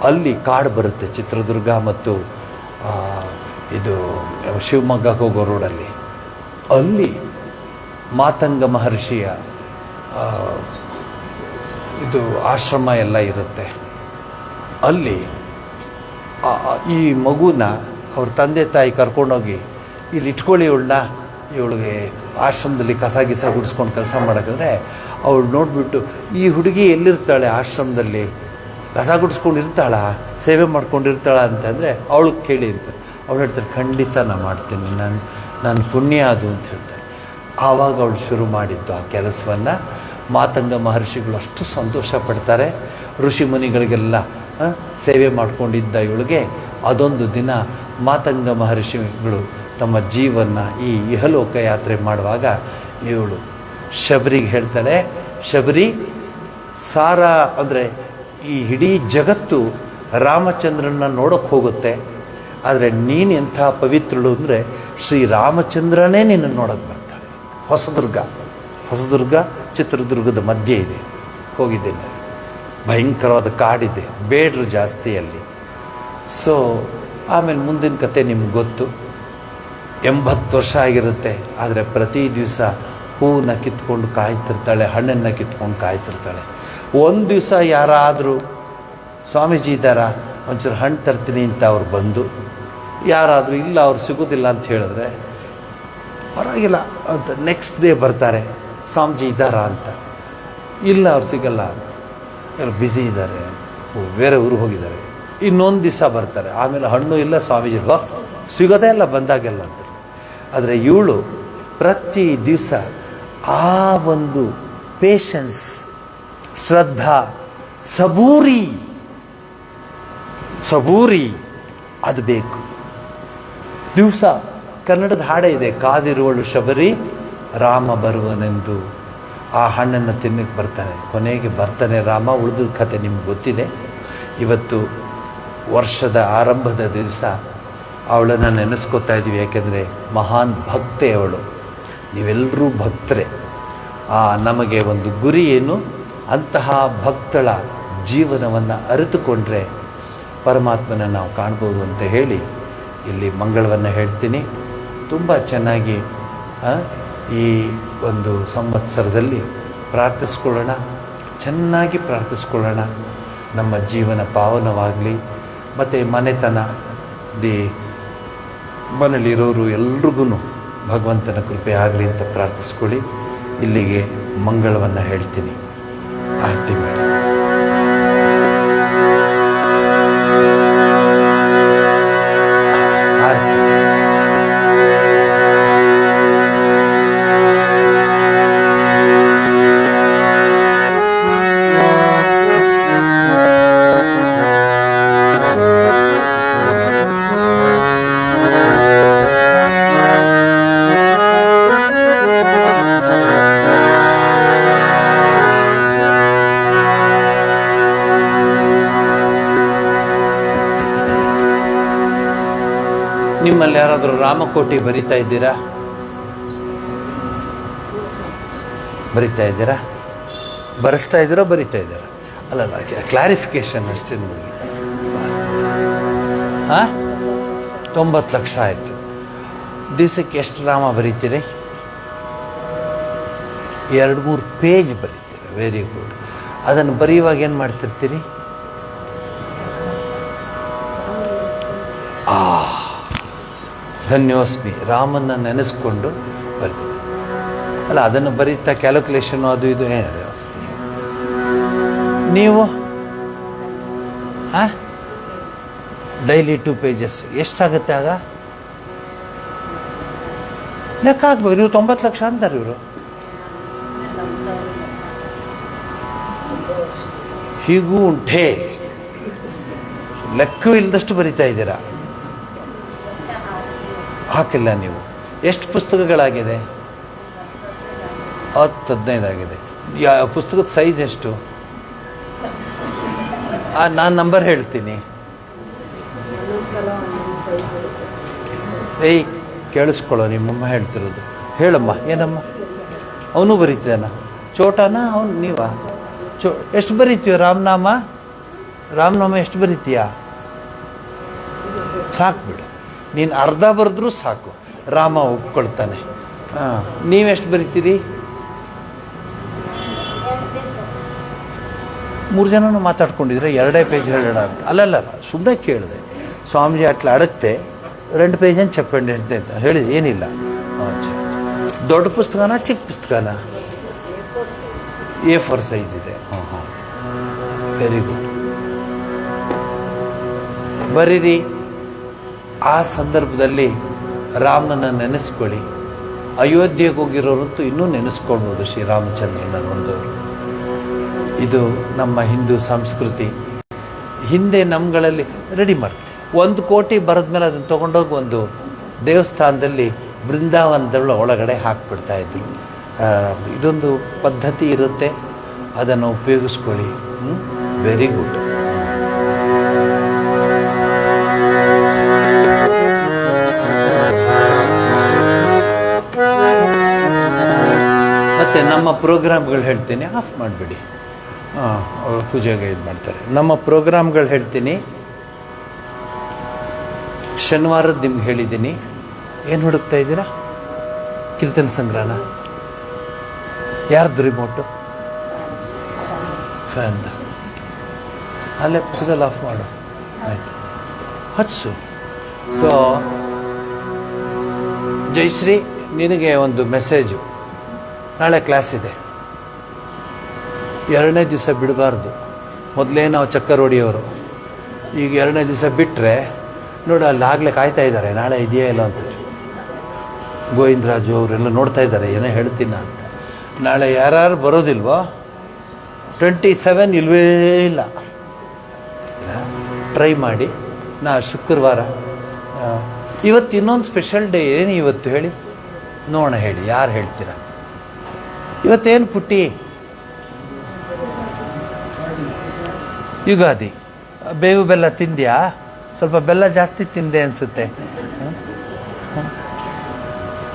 ಅಲ್ಲಿ ಕಾಡು ಬರುತ್ತೆ ಚಿತ್ರದುರ್ಗ ಮತ್ತು ಇದು ಶಿವಮೊಗ್ಗಕ್ಕೆ ಹೋಗೋ ರೋಡಲ್ಲಿ. ಅಲ್ಲಿ ಮಾತಂಗ ಮಹರ್ಷಿಯ ಇದು ಆಶ್ರಮ ಎಲ್ಲ ಇರುತ್ತೆ. ಅಲ್ಲಿ ಈ ಮಗುನ ಅವ್ರ ತಂದೆ ತಾಯಿ ಕರ್ಕೊಂಡೋಗಿ ಇಲ್ಲಿ ಇಟ್ಕೊಳ್ಳಿ ಇವಳನ್ನ, ಇವಳಿಗೆ ಆಶ್ರಮದಲ್ಲಿ ಕಸ ಗಿಸ ಗುಡಿಸ್ಕೊಂಡು ಕೆಲಸ ಮಾಡೋಕ್ಕಂದ್ರೆ ಅವಳು ನೋಡಿಬಿಟ್ಟು, ಈ ಹುಡುಗಿ ಎಲ್ಲಿರ್ತಾಳೆ ಆಶ್ರಮದಲ್ಲಿ, ಕಸ ಗುಡಿಸ್ಕೊಂಡು ಇರ್ತಾಳ, ಸೇವೆ ಮಾಡ್ಕೊಂಡಿರ್ತಾಳ ಅಂತಂದರೆ ಅವಳಿಗೆ ಕೇಳಿ ಅಂತ. ಅವಳು ಹೇಳ್ತಾಳೆ, ಖಂಡಿತ ನಾನು ಮಾಡ್ತೀನಿ, ನನ್ನ ಪುಣ್ಯ ಅದು ಅಂತ ಹೇಳ್ತಾಳೆ. ಆವಾಗ ಅವಳು ಶುರು ಮಾಡಿದ್ದು ಆ ಕೆಲಸವನ್ನು. ಮಾತಂಗ ಮಹರ್ಷಿಗಳು ಅಷ್ಟು ಸಂತೋಷ ಪಡ್ತಾರೆ. ಋಷಿ ಮುನಿಗಳಿಗೆಲ್ಲ ಸೇವೆ ಮಾಡಿಕೊಂಡಿದ್ದ ಇವಳಿಗೆ ಅದೊಂದು ದಿನ ಮಾತಂಗ ಮಹರ್ಷಿಗಳು ತಮ್ಮ ಜೀವನ ಈ ಇಹಲೋಕ ಯಾತ್ರೆ ಮಾಡುವಾಗ ಇವಳು ಶಬರಿಗೆ ಹೇಳ್ತಾಳೆ, ಶಬರಿ, ಸಾರ ಅಂದರೆ ಈ ಇಡೀ ಜಗತ್ತು ರಾಮಚಂದ್ರನ ನೋಡೋಕ್ಕೆ ಹೋಗುತ್ತೆ, ಆದರೆ ನೀನು ಎಂಥ ಪವಿತ್ರಳು ಅಂದರೆ ಶ್ರೀರಾಮಚಂದ್ರನೇ ನಿನ್ನನ್ನು ನೋಡೋಕ್ಕೆ ಬರ್ತಾಳೆ. ಹೊಸದುರ್ಗ ಚಿತ್ರದುರ್ಗದ ಮಧ್ಯೆ ಇದೆ, ಹೋಗಿದ್ದೇನೆ. ಭಯಂಕರವಾದ ಕಾಡಿದೆ, ಬೇಡರು ಜಾಸ್ತಿ ಅಲ್ಲಿ. ಸೊ ಆಮೇಲೆ ಮುಂದಿನ ಕತೆ ನಿಮ್ಗೆ ಗೊತ್ತು. 80 ವರ್ಷ ಆಗಿರುತ್ತೆ, ಆದರೆ ಪ್ರತಿ ದಿವಸ ಹೂವನ್ನ ಕಿತ್ಕೊಂಡು ಕಾಯ್ತಿರ್ತಾಳೆ, ಹಣ್ಣನ್ನು ಕಿತ್ಕೊಂಡು ಕಾಯ್ತಿರ್ತಾಳೆ. ಒಂದು ದಿವಸ ಯಾರಾದರೂ ಸ್ವಾಮೀಜಿ ಇದ್ದಾರಾ ಒಂಚೂರು ಹಣ್ಣು ತರ್ತೀನಿ ಅಂತ ಅವ್ರು ಬಂದು ಯಾರಾದರೂ ಇಲ್ಲ ಅವ್ರು ಸಿಗೋದಿಲ್ಲ ಅಂತ ಹೇಳಿದ್ರೆ ಪರವಾಗಿಲ್ಲ ಅಂತ ನೆಕ್ಸ್ಟ್ ಡೇ ಬರ್ತಾರೆ, ಸ್ವಾಮೀಜಿ ಇದ್ದಾರಾ ಅಂತ. ಇಲ್ಲ ಅವ್ರು ಸಿಗಲ್ಲ ಅಂತ, ಎಲ್ಲ ಬ್ಯುಸಿ ಇದ್ದಾರೆ, ಬೇರೆ ಊರಿಗೆ ಹೋಗಿದ್ದಾರೆ. ಇನ್ನೊಂದು ದಿವಸ ಬರ್ತಾರೆ, ಆಮೇಲೆ ಹಣ್ಣು ಇಲ್ಲ ಸ್ವಾಮೀಜಿ ಸಿಗೋದೇ ಇಲ್ಲ ಬಂದಾಗೆಲ್ಲ ಅಂತ. ಆದರೆ ಇವಳು ಪ್ರತಿ ದಿವಸ ಆ ಒಂದು ಪೇಷನ್ಸ್, ಶ್ರದ್ಧಾ, ಸಬೂರಿ ಅದು ಬೇಕು. ದಿವಸ ಕನ್ನಡದ ಹಾಡೇ ಇದೆ, ಕಾದಿರುವಳು ಶಬರಿ ರಾಮ ಬರುವನೆಂದು. ಆ ಹಣ್ಣನ್ನು ತಿನ್ನಕ್ಕೆ ಬರ್ತಾನೆ, ಕೊನೆಗೆ ಬರ್ತಾನೆ ರಾಮ. ಉಳಿದ ಕಥೆ ನಿಮ್ಗೆ ಗೊತ್ತಿದೆ. ಇವತ್ತು ವರ್ಷದ ಆರಂಭದ ದಿವಸ ಅವಳನ್ನು ನೆನೆಸ್ಕೊತಾ ಇದ್ದೀವಿ, ಯಾಕೆಂದರೆ ಮಹಾನ್ ಭಕ್ತೆ ಅವಳು. ನೀವೆಲ್ಲರೂ ಭಕ್ತರೇ. ನಮಗೆ ಒಂದು ಗುರಿ ಏನು, ಅಂತಹ ಭಕ್ತಳ ಜೀವನವನ್ನು ಅರಿತುಕೊಂಡ್ರೆ ಪರಮಾತ್ಮನ ನಾವು ಕಾಣ್ಬೋದು ಅಂತ ಹೇಳಿ ಇಲ್ಲಿ ಮಂಗಳವನ್ನು ಹೇಳ್ತೀನಿ. ತುಂಬ ಚೆನ್ನಾಗಿ ಈ ಒಂದು ಸಂವತ್ಸರದಲ್ಲಿ ಪ್ರಾರ್ಥಿಸ್ಕೊಳ್ಳೋಣ, ಚೆನ್ನಾಗಿ ಪ್ರಾರ್ಥಿಸ್ಕೊಳ್ಳೋಣ. ನಮ್ಮ ಜೀವನ ಪಾವನವಾಗಲಿ. ಮತ್ತು ಮನೆತನ ಮನೇಲಿರೋರು ಎಲ್ರಿಗೂ ಭಗವಂತನ ಕೃಪೆ ಆಗಲಿ ಅಂತ ಪ್ರಾರ್ಥಿಸ್ಕೊಳ್ಳಿ. ಇಲ್ಲಿಗೆ ಮಂಗಳವನ್ನು ಹೇಳ್ತೀನಿ. ಆರತಿ ಮಾಡಿ. ನಿಮ್ಮಲ್ಲಿ ಯಾರಾದರೂ ರಾಮಕೋಟಿ ಬರಿತಾ ಇದ್ದೀರಾ? ಬರೆಸ್ತಾ ಇದ್ದೀರಾ ಬರಿತಾ ಇದ್ದೀರಾ? ಅಲ್ಲಲ್ಲ, ಕ್ಲಾರಿಫಿಕೇಶನ್ ಅಷ್ಟೇ ನೋಡಿ. 90 ಲಕ್ಷ ಆಯಿತು. ದಿವಸಕ್ಕೆ ಎಷ್ಟು ರಾಮ ಬರೀತೀರಿ? 2-3 ಪೇಜ್ ಬರೀತೀರಿ. Very good. ಅದನ್ನು ಬರೆಯುವಾಗ ಏನು ಮಾಡ್ತಿರ್ತೀರಿ? ಧನ್ಯೋಸ್ಮಿ, ರಾಮನ್ನ ನೆನೆಸ್ಕೊಂಡು ಬರ್ತೀವಿ ಅಲ್ಲ. ಅದನ್ನು ಬರೀತಾ ಕ್ಯಾಲ್ಕುಲೇಷನು ಅದು ಇದು ಏನಿದೆ. ನೀವು ಡೈಲಿ 2 ಪೇಜಸ್ ಎಷ್ಟಾಗುತ್ತೆ? ಆಗ ಲೆಕ್ಕ ಹಾಕ್ಬೇಕು. ನೀವು 90 ಲಕ್ಷ ಅಂತಾರೆ ಇವರು. ಹೀಗೂ ಉಂಟೆ, ಲೆಕ್ಕ ಇಲ್ಲದಷ್ಟು ಬರಿತಾ ಇದ್ದೀರಾ. ಹಾಕಿಲ್ಲ ನೀವು. ಎಷ್ಟು ಪುಸ್ತಕಗಳಾಗಿದೆ? 10-15 ಆಗಿದೆ. ಪುಸ್ತಕದ ಸೈಜ್ ಎಷ್ಟು? ನಾನು ನಂಬರ್ ಹೇಳ್ತೀನಿ. ಕೇಳಿಸ್ಕೊಳ್ಳೋ, ನಿಮ್ಮಮ್ಮ ಹೇಳ್ತಿರೋದು. ಹೇಳಮ್ಮ, ಏನಮ್ಮ? ಅವನು ಬರೀತಿದ್ದಾನ? ಚೋಟನ ಅವನು? ನೀವಾ? ಎಷ್ಟು ಬರೀತೀಯ? ರಾಮನಾಮ ಎಷ್ಟು ಬರೀತೀಯ? ಸಾಕು ಬಿಡು, ನೀನು ಅರ್ಧ ಬರೆದ್ರೂ ಸಾಕು, ರಾಮ ಒಪ್ಕೊಳ್ತಾನೆ. ನೀವೆಷ್ಟು ಬರಿತೀರಿ? 3 ಜನನೂ ಮಾತಾಡ್ಕೊಂಡಿದ್ರೆ 2 ಪೇಜ್ ಹೇಳೋಣ ಅಂತ. ಅಲ್ಲಲ್ಲ, ಸುಮ್ಮನೆ ಕೇಳಿದೆ. ಸ್ವಾಮೀಜಿ ಅಟ್ಲ ಅಡಗ್ತೆ 2 ಪೇಜನ್ನು ಚಪ್ಪಂಡಿ ಅಂತ ಹೇಳಿದೆ. ಏನಿಲ್ಲ. ದೊಡ್ಡ ಪುಸ್ತಕನ ಚಿಕ್ಕ ಪುಸ್ತಕನ? A4 ಸೈಜ್ ಇದೆ. Very good. ಬರೀರಿ. ಆ ಸಂದರ್ಭದಲ್ಲಿ ರಾಮನನ್ನು ನೆನೆಸ್ಕೊಳ್ಳಿ. ಅಯೋಧ್ಯೆಗೆ ಹೋಗಿರೋರಂತೂ ಇನ್ನೂ ನೆನೆಸ್ಕೊಳ್ಬೋದು ಶ್ರೀರಾಮಚಂದ್ರನ ಒಂದವರು. ಇದು ನಮ್ಮ ಹಿಂದೂ ಸಂಸ್ಕೃತಿ. ಹಿಂದೆ ನಮ್ಗಳಲ್ಲಿ ರೆಡಿ ಮಾಡಿ 1 ಕೋಟಿ ಬರೆದ್ಮೇಲೆ ಅದನ್ನು ತೊಗೊಂಡೋಗಿ ಒಂದು ದೇವಸ್ಥಾನದಲ್ಲಿ ಬೃಂದಾವನದ ಒಳಗಡೆ ಹಾಕ್ಬಿಡ್ತಾ ಇದ್ರು. ಇದೊಂದು ಪದ್ಧತಿ ಇರುತ್ತೆ, ಅದನ್ನು ಉಪಯೋಗಿಸ್ಕೊಳ್ಳಿ. Very good. ಮತ್ತು ನಮ್ಮ ಪ್ರೋಗ್ರಾಮ್ಗಳು ಹೇಳ್ತೀನಿ, ಆಫ್ ಮಾಡಿಬಿಡಿ. ಅವ್ರು ಪೂಜೆಗೆ ಇದು ಮಾಡ್ತಾರೆ. ನಮ್ಮ ಪ್ರೋಗ್ರಾಮ್ಗಳು ಹೇಳ್ತೀನಿ. ಶನಿವಾರದ್ದು ನಿಮ್ಗೆ ಹೇಳಿದ್ದೀನಿ. ಏನು ಹುಡುಕ್ತಾ ಇದ್ದೀರಾ? ಕೀರ್ತನ ಸಂಗ್ರಹನ? ಯಾರ್ದು ರಿಮೋಟು? ಫ್ಯಾನ್. ಅಲ್ಲೇ ಪಕ್ಕದಲ್ಲಿ ಆಫ್ ಮಾಡು. ಆಯ್ತು, ಹಚ್ಚು. ಸೊ ಜಯಶ್ರೀ, ನಿನಗೆ ಒಂದು ಮೆಸೇಜು. ನಾಳೆ ಕ್ಲಾಸ್ ಇದೆ. 2ನೇ ದಿವಸ ಬಿಡಬಾರ್ದು. ಮೊದಲೇ ನಾವು ಚಕ್ಕರ್ ಹೊಡಿಯೋರು, ಈಗ 2ನೇ ದಿವಸ ಬಿಟ್ಟರೆ ನೋಡು, ಅಲ್ಲಿ ಆಗಲೇ ಕಾಯ್ತಾ ಇದ್ದಾರೆ, ನಾಳೆ ಇದೆಯಾ ಇಲ್ಲ ಅಂತ. ಗೋವಿಂದರಾಜು ಅವರೆಲ್ಲ ನೋಡ್ತಾ ಇದ್ದಾರೆ, ಏನೋ ಹೇಳ್ತೀನ ಅಂತ. ನಾಳೆ ಯಾರು ಬರೋದಿಲ್ವೋ? 27 ಇಲ್ವೇ ಇಲ್ಲ. ಟ್ರೈ ಮಾಡಿ. ಶುಕ್ರವಾರ. ಇವತ್ತು ಇನ್ನೊಂದು ಸ್ಪೆಷಲ್ ಡೇ. ಏನು ಇವತ್ತು ಹೇಳಿ ನೋಡೋಣ, ಹೇಳಿ, ಯಾರು ಹೇಳ್ತೀರಾ? ಇವತ್ತೇನು ಪುಟ್ಟಿ? ಯುಗಾದಿ. ಬೇವು ಬೆಲ್ಲ ತಿಂದ್ಯಾ? ಸ್ವಲ್ಪ ಬೆಲ್ಲ ಜಾಸ್ತಿ ತಿಂದೆ ಅನಿಸುತ್ತೆ.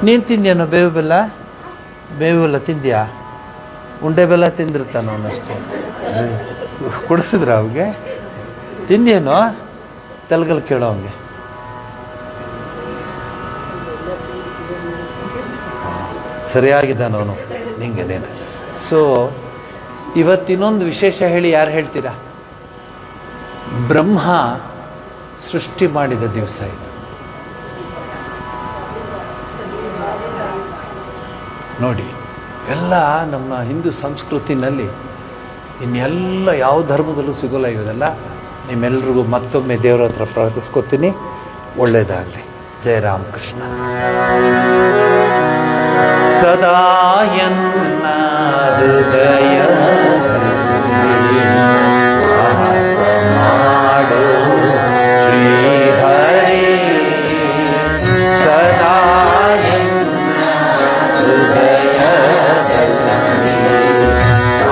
ನೀನು ತಿಂದ್ಯಾನೋ ಬೇವು ಬೆಲ್ಲ? ಬೇವು ಬೆಲ್ಲ ತಿಂದ್ಯಾ? ಉಂಡೆ ಬೆಲ್ಲ ತಿಂದಿರ್ತಾನ ಅವನಷ್ಟೇ. ಕುಡಿಸಿದ್ರ ಅವ್ಗೆ? ತಿಂದೇನೋ? ತೆಲಗಲ್ಲಿ ಕೇಳೋ ಅವನಿಗೆ. ಸರಿಯಾಗಿದ್ದಾನ ಅವನು, ನಿಂಗೆನೇನು. ಸೊ ಇವತ್ತಿನೊಂದು ವಿಶೇಷ ಹೇಳಿ, ಯಾರು ಹೇಳ್ತೀರಾ? ಬ್ರಹ್ಮ ಸೃಷ್ಟಿ ಮಾಡಿದ ದಿವಸ ಇದು. ನೋಡಿ, ಎಲ್ಲ ನಮ್ಮ ಹಿಂದೂ ಸಂಸ್ಕೃತಿನಲ್ಲಿ ಇನ್ನೆಲ್ಲ ಯಾವ ಧರ್ಮದಲ್ಲೂ ಸಿಗೋಲ್ಲ ಇವೆಲ್ಲ. ನಿಮ್ಮೆಲ್ರಿಗೂ ಮತ್ತೊಮ್ಮೆ ದೇವರ ಹತ್ರ ಪ್ರಾರ್ಥಿಸ್ಕೊತೀನಿ, ಒಳ್ಳೆಯದಾಗಲಿ. ಜಯ ರಾಮಕೃಷ್ಣ. ಸದಾ ಎನ್ನ ಹೃದಯ ವಾಸ ಮಾಡು ಶ್ರೀ ಹರಿ. ಸದಾ ಎನ್ನ ಹೃದಯ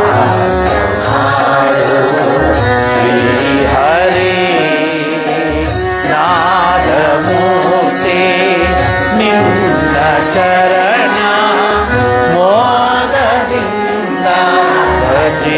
ವಾಸ ಮಾಡು ಶ್ರೀ ಹರಿ. ನಾದಮೂರ್ತಿ ನಿನ್ನ ಚರಣ ಮೋದದಿಂದ ಭಜ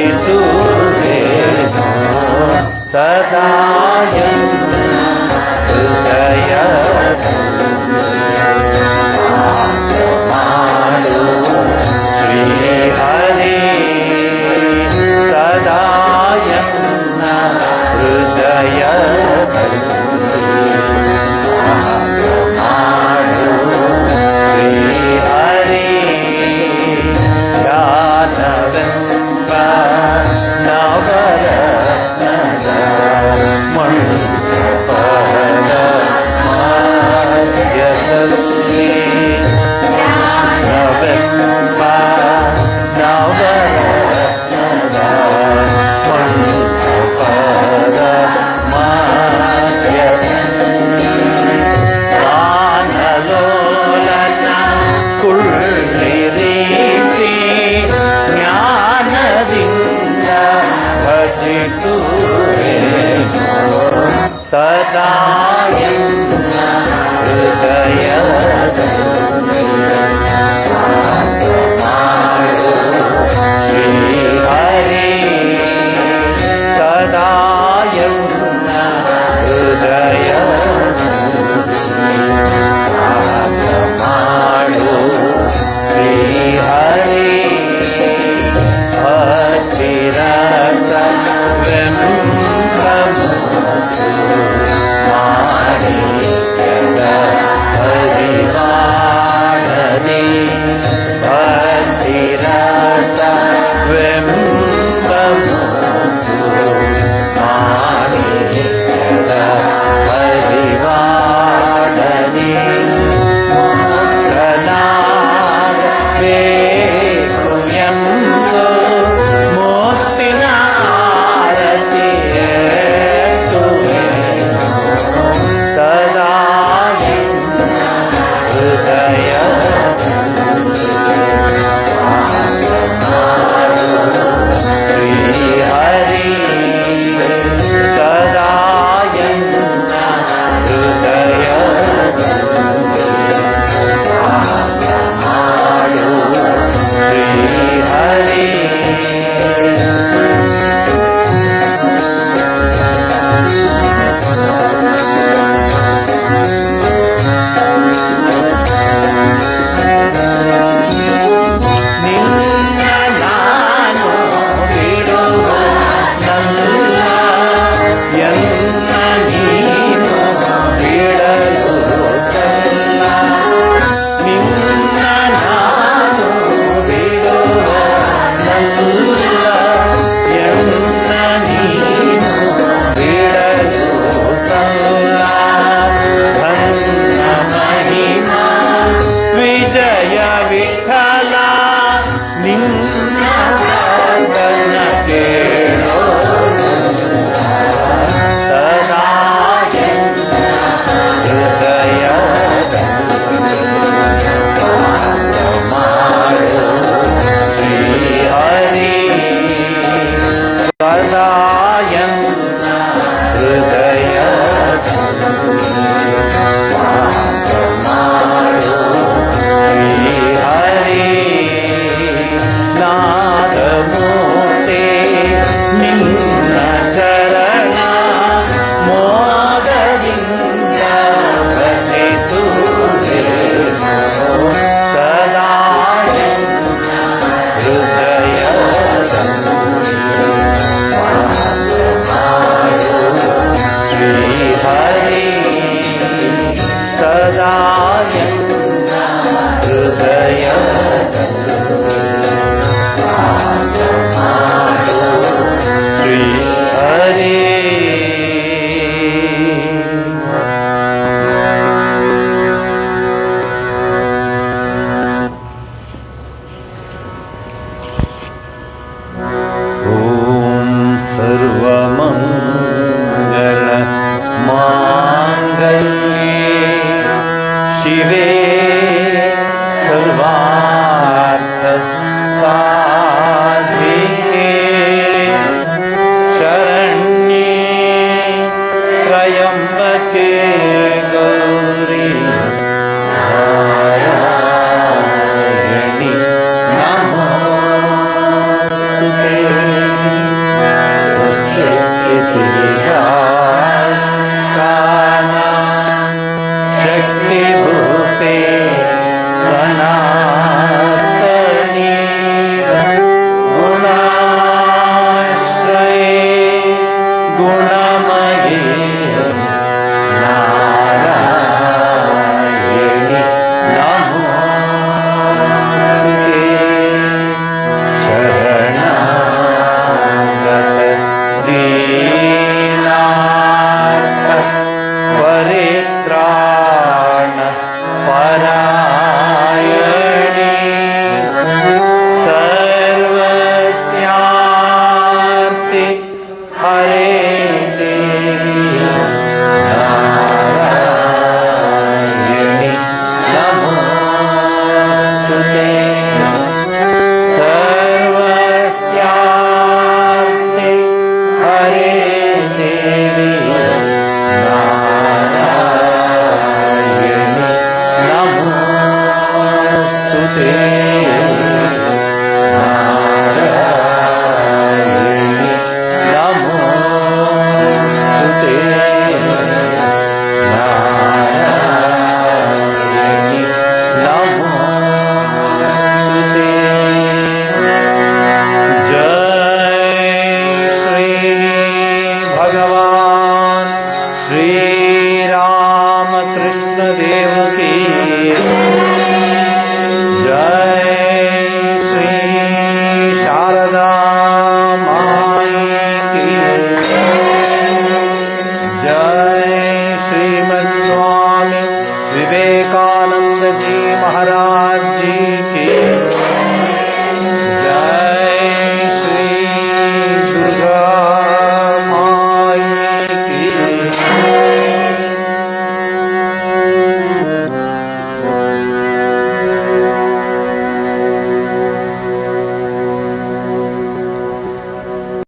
ವಿವೇಕ